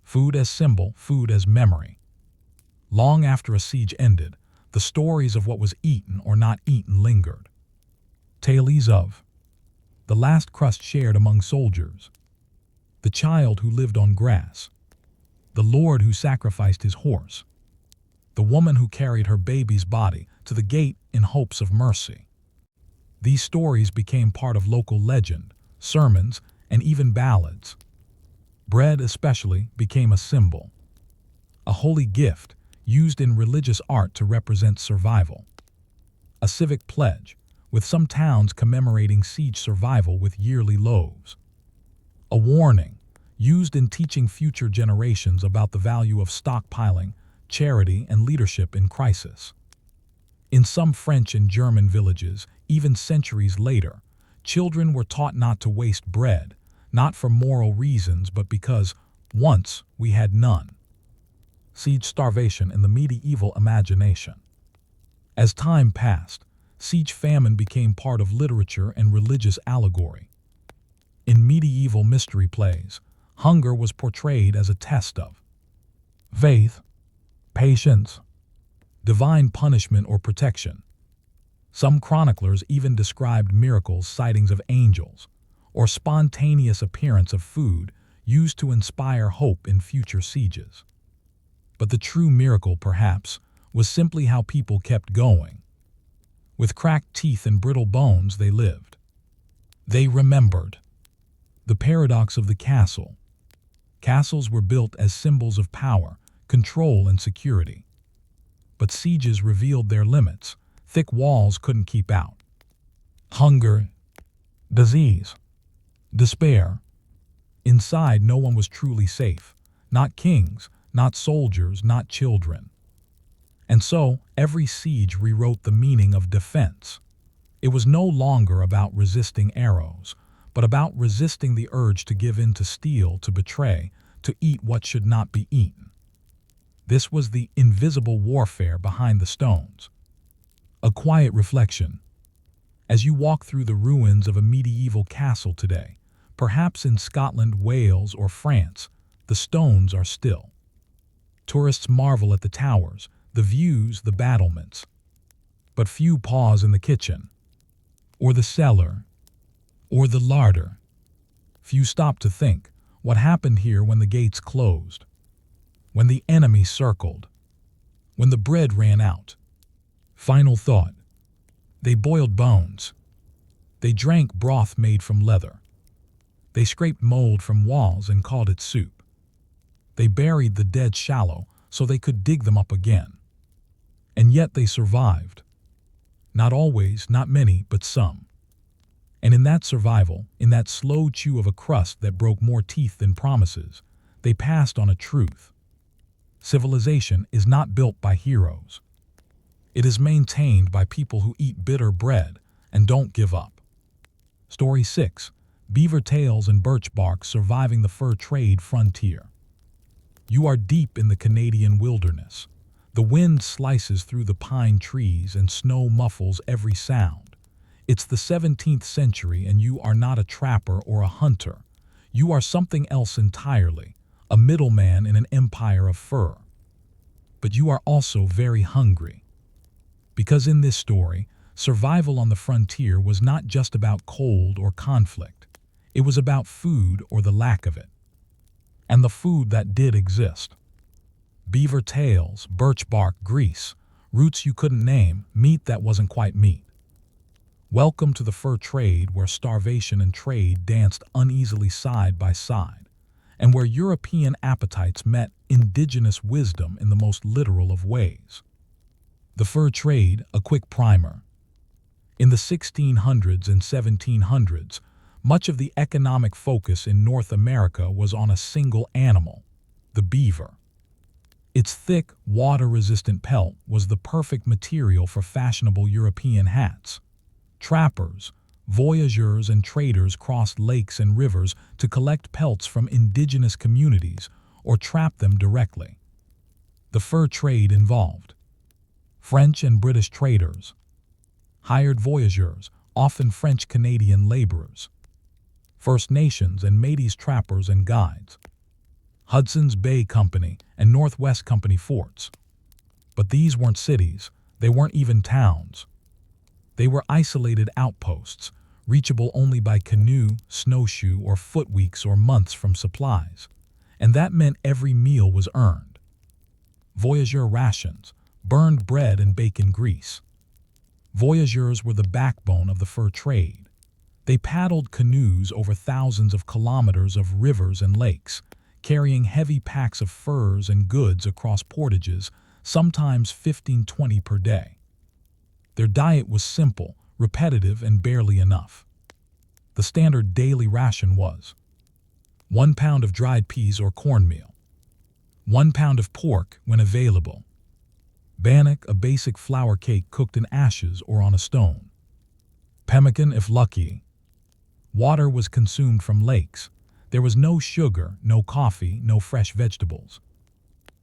Food as symbol, food as memory. Long after a siege ended, the stories of what was eaten or not eaten lingered. Tales of the last crust shared among soldiers, the child who lived on grass, the lord who sacrificed his horse, the woman who carried her baby's body to the gate in hopes of mercy. These stories became part of local legend, sermons, and even ballads. Bread especially became a symbol, a holy gift used in religious art to represent survival, a civic pledge, with some towns commemorating siege survival with yearly loaves, a warning used in teaching future generations about the value of stockpiling, charity, and leadership in crisis. In some French and German villages, even centuries later, children were taught not to waste bread, not for moral reasons but because, once, we had none. Siege starvation in the medieval imagination. As time passed, siege famine became part of literature and religious allegory. In medieval mystery plays, hunger was portrayed as a test of faith, patience, divine punishment or protection. Some chroniclers even described miracles, sightings of angels, or spontaneous appearance of food used to inspire hope in future sieges. But the true miracle, perhaps, was simply how people kept going. With cracked teeth and brittle bones, they lived. They remembered. The paradox of the castle. Castles were built as symbols of power, control, and security. But sieges revealed their limits. Thick walls couldn't keep out hunger, disease, despair. Inside, no one was truly safe. Not kings, not soldiers, not children. And so, every siege rewrote the meaning of defense. It was no longer about resisting arrows, but about resisting the urge to give in, to steal, to betray, to eat what should not be eaten. This was the invisible warfare behind the stones. A quiet reflection. As you walk through the ruins of a medieval castle today, perhaps in Scotland, Wales, or France, the stones are still. Tourists marvel at the towers, the views, the battlements. But few pause in the kitchen, or the cellar, or the larder. Few stop to think, what happened here when the gates closed? When the enemy circled? When the bread ran out? Final thought. They boiled bones. They drank broth made from leather. They scraped mold from walls and called it soup. They buried the dead shallow so they could dig them up again. And yet they survived. Not always, not many, but some. And in that survival, in that slow chew of a crust that broke more teeth than promises, they passed on a truth. Civilization is not built by heroes. It is maintained by people who eat bitter bread and don't give up. Story 6. Beaver tails and birch bark surviving the fur trade frontier. You are deep in the Canadian wilderness. The wind slices through the pine trees and snow muffles every sound. It's the 17th century and you are not a trapper or a hunter. You are something else entirely, a middleman in an empire of fur. But you are also very hungry. Because in this story, survival on the frontier was not just about cold or conflict. It was about food or the lack of it. And the food that did exist. Beaver tails, birch bark, grease, roots you couldn't name, meat that wasn't quite meat. Welcome to the fur trade, where starvation and trade danced uneasily side by side, and where European appetites met indigenous wisdom in the most literal of ways. The fur trade, a quick primer. In the 1600s and 1700s, much of the economic focus in North America was on a single animal, the beaver. Its thick, water-resistant pelt was the perfect material for fashionable European hats. Trappers, voyageurs, and traders crossed lakes and rivers to collect pelts from indigenous communities or trap them directly. The fur trade involved French and British traders, hired voyageurs, often French-Canadian laborers, First Nations and Métis trappers and guides, Hudson's Bay Company and Northwest Company forts. But these weren't cities, they weren't even towns. They were isolated outposts, reachable only by canoe, snowshoe, or foot weeks or months from supplies, and that meant every meal was earned. Voyageur rations, burned bread and bacon grease. Voyageurs were the backbone of the fur trade. They paddled canoes over thousands of kilometers of rivers and lakes, carrying heavy packs of furs and goods across portages, sometimes 15-20 per day. Their diet was simple, repetitive, and barely enough. The standard daily ration was 1 pound of dried peas or cornmeal, 1 pound of pork when available, bannock, a basic flour cake cooked in ashes or on a stone, pemmican if lucky. Water was consumed from lakes. There was no sugar, no coffee, no fresh vegetables.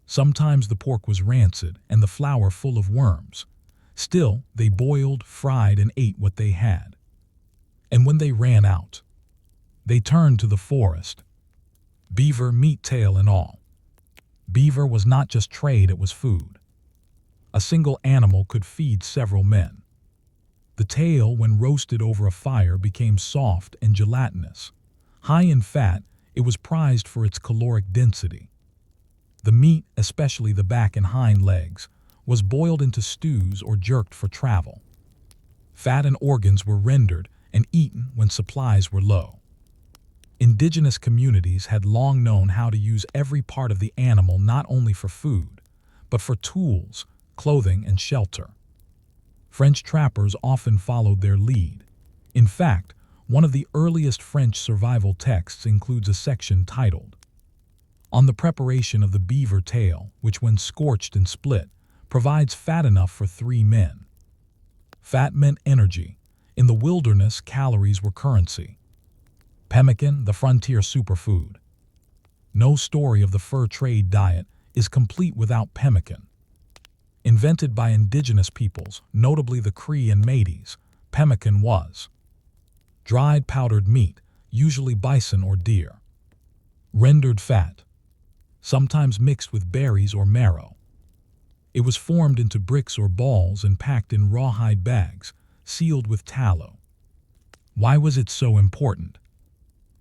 Sometimes the pork was rancid and the flour full of worms. Still, they boiled, fried, and ate what they had. And when they ran out, they turned to the forest. Beaver, meat, tail, and all. Beaver was not just trade, it was food. A single animal could feed several men. The tail, when roasted over a fire, became soft and gelatinous. High in fat, it was prized for its caloric density. The meat, especially the back and hind legs, was boiled into stews or jerked for travel. Fat and organs were rendered and eaten when supplies were low. Indigenous communities had long known how to use every part of the animal not only for food, but for tools, clothing, and shelter. French trappers often followed their lead. In fact, one of the earliest French survival texts includes a section titled, "On the Preparation of the Beaver Tail, which when scorched and split, provides fat enough for 3 men." Fat meant energy. In the wilderness, calories were currency. Pemmican, the frontier superfood. No story of the fur trade diet is complete without pemmican. Invented by indigenous peoples, notably the Cree and Métis, pemmican was dried powdered meat, usually bison or deer. Rendered fat, sometimes mixed with berries or marrow. It was formed into bricks or balls and packed in rawhide bags, sealed with tallow. Why was it so important?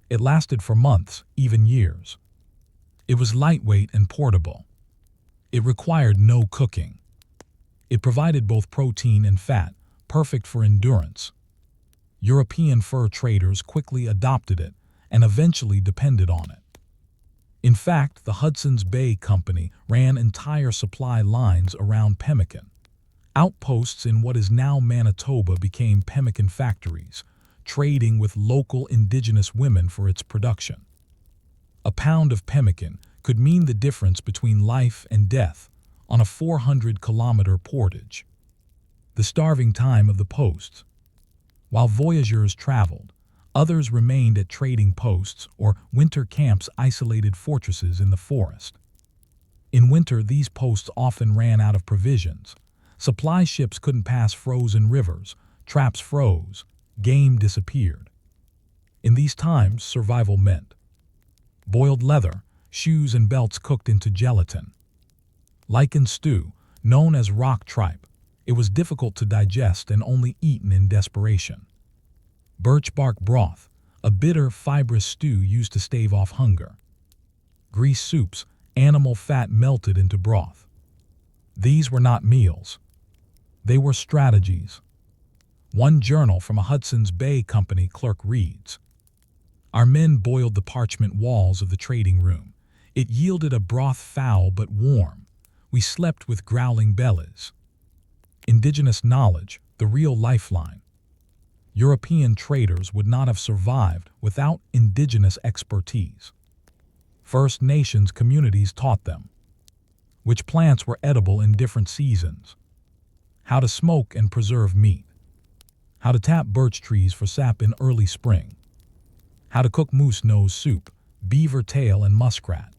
It lasted for months, even years. It was lightweight and portable. It required no cooking. It provided both protein and fat, perfect for endurance. European fur traders quickly adopted it and eventually depended on it. In fact, the Hudson's Bay Company ran entire supply lines around pemmican. Outposts in what is now Manitoba became pemmican factories, trading with local indigenous women for its production. A pound of pemmican could mean the difference between life and death on a 400-kilometer portage. The starving time of the posts. While voyageurs traveled, others remained at trading posts or winter camps, isolated fortresses in the forest. In winter, these posts often ran out of provisions. Supply ships couldn't pass frozen rivers, traps froze, game disappeared. In these times, survival meant boiled leather, shoes and belts cooked into gelatin. Lichen stew, known as rock tripe, it was difficult to digest and only eaten in desperation. Birch bark broth, a bitter, fibrous stew used to stave off hunger. Grease soups, animal fat melted into broth. These were not meals. They were strategies. One journal from a Hudson's Bay Company clerk reads, "Our men boiled the parchment walls of the trading room. It yielded a broth foul but warm. We slept with growling bellies." Indigenous knowledge, the real lifeline. European traders would not have survived without indigenous expertise. First Nations communities taught them which plants were edible in different seasons, how to smoke and preserve meat, how to tap birch trees for sap in early spring, how to cook moose nose soup, beaver tail, and muskrat.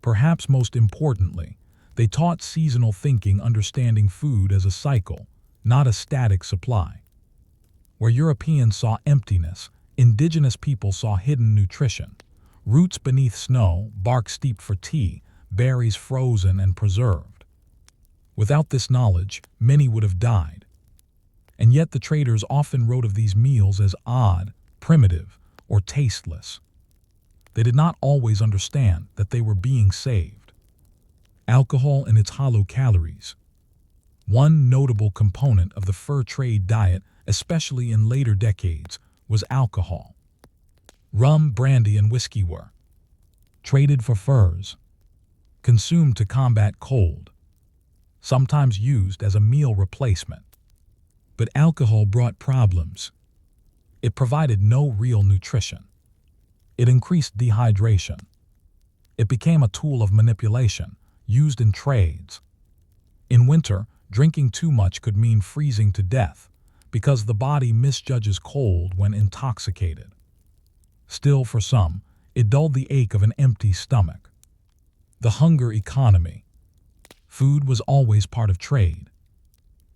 Perhaps most importantly, they taught seasonal thinking, understanding food as a cycle, not a static supply. Where Europeans saw emptiness, indigenous people saw hidden nutrition. Roots beneath snow, bark steeped for tea, berries frozen and preserved. Without this knowledge, many would have died. And yet the traders often wrote of these meals as odd, primitive, or tasteless. They did not always understand that they were being saved. Alcohol and its hollow calories. One notable component of the fur trade diet, especially in later decades, was alcohol. Rum, brandy, and whiskey were traded for furs, consumed to combat cold, sometimes used as a meal replacement. But alcohol brought problems. It provided no real nutrition. It increased dehydration. It became a tool of manipulation, used in trades. In winter, drinking too much could mean freezing to death, because the body misjudges cold when intoxicated. Still, for some, it dulled the ache of an empty stomach. The hunger economy. Food was always part of trade.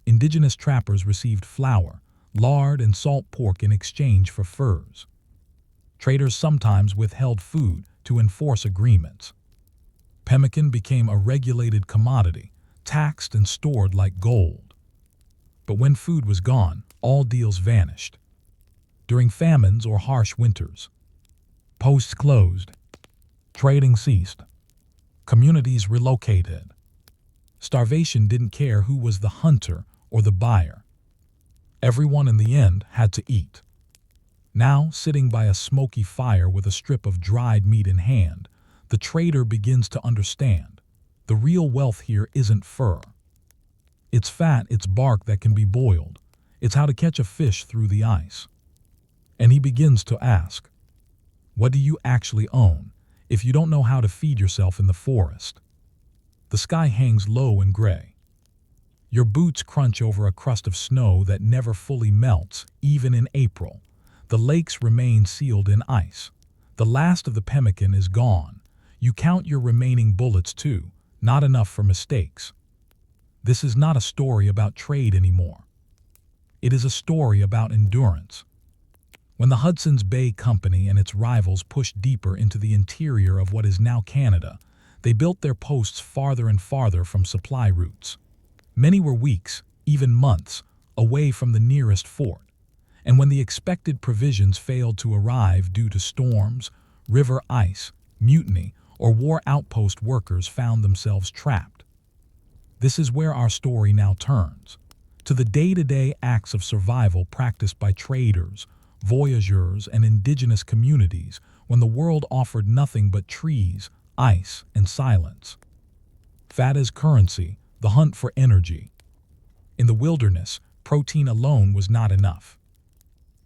Indigenous trappers received flour, lard, and salt pork in exchange for furs. Traders sometimes withheld food to enforce agreements. Pemmican became a regulated commodity, taxed and stored like gold. But when food was gone, all deals vanished. During famines or harsh winters, posts closed, trading ceased, communities relocated. Starvation didn't care who was the hunter or the buyer. Everyone in the end had to eat. Now, sitting by a smoky fire with a strip of dried meat in hand, the trader begins to understand. The real wealth here isn't fur. It's fat, it's bark that can be boiled. It's how to catch a fish through the ice. And he begins to ask, what do you actually own if you don't know how to feed yourself in the forest? The sky hangs low and gray. Your boots crunch over a crust of snow that never fully melts, even in April. The lakes remain sealed in ice. The last of the pemmican is gone. You count your remaining bullets too, not enough for mistakes. This is not a story about trade anymore. It is a story about endurance. When the Hudson's Bay Company and its rivals pushed deeper into the interior of what is now Canada, they built their posts farther and farther from supply routes. Many were weeks, even months, away from the nearest fort. And when the expected provisions failed to arrive due to storms, river ice, mutiny, or war, outpost workers found themselves trapped. This is where our story now turns, to the day-to-day acts of survival practiced by traders, voyageurs, and indigenous communities when the world offered nothing but trees, ice, and silence. Fat as currency, the hunt for energy. In the wilderness, protein alone was not enough.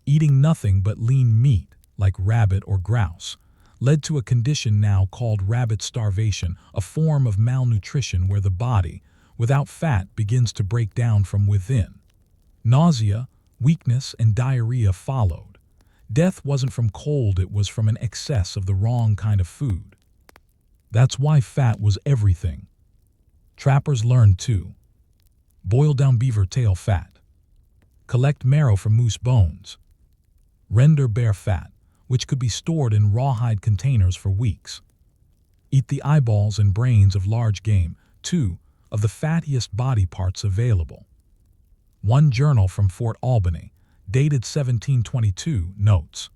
Eating nothing but lean meat, like rabbit or grouse, led to a condition now called rabbit starvation, a form of malnutrition where the body, without fat, begins to break down from within. Nausea, weakness, and diarrhea followed. Death wasn't from cold, it was from an excess of the wrong kind of food. That's why fat was everything. Trappers learned to boil down beaver tail fat, collect marrow from moose bones, render bear fat, which could be stored in rawhide containers for weeks. Eat the eyeballs and brains of large game, two of the fattiest body parts available. One journal from Fort Albany, dated 1722, notes,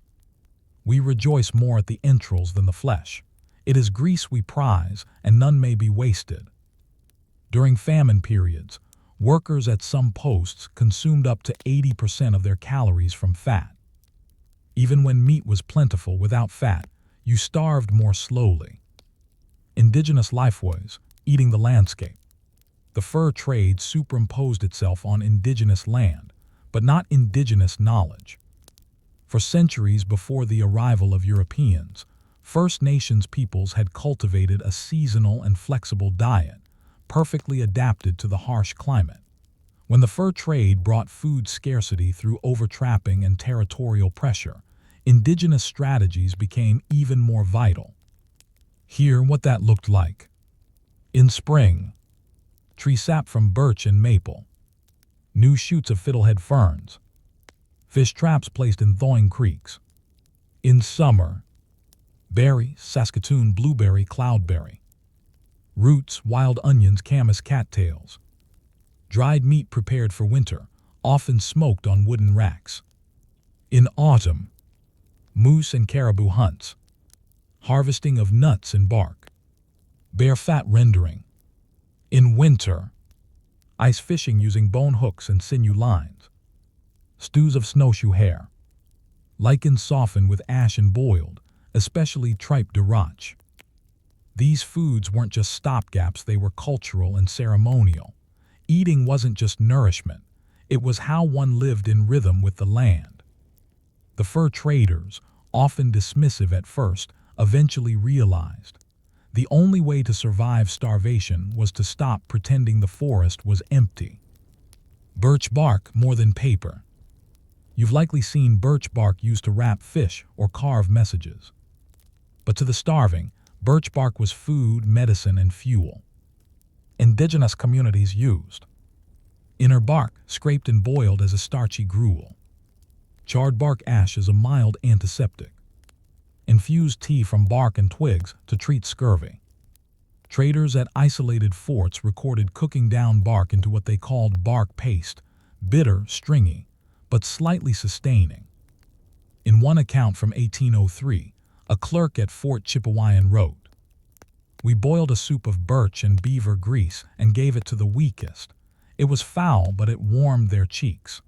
"We rejoice more at the entrails than the flesh. It is grease we prize, and none may be wasted." During famine periods, workers at some posts consumed up to 80% of their calories from fat. Even when meat was plentiful, without fat, you starved more slowly. Indigenous lifeways, eating the landscape. The fur trade superimposed itself on indigenous land, but not indigenous knowledge. For centuries before the arrival of Europeans, First Nations peoples had cultivated a seasonal and flexible diet, perfectly adapted to the harsh climate. When the fur trade brought food scarcity through overtrapping and territorial pressure, indigenous strategies became even more vital. Hear what that looked like. In spring, tree sap from birch and maple, new shoots of fiddlehead ferns, fish traps placed in thawing creeks. In summer, berry, Saskatoon blueberry, cloudberry, roots, wild onions, camas, cattails, dried meat prepared for winter, often smoked on wooden racks. In autumn, moose and caribou hunts, harvesting of nuts and bark, bear fat rendering. In winter, ice fishing using bone hooks and sinew lines, stews of snowshoe hare, lichens softened with ash and boiled, especially tripe de roche. These foods weren't just stopgaps, they were cultural and ceremonial. Eating wasn't just nourishment, it was how one lived in rhythm with the land. The fur traders, often dismissive at first, eventually realized the only way to survive starvation was to stop pretending the forest was empty. Birch bark more than paper. You've likely seen birch bark used to wrap fish or carve messages. But to the starving, birch bark was food, medicine, and fuel. Indigenous communities used inner bark, scraped and boiled as a starchy gruel. Charred bark ash is a mild antiseptic. Infused tea from bark and twigs to treat scurvy. Traders at isolated forts recorded cooking down bark into what they called bark paste, bitter, stringy, but slightly sustaining. In one account from 1803, a clerk at Fort Chipewyan wrote, "We boiled a soup of birch and beaver grease and gave it to the weakest. It was foul, but it warmed their cheeks."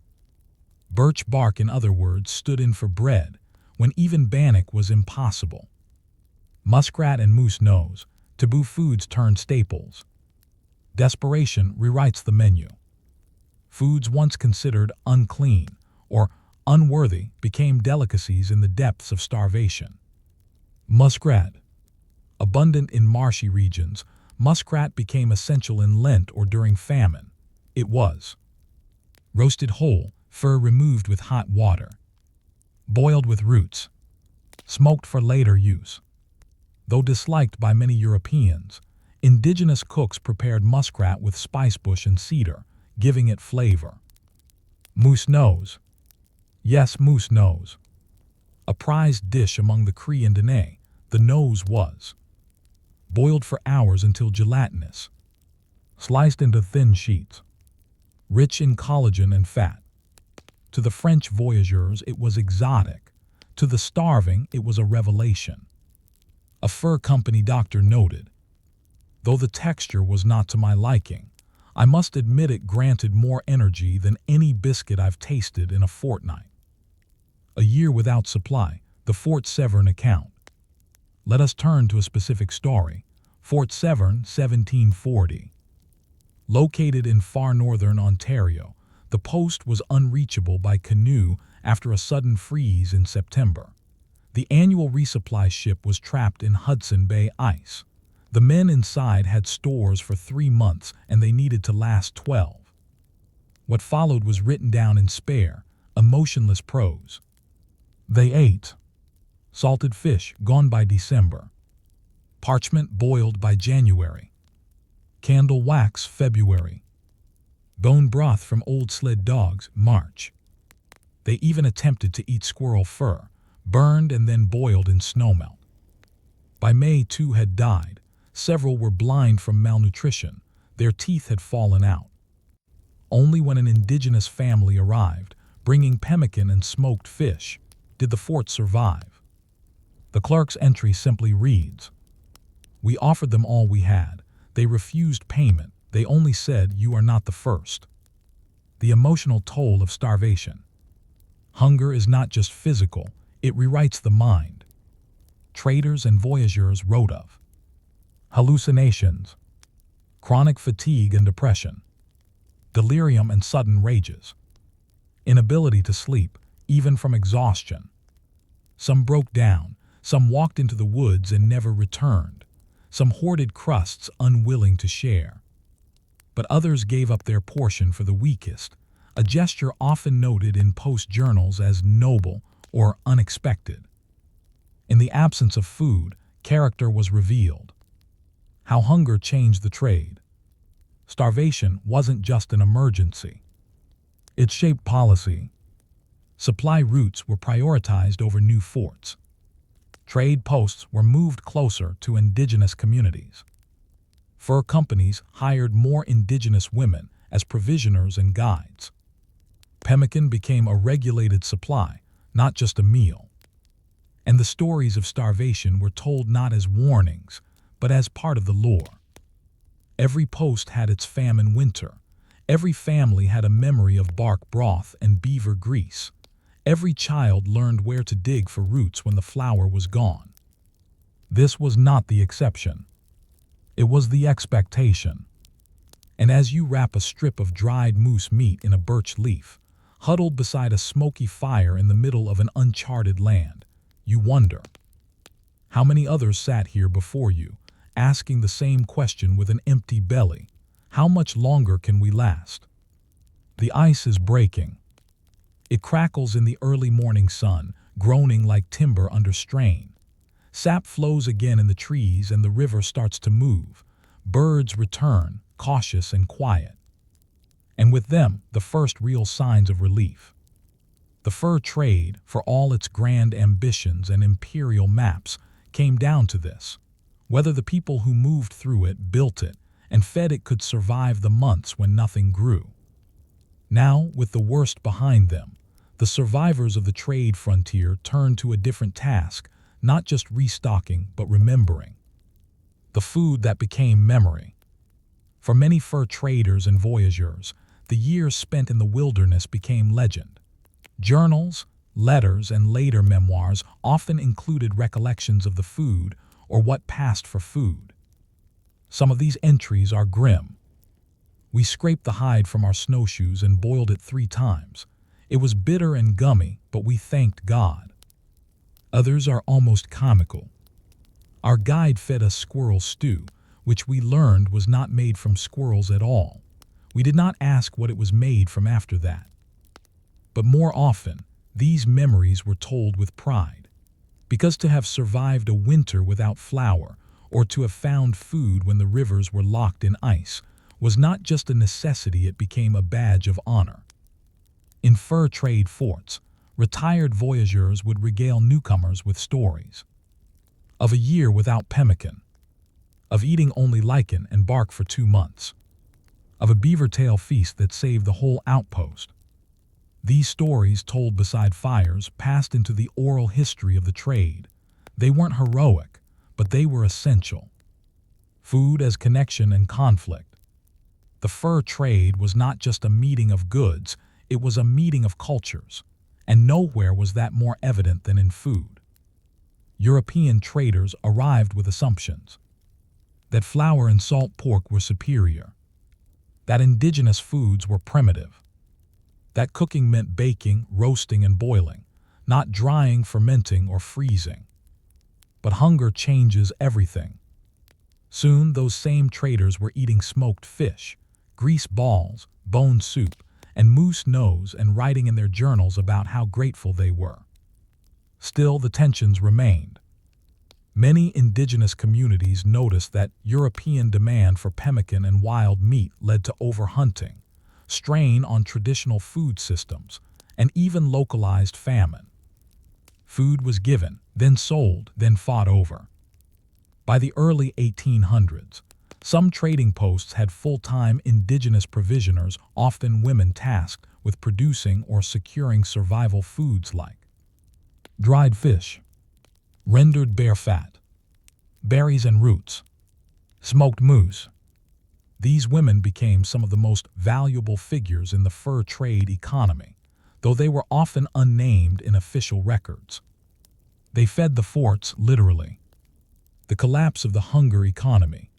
Birch bark, in other words, stood in for bread, when even bannock was impossible. Muskrat and moose nose, taboo foods turned staples. Desperation rewrites the menu. Foods once considered unclean or unworthy became delicacies in the depths of starvation. Muskrat. Abundant in marshy regions, muskrat became essential in Lent or during famine. It was roasted whole, fur removed with hot water, boiled with roots, smoked for later use. Though disliked by many Europeans, indigenous cooks prepared muskrat with spicebush and cedar, giving it flavor. Moose nose. Yes, moose nose. A prized dish among the Cree and Dene, the nose was boiled for hours until gelatinous, sliced into thin sheets, rich in collagen and fat. To the French voyageurs, it was exotic. To the starving, it was a revelation. A fur company doctor noted, "Though the texture was not to my liking, I must admit it granted more energy than any biscuit I've tasted in a fortnight." A year without supply, the Fort Severn account. Let us turn to a specific story. Fort Severn, 1740. Located in far northern Ontario, the post was unreachable by canoe after a sudden freeze in September. The annual resupply ship was trapped in Hudson Bay ice. The men inside had stores for 3 months and they needed to last 12. What followed was written down in spare, emotionless prose. They ate salted fish gone by December, parchment boiled by January, candle wax February, bone broth from old sled dogs March. They even attempted to eat squirrel fur, burned and then boiled in snowmelt. By May, 2 had died. Several were blind from malnutrition. Their teeth had fallen out. Only when an indigenous family arrived, bringing pemmican and smoked fish, did the fort survive. The clerk's entry simply reads, "We offered them all we had. They refused payment. They only said, 'You are not the first.'" The emotional toll of starvation. Hunger is not just physical, it rewrites the mind. Traders and voyageurs wrote of hallucinations, chronic fatigue and depression, delirium and sudden rages, inability to sleep, even from exhaustion. Some broke down, some walked into the woods and never returned, some hoarded crusts unwilling to share. But others gave up their portion for the weakest, a gesture often noted in post journals as noble or unexpected. In the absence of food, character was revealed. How hunger changed the trade. Starvation wasn't just an emergency. It shaped policy. Supply routes were prioritized over new forts. Trade posts were moved closer to indigenous communities. Fur companies hired more indigenous women as provisioners and guides. Pemmican became a regulated supply, not just a meal. And the stories of starvation were told not as warnings, but as part of the lore. Every post had its famine winter. Every family had a memory of bark broth and beaver grease. Every child learned where to dig for roots when the flour was gone. This was not the exception. It was the expectation. And as you wrap a strip of dried moose meat in a birch leaf, huddled beside a smoky fire in the middle of an uncharted land, you wonder, how many others sat here before you, asking the same question with an empty belly? How much longer can we last? The ice is breaking. It crackles in the early morning sun, groaning like timber under strain. Sap flows again in the trees and the river starts to move. Birds return, cautious and quiet. And with them, the first real signs of relief. The fur trade, for all its grand ambitions and imperial maps, came down to this: whether the people who moved through it, built it, and fed it could survive the months when nothing grew. Now, with the worst behind them, the survivors of the trade frontier turned to a different task, not just restocking, but remembering. The food that became memory. For many fur traders and voyageurs, the years spent in the wilderness became legend. Journals, letters, and later memoirs often included recollections of the food or what passed for food. Some of these entries are grim. We scraped the hide from our snowshoes and boiled it 3 times. It was bitter and gummy, but we thanked God. Others are almost comical. Our guide fed us squirrel stew, which we learned was not made from squirrels at all. We did not ask what it was made from after that. But more often, these memories were told with pride, because to have survived a winter without flour, or to have found food when the rivers were locked in ice, was not just a necessity, it became a badge of honor. In fur trade forts, retired voyageurs would regale newcomers with stories of a year without pemmican, of eating only lichen and bark for 2 months, of a beaver tail feast that saved the whole outpost. These stories, told beside fires, passed into the oral history of the trade. They weren't heroic, but they were essential. Food as connection and conflict. The fur trade was not just a meeting of goods, it was a meeting of cultures, and nowhere was that more evident than in food. European traders arrived with assumptions that flour and salt pork were superior, that indigenous foods were primitive, that cooking meant baking, roasting, and boiling, not drying, fermenting, or freezing. But hunger changes everything. Soon those same traders were eating smoked fish, grease balls, bone soup, and moose nose, and writing in their journals about how grateful they were. Still, the tensions remained. Many indigenous communities noticed that European demand for pemmican and wild meat led to overhunting, strain on traditional food systems, and even localized famine. Food was given, then sold, then fought over. By the early 1800s, some trading posts had full-time indigenous provisioners, often women tasked with producing or securing survival foods like dried fish, rendered bear fat, berries and roots, smoked moose. These women became some of the most valuable figures in the fur trade economy, though they were often unnamed in official records. They fed the forts, literally. The collapse of the hunger economy.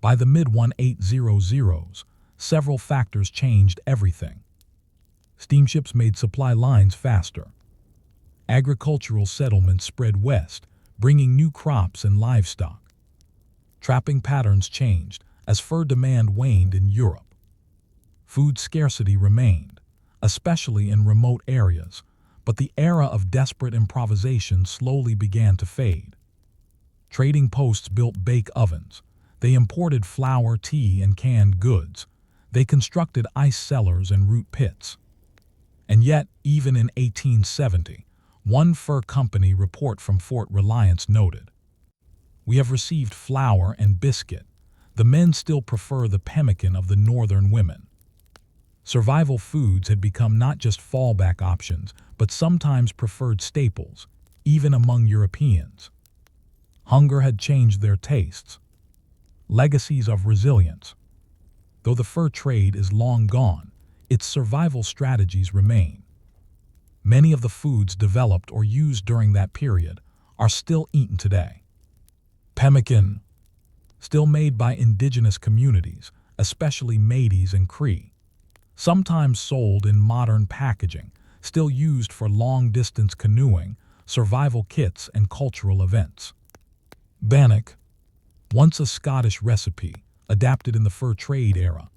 By the mid-1800s, several factors changed everything. Steamships made supply lines faster. Agricultural settlements spread west, bringing new crops and livestock. Trapping patterns changed as fur demand waned in Europe. Food scarcity remained, especially in remote areas, but the era of desperate improvisation slowly began to fade. Trading posts built bake ovens. They imported flour, tea, and canned goods. They constructed ice cellars and root pits. And yet, even in 1870, one fur company report from Fort Reliance noted, "We have received flour and biscuit. The men still prefer the pemmican of the northern women." Survival foods had become not just fallback options, but sometimes preferred staples, even among Europeans. Hunger had changed their tastes. Legacies of resilience. Though the fur trade is long gone, its survival strategies remain. Many of the foods developed or used during that period are still eaten today. Pemmican, still made by indigenous communities, especially Métis and Cree. Sometimes sold in modern packaging, still used for long-distance canoeing, survival kits, and cultural events. Bannock, once a Scottish recipe, adapted in the fur trade era,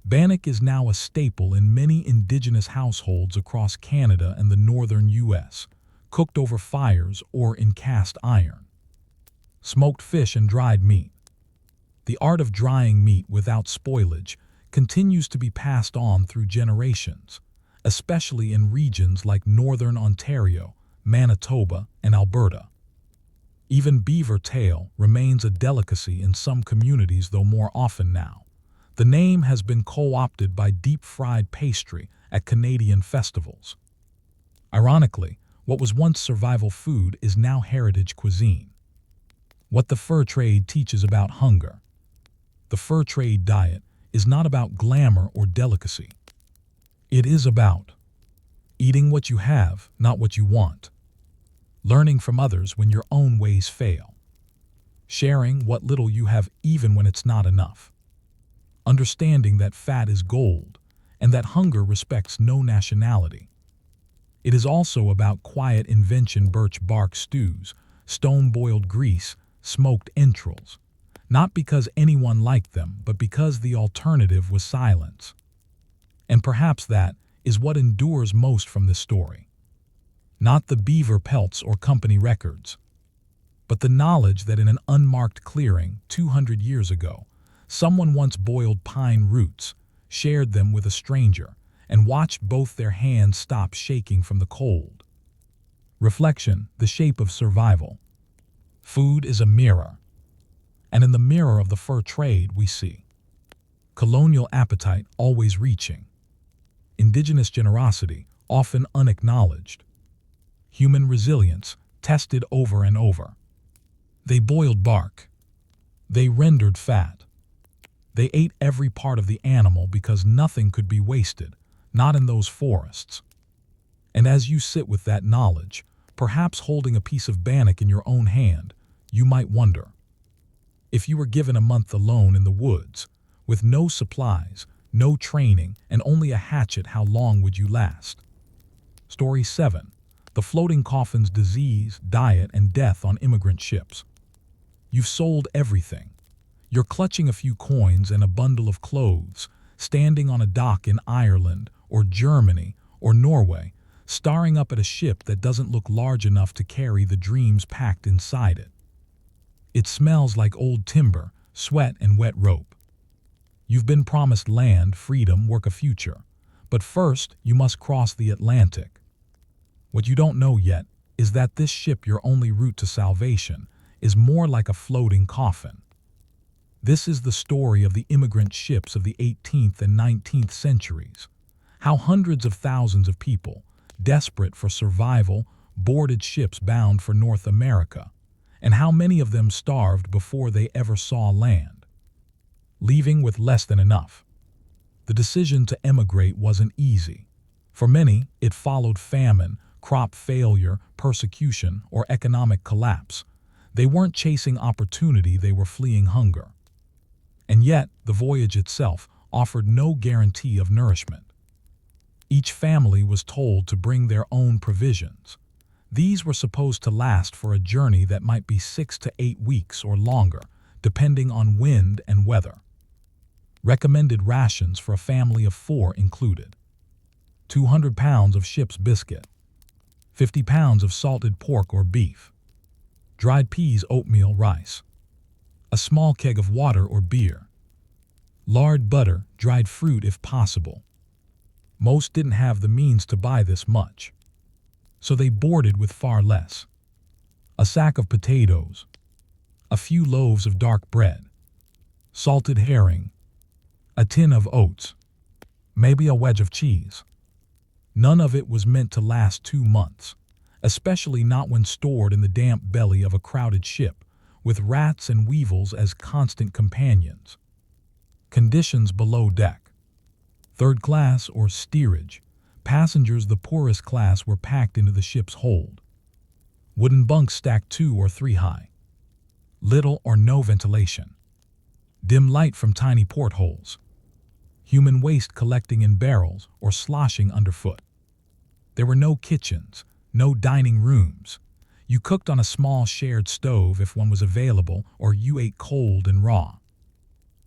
bannock is now a staple in many indigenous households across Canada and the northern U.S., cooked over fires or in cast iron. Smoked fish and dried meat. The art of drying meat without spoilage continues to be passed on through generations, especially in regions like northern Ontario, Manitoba, and Alberta. Even beaver tail remains a delicacy in some communities, though more often now. The name has been co-opted by deep-fried pastry at Canadian festivals. Ironically, what was once survival food is now heritage cuisine. What the fur trade teaches about hunger. The fur trade diet is not about glamour or delicacy. It is about eating what you have, not what you want. Learning from others when your own ways fail. Sharing what little you have even when it's not enough. Understanding that fat is gold and that hunger respects no nationality. It is also about quiet invention: birch bark stews, stone-boiled grease, smoked entrails. Not because anyone liked them, but because the alternative was silence. And perhaps that is what endures most from this story. Not the beaver pelts or company records, but the knowledge that in an unmarked clearing 200 years ago, someone once boiled pine roots, shared them with a stranger, and watched both their hands stop shaking from the cold. Reflection, the shape of survival. Food is a mirror. And in the mirror of the fur trade we see colonial appetite always reaching, indigenous generosity often unacknowledged, human resilience tested over and over. They boiled bark. They rendered fat. They ate every part of the animal because nothing could be wasted, not in those forests. And as you sit with that knowledge, perhaps holding a piece of bannock in your own hand, you might wonder, if you were given a month alone in the woods, with no supplies, no training, and only a hatchet, how long would you last? Story 7. The Floating Coffins: Disease, Diet, and Death on Immigrant Ships. You've sold everything. You're clutching a few coins and a bundle of clothes, standing on a dock in Ireland or Germany or Norway, staring up at a ship that doesn't look large enough to carry the dreams packed inside it. It smells like old timber, sweat, and wet rope. You've been promised land, freedom, work, a future. But first, you must cross the Atlantic. What you don't know yet is that this ship, your only route to salvation, is more like a floating coffin. This is the story of the immigrant ships of the 18th and 19th centuries. How hundreds of thousands of people, desperate for survival, boarded ships bound for North America, and how many of them starved before they ever saw land, leaving with less than enough. The decision to emigrate wasn't easy. For many, it followed famine, crop failure, persecution, or economic collapse. They weren't chasing opportunity, they were fleeing hunger. And yet, the voyage itself offered no guarantee of nourishment. Each family was told to bring their own provisions. These were supposed to last for a journey that might be 6 to 8 weeks or longer, depending on wind and weather. Recommended rations for a family of 4 included 200 pounds of ship's biscuit, 50 pounds of salted pork or beef, dried peas, oatmeal, rice, a small keg of water or beer, lard, butter, dried fruit if possible. Most didn't have the means to buy this much, so they boarded with far less. A sack of potatoes, a few loaves of dark bread, salted herring, a tin of oats, maybe a wedge of cheese. None of it was meant to last 2 months, especially not when stored in the damp belly of a crowded ship, with rats and weevils as constant companions. Conditions below deck. Third class or steerage. Passengers, the poorest class, were packed into the ship's hold. Wooden bunks stacked 2 or 3 high. Little or no ventilation. Dim light from tiny portholes. Human waste collecting in barrels or sloshing underfoot. There were no kitchens, no dining rooms. You cooked on a small shared stove if one was available, or you ate cold and raw.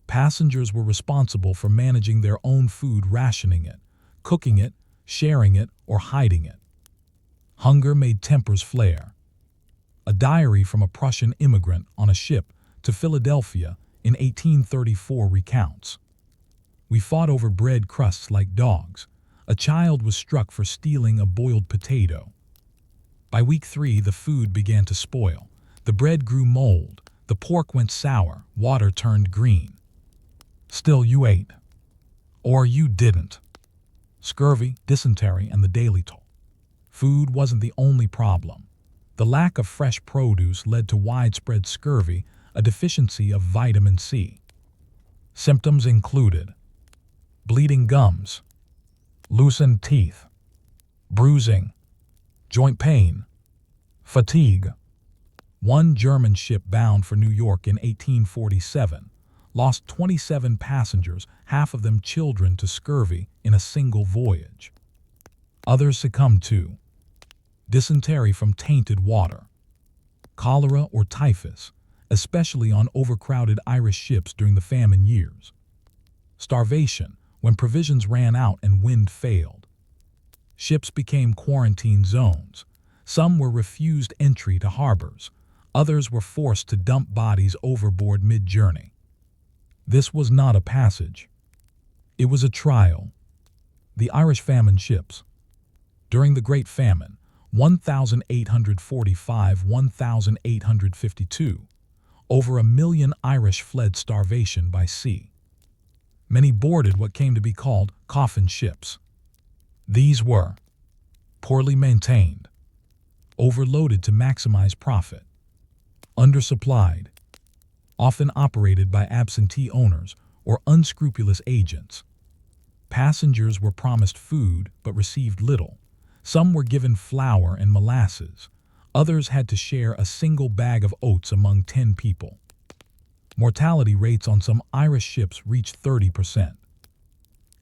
Passengers were responsible for managing their own food, rationing it, cooking it, sharing it, or hiding it. Hunger made tempers flare. A diary from a Prussian immigrant on a ship to Philadelphia in 1834 recounts. We fought over bread crusts like dogs. A child was struck for stealing a boiled potato. By week 3, the food began to spoil. The bread grew mold. The pork went sour. Water turned green. Still you ate. Or you didn't. Scurvy, dysentery, and the daily toll. Food wasn't the only problem. The lack of fresh produce led to widespread scurvy, a deficiency of vitamin C. Symptoms included bleeding gums, loosened teeth, bruising, joint pain, fatigue. One German ship bound for New York in 1847 lost 27 passengers, half of them children, to scurvy in a single voyage. Others succumbed to dysentery from tainted water, cholera or typhus, especially on overcrowded Irish ships during the famine years, starvation when provisions ran out and wind failed. Ships became quarantine zones. Some were refused entry to harbors. Others were forced to dump bodies overboard mid-journey. This was not a passage. It was a trial. The Irish famine ships. During the Great Famine, 1845–1852, over 1 million Irish fled starvation by sea. Many boarded what came to be called coffin ships. These were poorly maintained, overloaded to maximize profit, undersupplied, often operated by absentee owners or unscrupulous agents. Passengers were promised food but received little. Some were given flour and molasses. Others had to share a single bag of oats among 10 people. Mortality rates on some Irish ships reached 30%.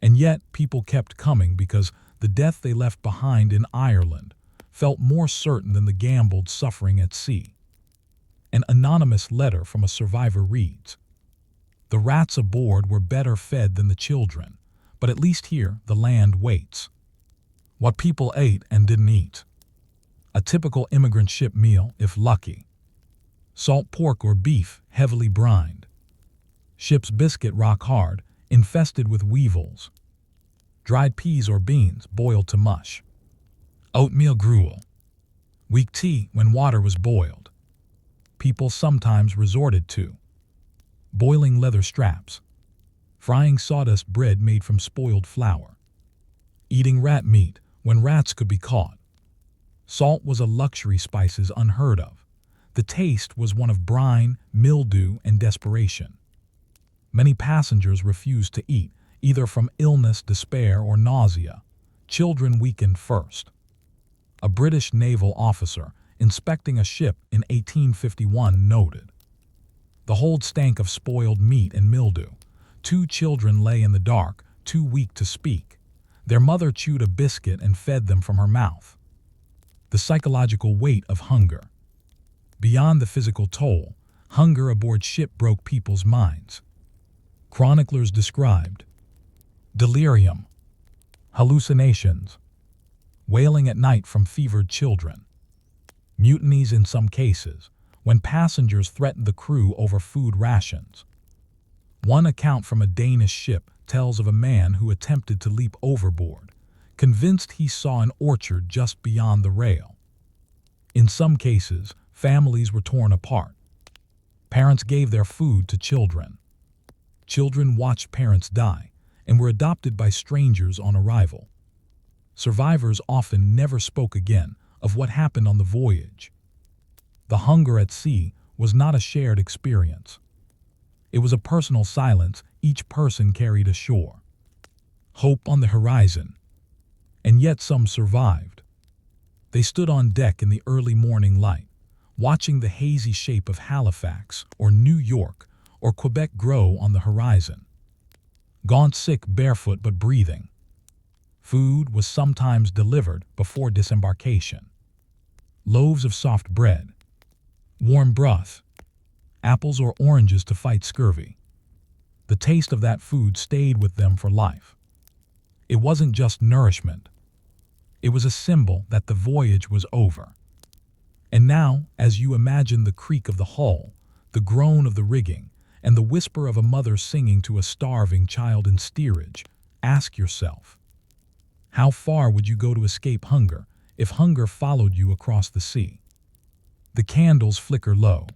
And yet, people kept coming because the death they left behind in Ireland felt more certain than the gambled suffering at sea. An anonymous letter from a survivor reads, "The rats aboard were better fed than the children, but at least here the land waits." What people ate and didn't eat. A typical immigrant ship meal, if lucky. Salt pork or beef, heavily brined. Ship's biscuit, rock hard, infested with weevils. Dried peas or beans, boiled to mush. Oatmeal gruel. Weak tea when water was boiled. People sometimes resorted to boiling leather straps. Frying sawdust bread made from spoiled flour. Eating rat meat when rats could be caught. Salt was a luxury, spices unheard of. The taste was one of brine, mildew, and desperation. Many passengers refused to eat, either from illness, despair, or nausea. Children weakened first. A British naval officer inspecting a ship in 1851 noted, "The hold stank of spoiled meat and mildew. 2 children lay in the dark, too weak to speak. Their mother chewed a biscuit and fed them from her mouth." The psychological weight of hunger. Beyond the physical toll, hunger aboard ship broke people's minds. Chroniclers described delirium, hallucinations, wailing at night from fevered children, mutinies in some cases, when passengers threatened the crew over food rations. One account from a Danish ship tells of a man who attempted to leap overboard, convinced he saw an orchard just beyond the rail. In some cases, families were torn apart. Parents gave their food to children. Children watched parents die, and were adopted by strangers on arrival. Survivors often never spoke again of what happened on the voyage. The hunger at sea was not a shared experience. It was a personal silence each person carried ashore. Hope on the horizon. And yet some survived. They stood on deck in the early morning light, watching the hazy shape of Halifax or New York or Quebec grow on the horizon. Gaunt, sick, barefoot but breathing. Food was sometimes delivered before disembarkation. Loaves of soft bread, warm broth, apples or oranges to fight scurvy. The taste of that food stayed with them for life. It wasn't just nourishment. It was a symbol that the voyage was over. And now, as you imagine the creak of the hull, the groan of the rigging, and the whisper of a mother singing to a starving child in steerage, ask yourself, how far would you go to escape hunger if hunger followed you across the sea? The candles flicker low.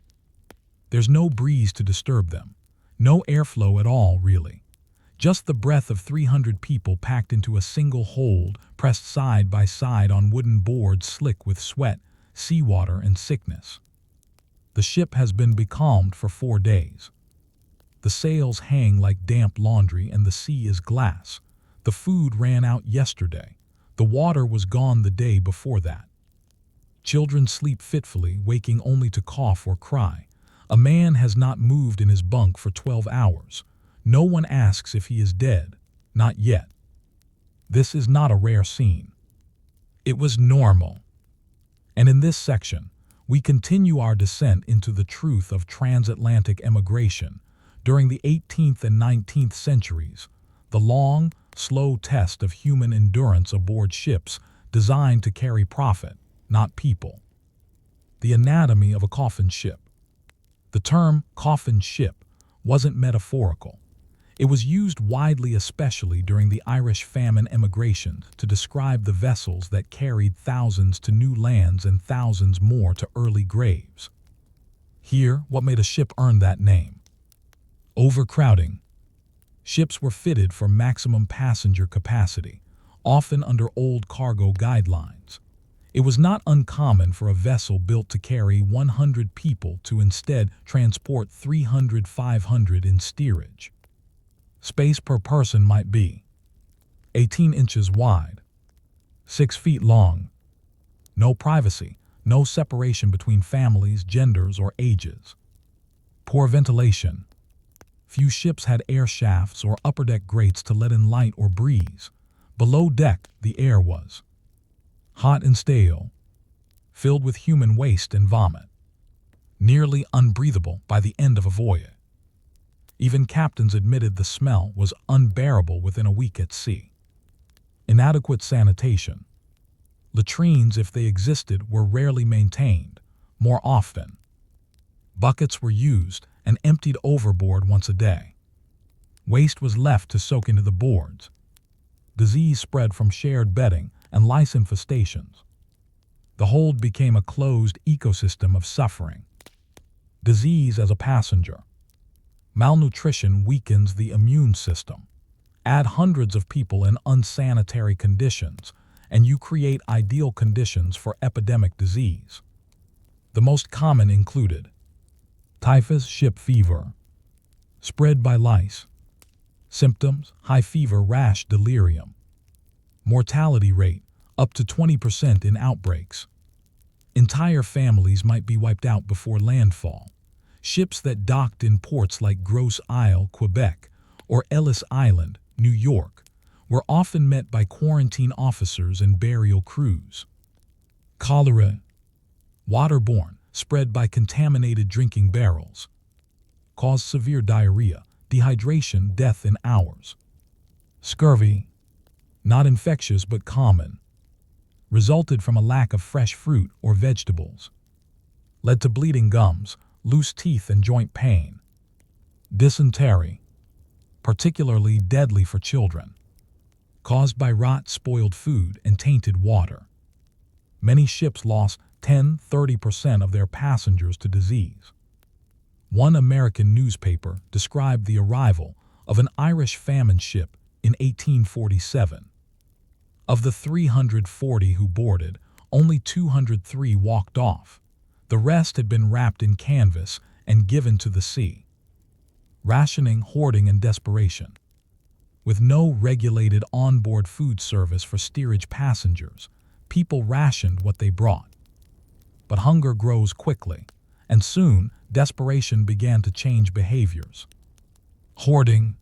There's no breeze to disturb them, no airflow at all, really. Just the breath of 300 people packed into a single hold, pressed side by side on wooden boards slick with sweat, seawater, and sickness. The ship has been becalmed for 4 days. The sails hang like damp laundry and the sea is glass. The food ran out yesterday. The water was gone the day before that. Children sleep fitfully, waking only to cough or cry. A man has not moved in his bunk for 12 hours. No one asks if he is dead. Not yet. This is not a rare scene. It was normal. And in this section, we continue our descent into the truth of transatlantic emigration during the 18th and 19th centuries, the long, slow test of human endurance aboard ships designed to carry profit, not people. The anatomy of a coffin ship. The term coffin ship wasn't metaphorical. It was used widely, especially during the Irish famine emigration, to describe the vessels that carried thousands to new lands and thousands more to early graves. Here, what made a ship earn that name? Overcrowding. Ships were fitted for maximum passenger capacity, often under old cargo guidelines. It was not uncommon for a vessel built to carry 100 people to instead transport 300-500 in steerage. Space per person might be 18 inches wide, 6 feet long. No privacy, no separation between families, genders, or ages. Poor ventilation. Few ships had air shafts or upper deck grates to let in light or breeze. Below deck, the air was hot and stale, filled with human waste and vomit, nearly unbreathable by the end of a voyage. Even captains admitted the smell was unbearable within a week at sea. Inadequate sanitation. Latrines, if they existed, were rarely maintained. More often, buckets were used and emptied overboard once a day. Waste was left to soak into the boards. Disease spread from shared bedding and lice infestations. The hold became a closed ecosystem of suffering. Disease as a passenger. Malnutrition weakens the immune system. Add hundreds of people in unsanitary conditions, and you create ideal conditions for epidemic disease. The most common included typhus, ship fever, spread by lice. Symptoms: high fever, rash, delirium. Mortality rate, up to 20% in outbreaks. Entire families might be wiped out before landfall. Ships that docked in ports like Grosse Isle, Quebec, or Ellis Island, New York, were often met by quarantine officers and burial crews. Cholera, waterborne, spread by contaminated drinking barrels. Caused severe diarrhea, dehydration, death in hours. Scurvy, not infectious but common, resulted from a lack of fresh fruit or vegetables. Led to bleeding gums, loose teeth, and joint pain. Dysentery, particularly deadly for children, caused by rot, spoiled food, and tainted water. Many ships lost 10–30% of their passengers to disease. One American newspaper described the arrival of an Irish famine ship in 1847. Of the 340 who boarded, only 203 walked off. The rest had been wrapped in canvas and given to the sea. Rationing, hoarding, and desperation. With no regulated onboard food service for steerage passengers, people rationed what they brought. But hunger grows quickly, and soon desperation began to change behaviors. Hoarding.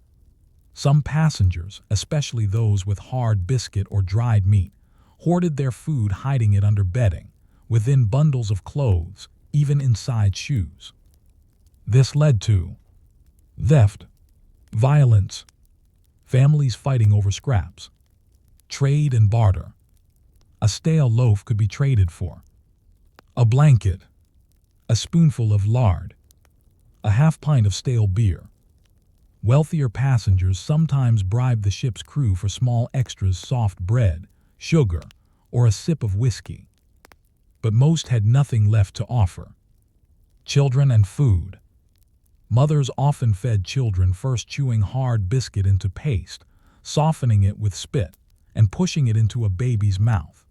Some passengers, especially those with hard biscuit or dried meat, hoarded their food, hiding it under bedding, within bundles of clothes, even inside shoes. This led to theft, violence, families fighting over scraps, trade and barter. A stale loaf could be traded for a blanket, a spoonful of lard, a half pint of stale beer. Wealthier passengers sometimes bribed the ship's crew for small extras, soft bread, sugar, or a sip of whiskey. But most had nothing left to offer. Children and food. Mothers often fed children, first chewing hard biscuit into paste, softening it with spit, and pushing it into a baby's mouth.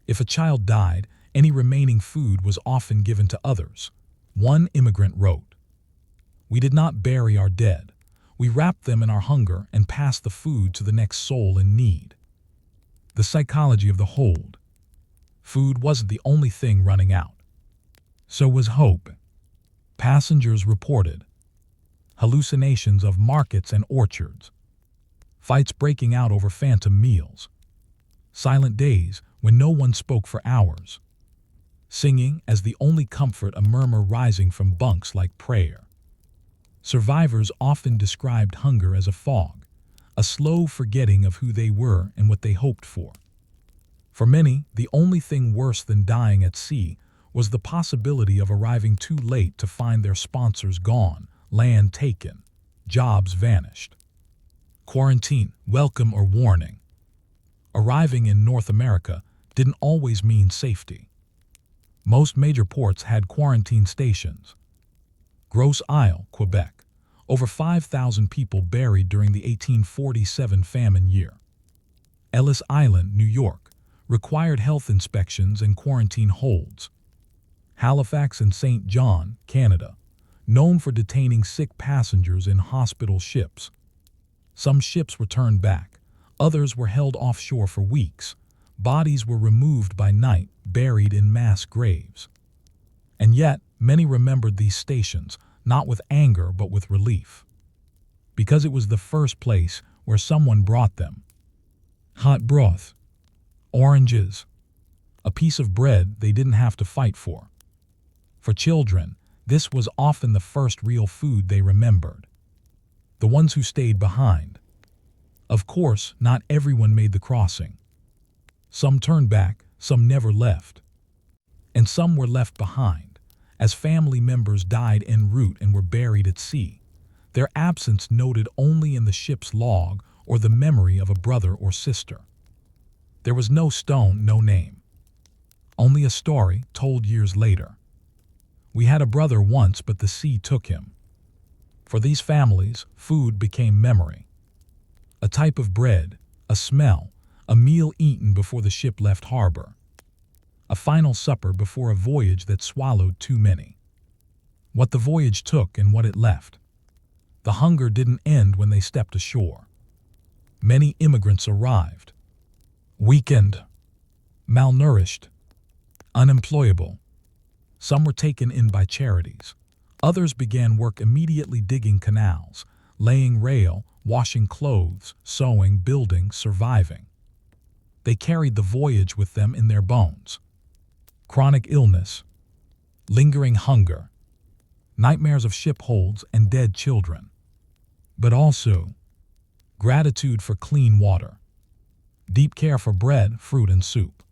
If a child died, any remaining food was often given to others. One immigrant wrote, "We did not bury our dead. We wrapped them in our hunger and passed the food to the next soul in need." The psychology of the hold. Food wasn't the only thing running out. So was hope. Passengers reported hallucinations of markets and orchards, fights breaking out over phantom meals, silent days when no one spoke for hours, singing as the only comfort, a murmur rising from bunks like prayer. Survivors often described hunger as a fog, a slow forgetting of who they were and what they hoped for. For many, the only thing worse than dying at sea was the possibility of arriving too late to find their sponsors gone, land taken, jobs vanished. Quarantine, welcome or warning. Arriving in North America didn't always mean safety. Most major ports had quarantine stations. Grosse Isle, Quebec, over 5,000 people buried during the 1847 famine year. Ellis Island, New York, required health inspections and quarantine holds. Halifax and St. John, Canada, known for detaining sick passengers in hospital ships. Some ships were turned back, others were held offshore for weeks. Bodies were removed by night, buried in mass graves. And yet, many remembered these stations, not with anger but with relief. Because it was the first place where someone brought them. Hot broth, oranges, a piece of bread they didn't have to fight for. For children, this was often the first real food they remembered. The ones who stayed behind. Of course, not everyone made the crossing. Some turned back, some never left. And some were left behind, as family members died en route and were buried at sea, their absence noted only in the ship's log or the memory of a brother or sister. There was no stone, no name. Only a story told years later. "We had a brother once, but the sea took him." For these families, food became memory. A type of bread, a smell, a meal eaten before the ship left harbor. A final supper before a voyage that swallowed too many. What the voyage took and what it left. The hunger didn't end when they stepped ashore. Many immigrants arrived. Weakened, malnourished, unemployable. Some were taken in by charities. Others began work immediately, digging canals, laying rail, washing clothes, sewing, building, surviving. They carried the voyage with them in their bones. Chronic illness, lingering hunger, nightmares of ship holds and dead children. But also, gratitude for clean water, deep care for bread, fruit, and soup.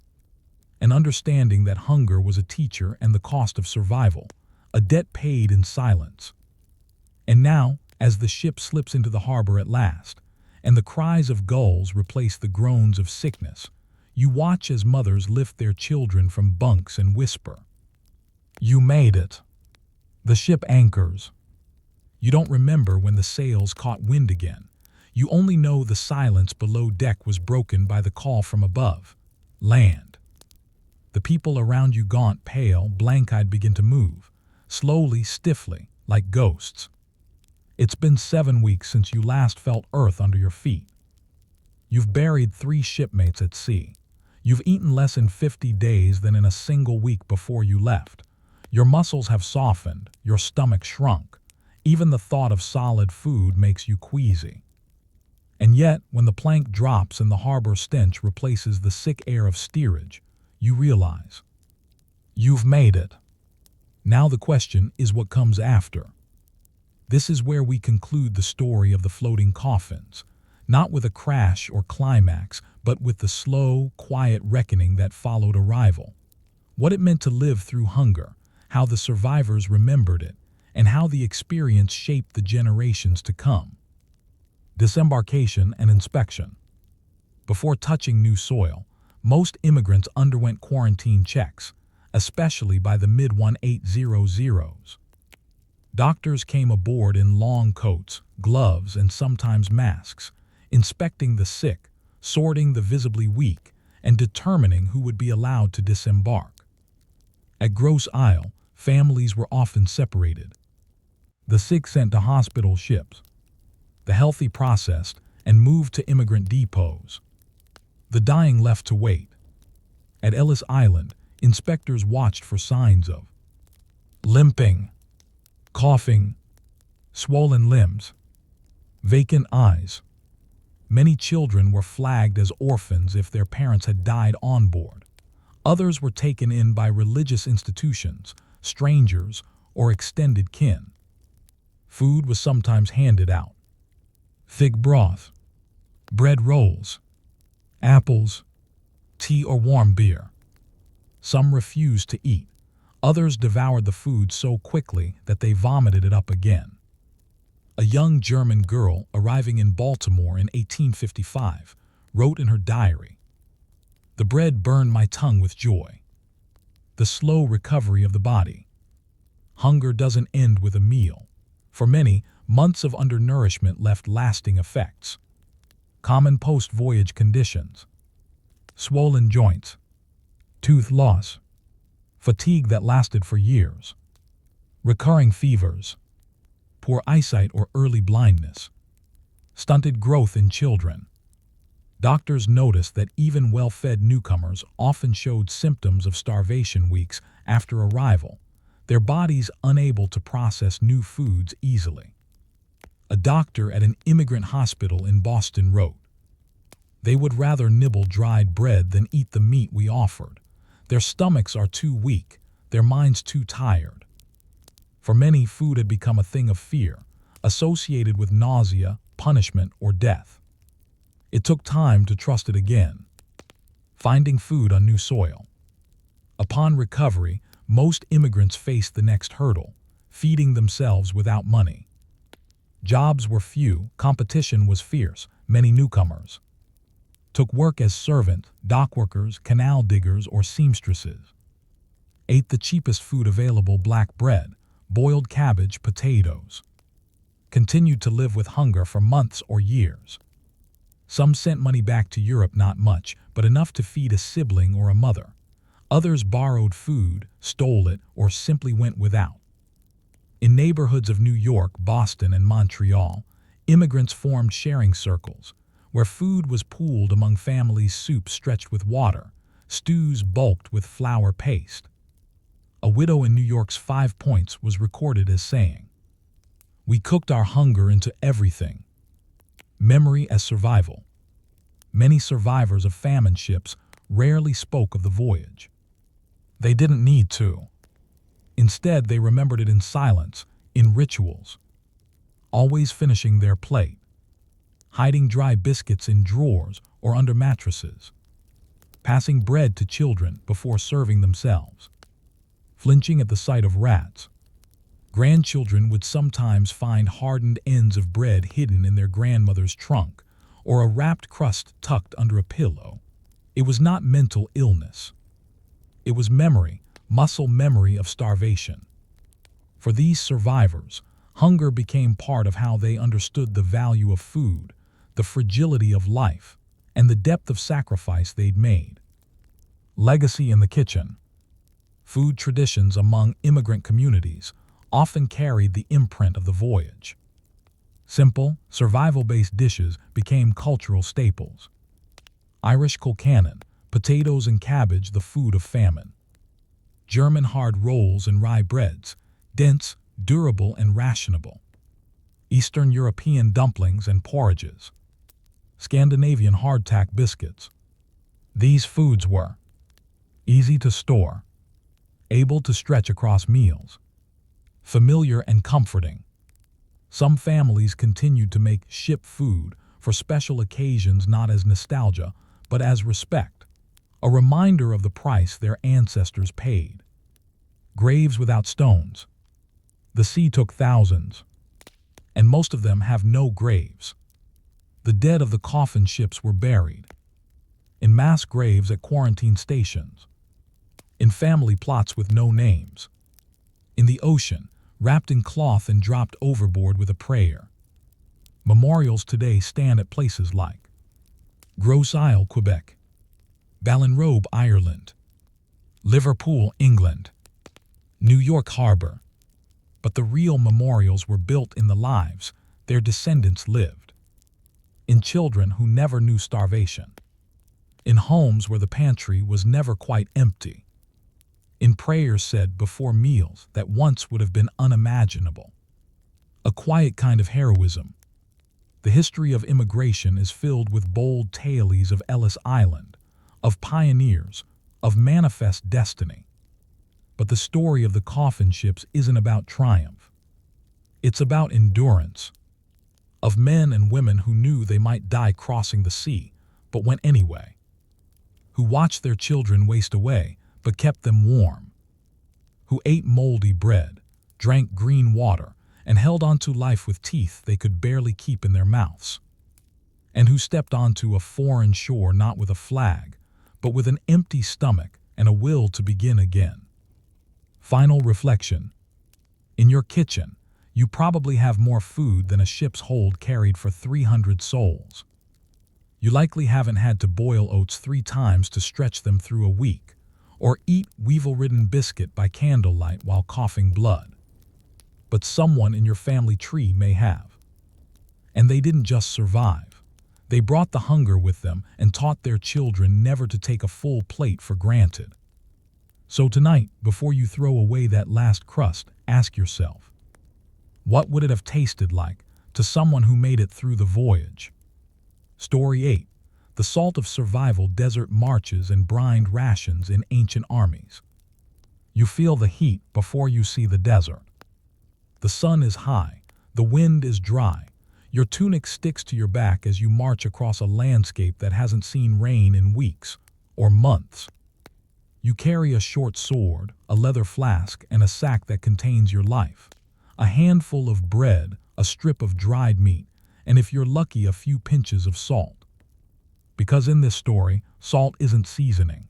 An understanding that hunger was a teacher and the cost of survival, a debt paid in silence. And now, as the ship slips into the harbor at last, and the cries of gulls replace the groans of sickness, you watch as mothers lift their children from bunks and whisper, "You made it." The ship anchors. You don't remember when the sails caught wind again. You only know the silence below deck was broken by the call from above. Land. The people around you, gaunt, pale, blank-eyed, begin to move, slowly, stiffly, like ghosts. It's been 7 weeks since you last felt earth under your feet. You've buried 3 shipmates at sea. You've eaten less in 50 days than in a single week before you left. Your muscles have softened, your stomach shrunk. Even the thought of solid food makes you queasy. And yet, when the plank drops and the harbor stench replaces the sick air of steerage, you realize you've made it. Now the question is what comes after. This is where we conclude the story of the floating coffins, not with a crash or climax, but with the slow, quiet reckoning that followed arrival. What it meant to live through hunger, how the survivors remembered it, and how the experience shaped the generations to come. Disembarkation and inspection. Before touching new soil, most immigrants underwent quarantine checks, especially by the mid-1800s. Doctors came aboard in long coats, gloves, and sometimes masks, inspecting the sick, sorting the visibly weak, and determining who would be allowed to disembark. At Grosse Isle, families were often separated. The sick sent to hospital ships, the healthy processed and moved to immigrant depots. The dying left to wait. At Ellis Island, inspectors watched for signs of limping, coughing, swollen limbs, vacant eyes. Many children were flagged as orphans if their parents had died on board. Others were taken in by religious institutions, strangers, or extended kin. Food was sometimes handed out. Fig broth, bread rolls, apples, tea or warm beer. Some refused to eat. Others devoured the food so quickly that they vomited it up again. A young German girl arriving in Baltimore in 1855 wrote in her diary, "The bread burned my tongue with joy." The slow recovery of the body. Hunger doesn't end with a meal. For many, months of undernourishment left lasting effects. Common post-voyage conditions. Swollen joints, tooth loss, fatigue that lasted for years, recurring fevers, poor eyesight or early blindness, stunted growth in children. Doctors noticed that even well-fed newcomers often showed symptoms of starvation weeks after arrival, their bodies unable to process new foods easily. A doctor at an immigrant hospital in Boston wrote, "They would rather nibble dried bread than eat the meat we offered. Their stomachs are too weak, their minds too tired." For many, food had become a thing of fear, associated with nausea, punishment, or death. It took time to trust it again. Finding food on new soil. Upon recovery, most immigrants faced the next hurdle, feeding themselves without money. Jobs were few, competition was fierce. Many newcomers took work as servant, dock workers, canal diggers, or seamstresses. Ate the cheapest food available, black bread, boiled cabbage, potatoes. Continued to live with hunger for months or years. Some sent money back to Europe, not much, but enough to feed a sibling or a mother. Others borrowed food, stole it, or simply went without. In neighborhoods of New York, Boston, and Montreal, immigrants formed sharing circles, where food was pooled among families, soup stretched with water, stews bulked with flour paste. A widow in New York's 5 Points was recorded as saying, "We cooked our hunger into everything." Memory as survival. Many survivors of famine ships rarely spoke of the voyage. They didn't need to. Instead, they remembered it in silence, in rituals, always finishing their plate, hiding dry biscuits in drawers or under mattresses, passing bread to children before serving themselves, flinching at the sight of rats. Grandchildren would sometimes find hardened ends of bread hidden in their grandmother's trunk or a wrapped crust tucked under a pillow. It was not mental illness. It was memory, muscle memory of starvation. For these survivors, hunger became part of how they understood the value of food, the fragility of life, and the depth of sacrifice they'd made. Legacy in the kitchen. Food traditions among immigrant communities often carried the imprint of the voyage. Simple, survival-based dishes became cultural staples. Irish colcannon, potatoes and cabbage the food of famine. German hard rolls and rye breads, dense, durable and rationable. Eastern European dumplings and porridges. Scandinavian hardtack biscuits. These foods were easy to store, able to stretch across meals, familiar and comforting. Some families continued to make ship food for special occasions, not as nostalgia, but as respect, a reminder of the price their ancestors paid. Graves without stones. The sea took thousands, and most of them have no graves. The dead of the coffin ships were buried in mass graves at quarantine stations, in family plots with no names, in the ocean, wrapped in cloth and dropped overboard with a prayer. Memorials today stand at places like Gros Isle, Quebec, Ballinrobe, Ireland, Liverpool, England, New York Harbor. But the real memorials were built in the lives their descendants lived, in children who never knew starvation, in homes where the pantry was never quite empty, in prayers said before meals that once would have been unimaginable. A quiet kind of heroism. The history of immigration is filled with bold tales of Ellis Island, of pioneers, of manifest destiny. But the story of the coffin ships isn't about triumph. It's about endurance, of men and women who knew they might die crossing the sea, but went anyway, who watched their children waste away, but kept them warm, who ate moldy bread, drank green water, and held onto life with teeth they could barely keep in their mouths, and who stepped onto a foreign shore not with a flag, but with an empty stomach and a will to begin again. Final reflection. In your kitchen, you probably have more food than a ship's hold carried for 300 souls. You likely haven't had to boil oats 3 times to stretch them through a week, or eat weevil-ridden biscuit by candlelight while coughing blood. But someone in your family tree may have. And they didn't just survive. They brought the hunger with them and taught their children never to take a full plate for granted. So tonight, before you throw away that last crust, ask yourself, what would it have tasted like to someone who made it through the voyage? Story 8. The salt of survival, desert marches and brined rations in ancient armies. You feel the heat before you see the desert. The sun is high, the wind is dry. Your tunic sticks to your back as you march across a landscape that hasn't seen rain in weeks or months. You carry a short sword, a leather flask, and a sack that contains your life. A handful of bread, a strip of dried meat, and if you're lucky, a few pinches of salt. Because in this story, salt isn't seasoning.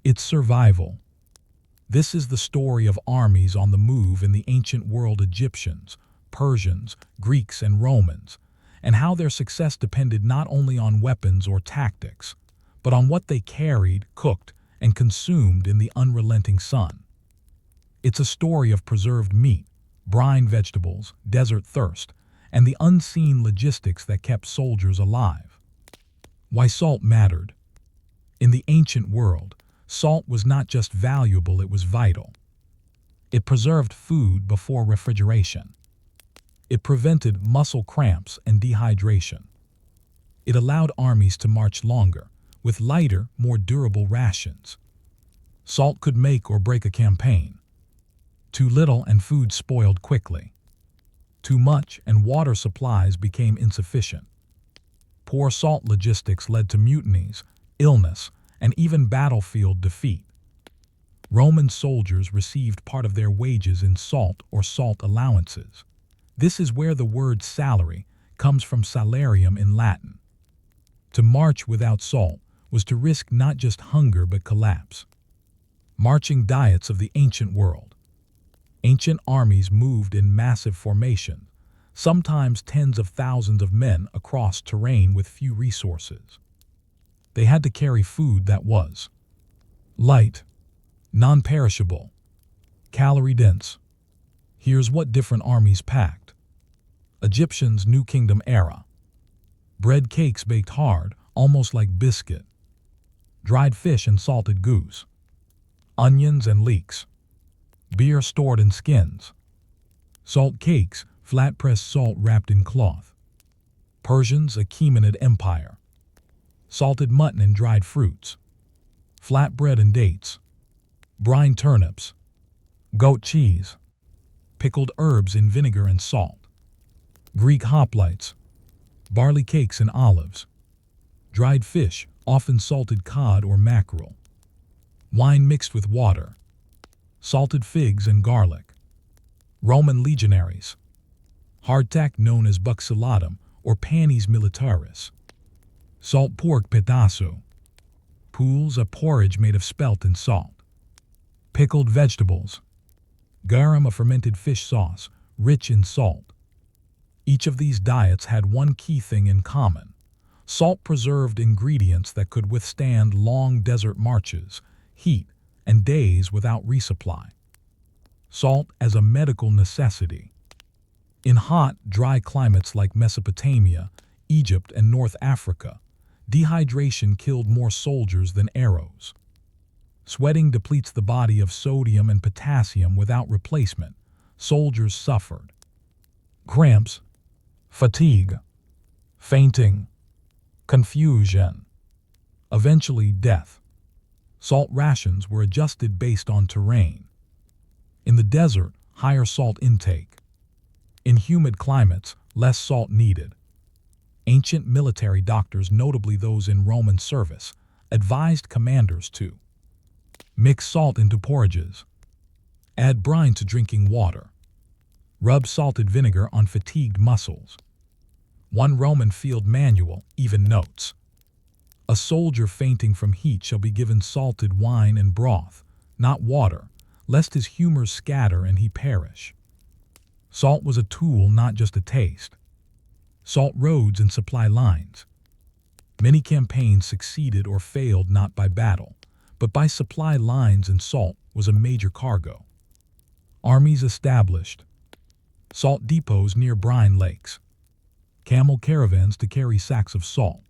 It's survival. This is the story of armies on the move in the ancient world: Egyptians, Persians, Greeks, and Romans, and how their success depended not only on weapons or tactics, but on what they carried, cooked, and consumed in the unrelenting sun. It's a story of preserved meat, brine vegetables, desert thirst, and the unseen logistics that kept soldiers alive. Why salt mattered. In the ancient world, salt was not just valuable, it was vital. It preserved food before refrigeration. It prevented muscle cramps and dehydration. It allowed armies to march longer, with lighter, more durable rations. Salt could make or break a campaign. Too little and food spoiled quickly. Too much and water supplies became insufficient. Poor salt logistics led to mutinies, illness, and even battlefield defeat. Roman soldiers received part of their wages in salt or salt allowances. This is where the word salary comes from, salarium in Latin. To march without salt was to risk not just hunger but collapse. Marching diets of the ancient world. Ancient armies moved in massive formation, sometimes tens of thousands of men across terrain with few resources. They had to carry food that was light, non-perishable, calorie-dense. Here's what different armies packed. Egyptians' New Kingdom era. Bread cakes baked hard, almost like biscuit. Dried fish and salted goose. Onions and leeks. Beer stored in skins. Salt cakes, flat-pressed salt wrapped in cloth. Persians, Achaemenid Empire. Salted mutton and dried fruits. Flatbread and dates. Brine turnips. Goat cheese. Pickled herbs in vinegar and salt. Greek hoplites. Barley cakes and olives. Dried fish, often salted cod or mackerel. Wine mixed with water. Salted figs and garlic. Roman legionaries. Hardtack known as buxulatum or panis militaris. Salt pork petasso. Pools, a porridge made of spelt and salt. Pickled vegetables. Garum, a fermented fish sauce, rich in salt. Each of these diets had one key thing in common: salt-preserved ingredients that could withstand long desert marches, heat, and days without resupply. Salt as a medical necessity. In hot, dry climates like Mesopotamia, Egypt, and North Africa, dehydration killed more soldiers than arrows. Sweating depletes the body of sodium and potassium without replacement. Soldiers suffered cramps, fatigue, fainting, confusion, eventually death. Salt rations were adjusted based on terrain. In the desert, higher salt intake. In humid climates, less salt needed. Ancient military doctors, notably those in Roman service, advised commanders to mix salt into porridges. Add brine to drinking water. Rub salted vinegar on fatigued muscles. One Roman field manual even notes: a soldier fainting from heat shall be given salted wine and broth, not water, lest his humors scatter and he perish. Salt was a tool, not just a taste. Salt roads and supply lines. Many campaigns succeeded or failed not by battle, but by supply lines, and salt was a major cargo. Armies established salt depots near brine lakes. Camel caravans to carry sacks of salt.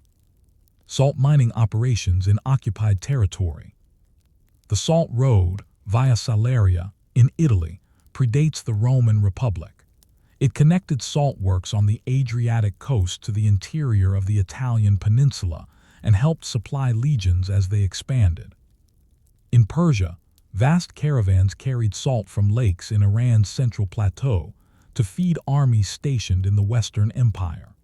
Salt mining operations in occupied territory. The Salt Road, via Salaria, in Italy, predates the Roman Republic. It connected salt works on the Adriatic coast to the interior of the Italian peninsula and helped supply legions as they expanded. In Persia, vast caravans carried salt from lakes in Iran's central plateau to feed armies stationed in the Western Empire.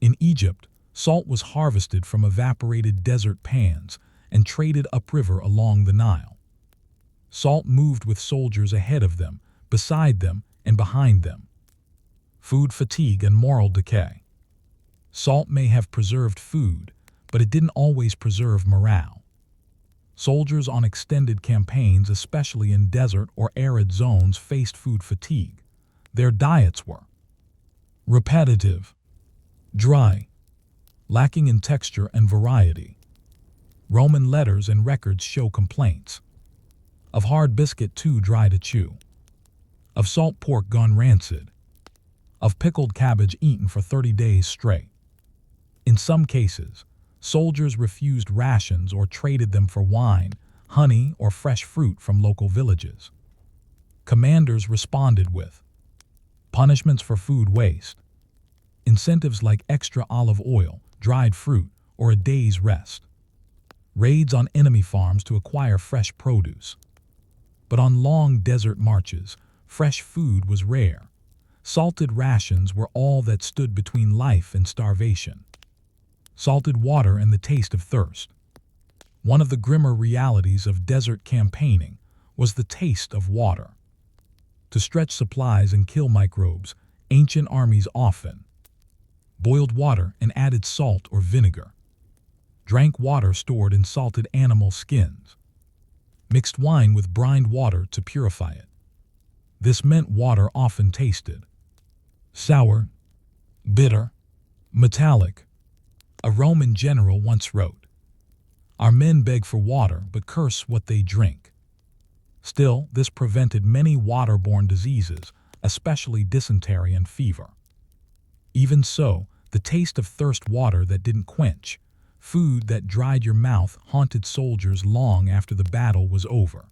In Egypt, salt was harvested from evaporated desert pans and traded upriver along the Nile. Salt moved with soldiers ahead of them, beside them, and behind them. Food fatigue and moral decay. Salt may have preserved food, but it didn't always preserve morale. Soldiers on extended campaigns, especially in desert or arid zones, faced food fatigue. Their diets were repetitive, dry, lacking in texture and variety. Roman letters and records show complaints of hard biscuit too dry to chew, of salt pork gone rancid, of pickled cabbage eaten for 30 days straight. In some cases, soldiers refused rations or traded them for wine, honey, or fresh fruit from local villages. Commanders responded with punishments for food waste, incentives like extra olive oil, dried fruit, or a day's rest, raids on enemy farms to acquire fresh produce. But on long desert marches, fresh food was rare. Salted rations were all that stood between life and starvation. Salted water and the taste of thirst. One of the grimmer realities of desert campaigning was the taste of water. To stretch supplies and kill microbes, ancient armies often boiled water and added salt or vinegar, drank water stored in salted animal skins, mixed wine with brined water to purify it. This meant water often tasted sour, bitter, metallic. A Roman general once wrote, "Our men beg for water but curse what they drink." Still, this prevented many waterborne diseases, especially dysentery and fever. Even so, the taste of thirst water that didn't quench, food that dried your mouth, haunted soldiers long after the battle was over.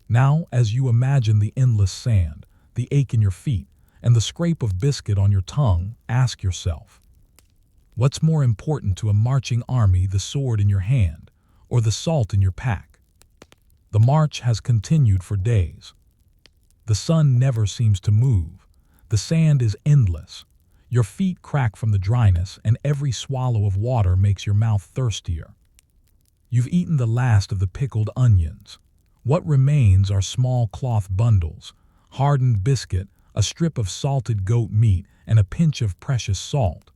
Now, as you imagine the endless sand, the ache in your feet, and the scrape of biscuit on your tongue, ask yourself, what's more important to a marching army, the sword in your hand or the salt in your pack? The march has continued for days. The sun never seems to move. The sand is endless. Your feet crack from the dryness, and every swallow of water makes your mouth thirstier. You've eaten the last of the pickled onions. What remains are small cloth bundles, hardened biscuit, a strip of salted goat meat, and a pinch of precious salt.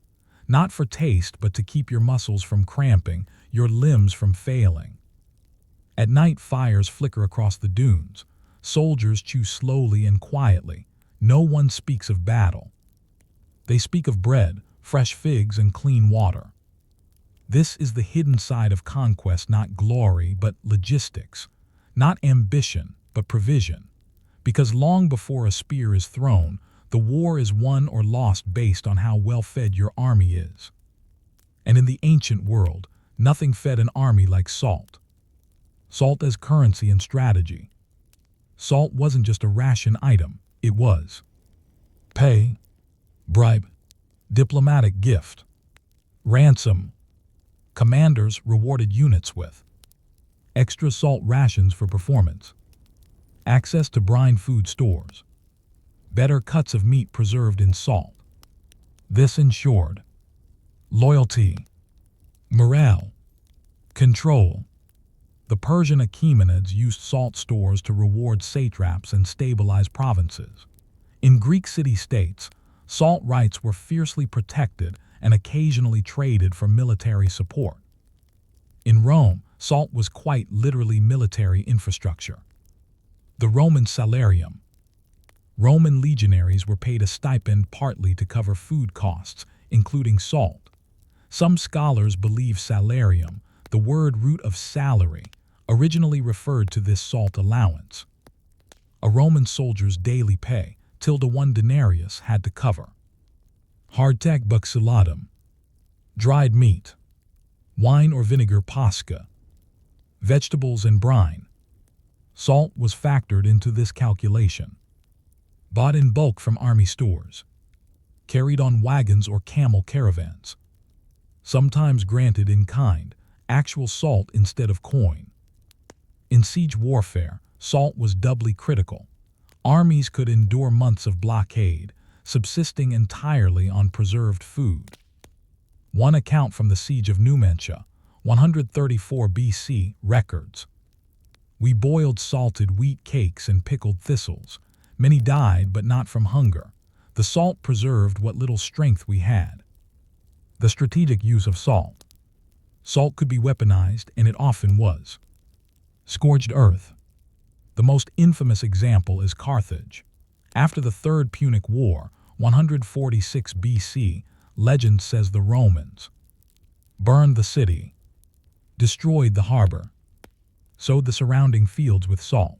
Not for taste, but to keep your muscles from cramping, your limbs from failing. At night, fires flicker across the dunes. Soldiers chew slowly and quietly. No one speaks of battle. They speak of bread, fresh figs, and clean water. This is the hidden side of conquest, not glory, but logistics. Not ambition, but provision. Because long before a spear is thrown, the war is won or lost based on how well-fed your army is. And in the ancient world, nothing fed an army like salt. Salt as currency and strategy. Salt wasn't just a ration item, it was pay, bribe, diplomatic gift, ransom. Commanders rewarded units with extra salt rations for performance, access to brine food stores, better cuts of meat preserved in salt. This ensured loyalty, morale, control. The Persian Achaemenids used salt stores to reward satraps and stabilize provinces. In Greek city-states, salt rights were fiercely protected and occasionally traded for military support. In Rome, salt was quite literally military infrastructure. The Roman salarium. Roman legionaries were paid a stipend partly to cover food costs, including salt. Some scholars believe salarium, the word root of salary, originally referred to this salt allowance. A Roman soldier's daily pay, ~1 denarius, had to cover hardtack buxulatum, dried meat, wine or vinegar pasca, vegetables and brine. Salt was factored into this calculation. Bought in bulk from army stores, carried on wagons or camel caravans, sometimes granted in kind, actual salt instead of coin. In siege warfare, salt was doubly critical. Armies could endure months of blockade, subsisting entirely on preserved food. One account from the siege of Numantia, 134 BC, records, "We boiled salted wheat cakes and pickled thistles. Many died, but not from hunger. The salt preserved what little strength we had." The strategic use of salt. Salt could be weaponized, and it often was. Scourged earth. The most infamous example is Carthage. After the Third Punic War, 146 BC, legend says the Romans burned the city, destroyed the harbor, sowed the surrounding fields with salt.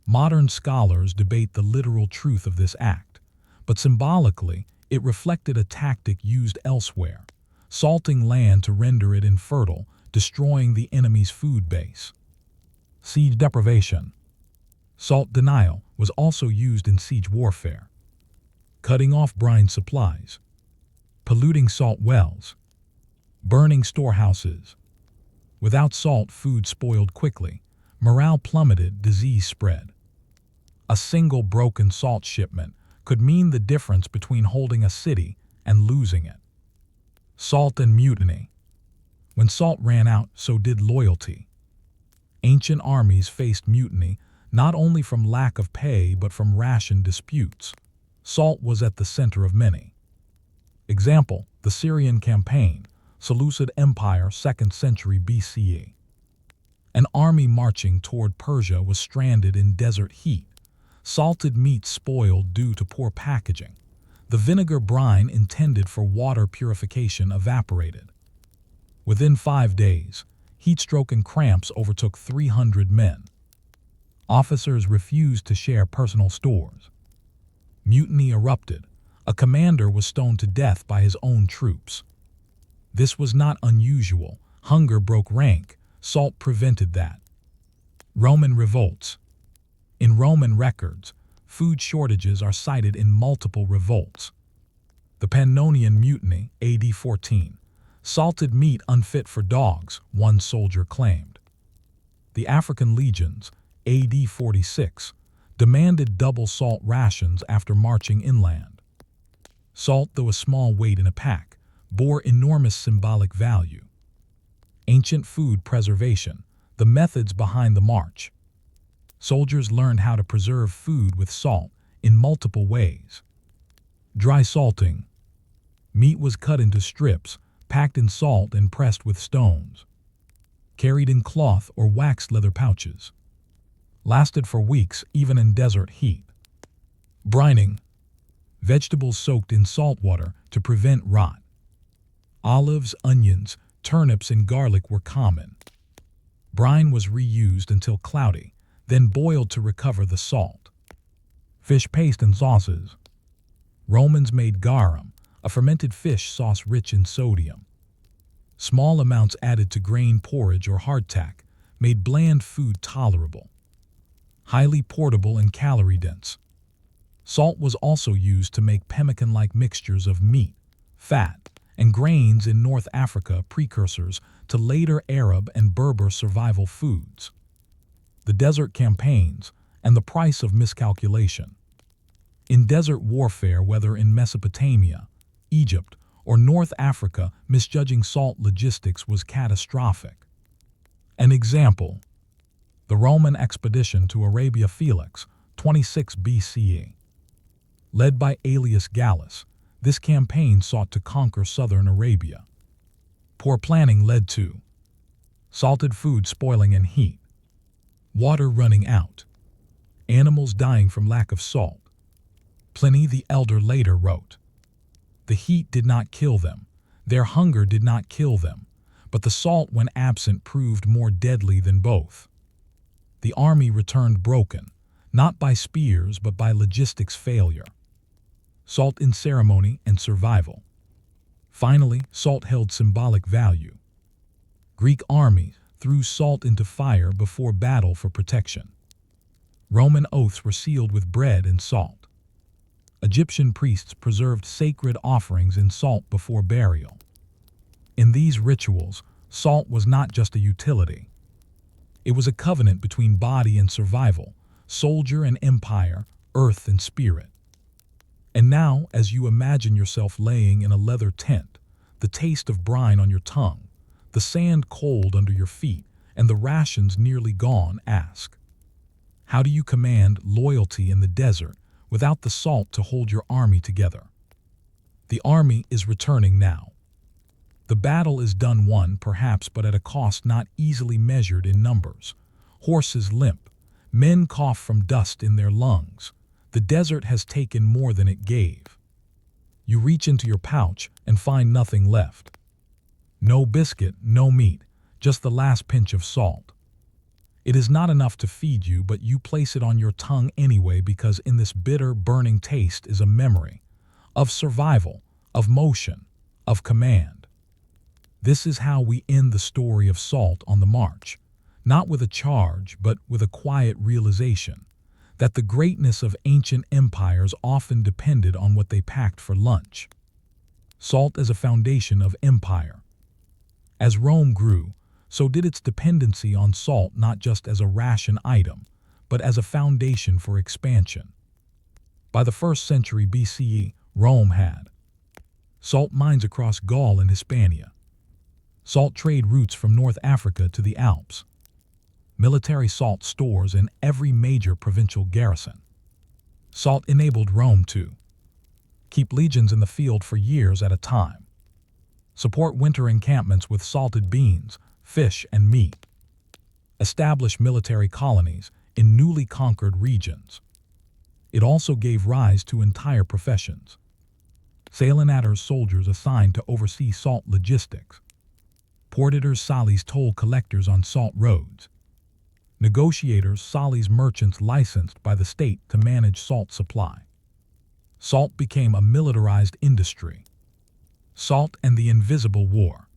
Modern scholars debate the literal truth of this act, but symbolically, it reflected a tactic used elsewhere, salting land to render it infertile, destroying the enemy's food base. Siege deprivation. Salt denial was also used in siege warfare. Cutting off brine supplies, polluting salt wells, burning storehouses. Without salt, food spoiled quickly, morale plummeted, disease spread. A single broken salt shipment could mean the difference between holding a city and losing it. Salt and mutiny. When salt ran out, so did loyalty. Ancient armies faced mutiny not only from lack of pay but from ration disputes. Salt was at the center of many. Example, the Syrian campaign, Seleucid Empire, 2nd century BCE. An army marching toward Persia was stranded in desert heat. Salted meat spoiled due to poor packaging. The vinegar brine intended for water purification evaporated. Within 5 days, heat stroke and cramps overtook 300 men. Officers refused to share personal stores. Mutiny erupted. A commander was stoned to death by his own troops. This was not unusual. Hunger broke rank. Salt prevented that. Roman revolts. In Roman records, food shortages are cited in multiple revolts. The Pannonian Mutiny, AD 14. Salted meat unfit for dogs, one soldier claimed. The African legions, AD 46, demanded double salt rations after marching inland. Salt, though a small weight in a pack, bore enormous symbolic value. Ancient food preservation, the methods behind the march. Soldiers learned how to preserve food with salt in multiple ways. Dry salting. Meat was cut into strips, packed in salt and pressed with stones. Carried in cloth or waxed leather pouches. Lasted for weeks even in desert heat. Brining. Vegetables soaked in salt water to prevent rot. Olives, onions, turnips, and garlic were common. Brine was reused until cloudy, then boiled to recover the salt. Fish paste and sauces. Romans made garum, a fermented fish sauce rich in sodium. Small amounts added to grain porridge or hardtack made bland food tolerable. Highly portable and calorie-dense. Salt was also used to make pemmican-like mixtures of meat, fat, and grains in North Africa, precursors to later Arab and Berber survival foods. The desert campaigns and the price of miscalculation. In desert warfare, whether in Mesopotamia, Egypt, or North Africa, misjudging salt logistics was catastrophic. An example: the Roman expedition to Arabia Felix, 26 BCE. Led by Aelius Gallus, this campaign sought to conquer southern Arabia. Poor planning led to salted food spoiling in heat, water running out, animals dying from lack of salt. Pliny the Elder later wrote, "The heat did not kill them, their hunger did not kill them, but the salt when absent proved more deadly than both." The army returned broken, not by spears but by logistics failure. Salt in ceremony and survival. Finally, salt held symbolic value. Greek armies threw salt into fire before battle for protection. Roman oaths were sealed with bread and salt. Egyptian priests preserved sacred offerings in salt before burial. In these rituals, salt was not just a utility. It was a covenant between body and survival, soldier and empire, earth and spirit. And now, as you imagine yourself laying in a leather tent, the taste of brine on your tongue, the sand cold under your feet, and the rations nearly gone, ask, how do you command loyalty in the desert without the salt to hold your army together? The army is returning now. The battle is done won, perhaps, but at a cost not easily measured in numbers. Horses limp, men cough from dust in their lungs. The desert has taken more than it gave. You reach into your pouch and find nothing left. No biscuit, no meat, just the last pinch of salt. It is not enough to feed you, but you place it on your tongue anyway, because in this bitter, burning taste is a memory of survival, of motion, of command. This is how we end the story of salt on the march, not with a charge, but with a quiet realization that the greatness of ancient empires often depended on what they packed for lunch. Salt as a foundation of empire. As Rome grew, so did its dependency on salt, not just as a ration item, but as a foundation for expansion. By the 1st century BCE, Rome had salt mines across Gaul and Hispania, salt trade routes from North Africa to the Alps, military salt stores in every major provincial garrison. Salt enabled Rome to keep legions in the field for years at a time, support winter encampments with salted beans, fish, and meat, establish military colonies in newly conquered regions. It also gave rise to entire professions. Salinators soldiers assigned to oversee salt logistics. Porters Salis toll collectors on salt roads. Negotiators Salis merchants licensed by the state to manage salt supply. Salt became a militarized industry. Salt and the Invisible War.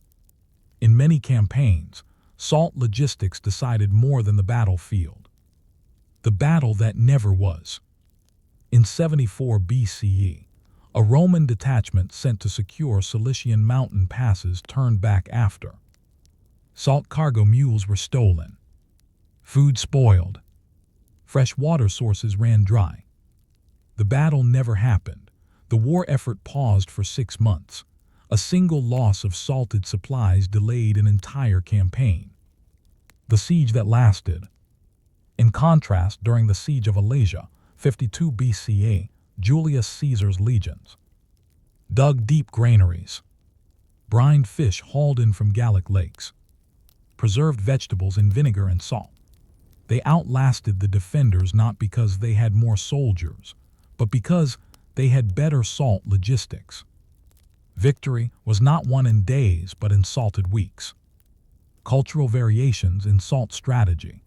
In many campaigns, salt logistics decided more than the battlefield. The battle that never was. In 74 BCE, a Roman detachment sent to secure Cilician mountain passes turned back after. Salt cargo mules were stolen. Food spoiled. Fresh water sources ran dry. The battle never happened. The war effort paused for 6 months. A single loss of salted supplies delayed an entire campaign. The siege that lasted. In contrast, during the siege of Alasia, 52 BCE, Julius Caesar's legions dug deep granaries, brined fish hauled in from Gallic lakes, preserved vegetables in vinegar and salt. They outlasted the defenders not because they had more soldiers, but because they had better salt logistics. Victory was not won in days but in salted weeks. Cultural variations in salt strategy.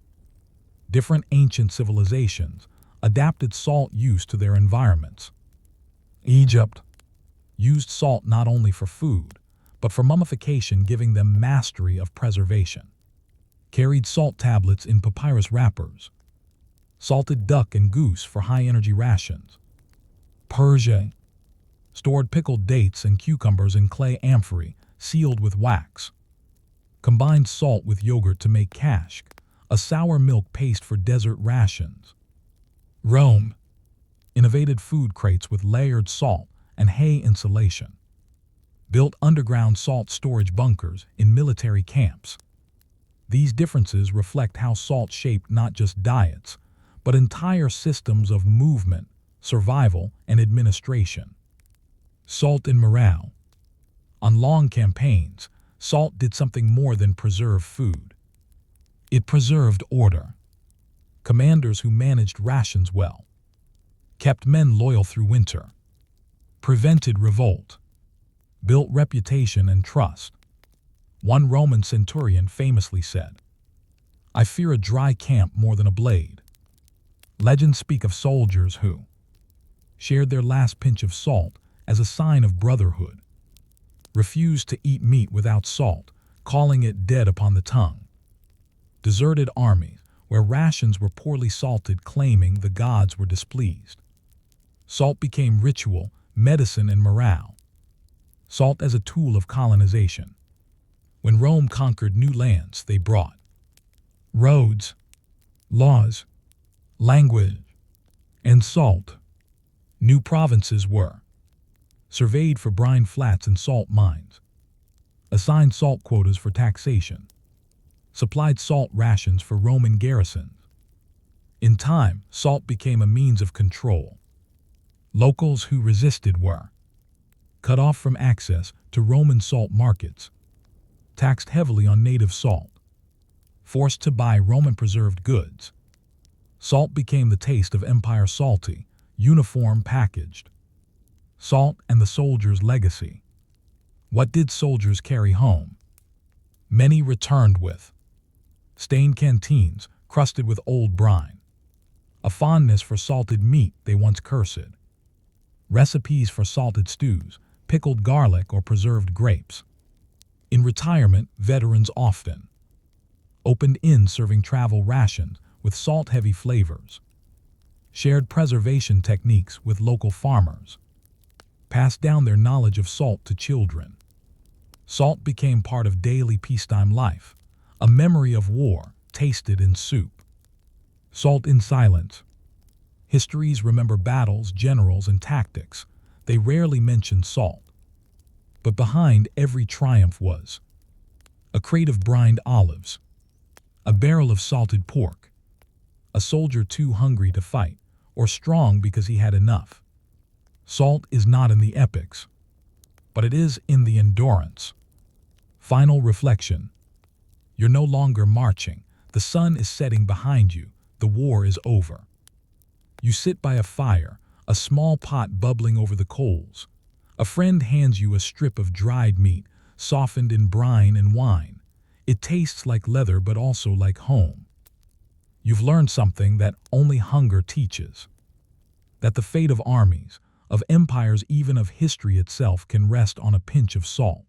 Different ancient civilizations adapted salt use to their environments. Egypt used salt not only for food, but for mummification, giving them mastery of preservation. Carried salt tablets in papyrus wrappers. Salted duck and goose for high-energy rations. Persia stored pickled dates and cucumbers in clay amphorae sealed with wax. Combined salt with yogurt to make kashk, a sour milk paste for desert rations. Rome innovated food crates with layered salt and hay insulation. Built underground salt storage bunkers in military camps. These differences reflect how salt shaped not just diets, but entire systems of movement, survival, and administration. Salt in morale. On long campaigns, salt did something more than preserve food. It preserved order. Commanders who managed rations well kept men loyal through winter, prevented revolt, built reputation and trust. One Roman centurion famously said, "I fear a dry camp more than a blade." Legends speak of soldiers who shared their last pinch of salt as a sign of brotherhood, refused to eat meat without salt, calling it dead upon the tongue. Deserted armies, where rations were poorly salted, claiming the gods were displeased. Salt became ritual, medicine, and morale. Salt as a tool of colonization. When Rome conquered new lands, they brought roads, laws, language, and salt. New provinces were surveyed for brine flats and salt mines, assigned salt quotas for taxation, supplied salt rations for Roman garrisons. In time, salt became a means of control. Locals who resisted were cut off from access to Roman salt markets, taxed heavily on native salt, forced to buy Roman preserved goods. Salt became the taste of empire, salty, uniform, packaged. Salt and the soldier's legacy. What did soldiers carry home? Many returned with stained canteens crusted with old brine, a fondness for salted meat they once cursed, recipes for salted stews, pickled garlic, or preserved grapes. In retirement, veterans often opened inns serving travel rations with salt-heavy flavors, shared preservation techniques with local farmers, passed down their knowledge of salt to children. Salt became part of daily peacetime life, a memory of war tasted in soup. Salt in silence. Histories remember battles, generals, and tactics. They rarely mention salt. But behind every triumph was a crate of brined olives, a barrel of salted pork, a soldier too hungry to fight, or strong because he had enough. Salt is not in the epics, but it is in the endurance. Final reflection. You're no longer marching. The sun is setting behind you. The war is over. You sit by a fire, a small pot bubbling over the coals, A friend hands you a strip of dried meat, softened in brine and wine. It tastes like leather but also like home. You've learned something that only hunger teaches. That the fate of armies, of empires, even of history itself can rest on a pinch of salt.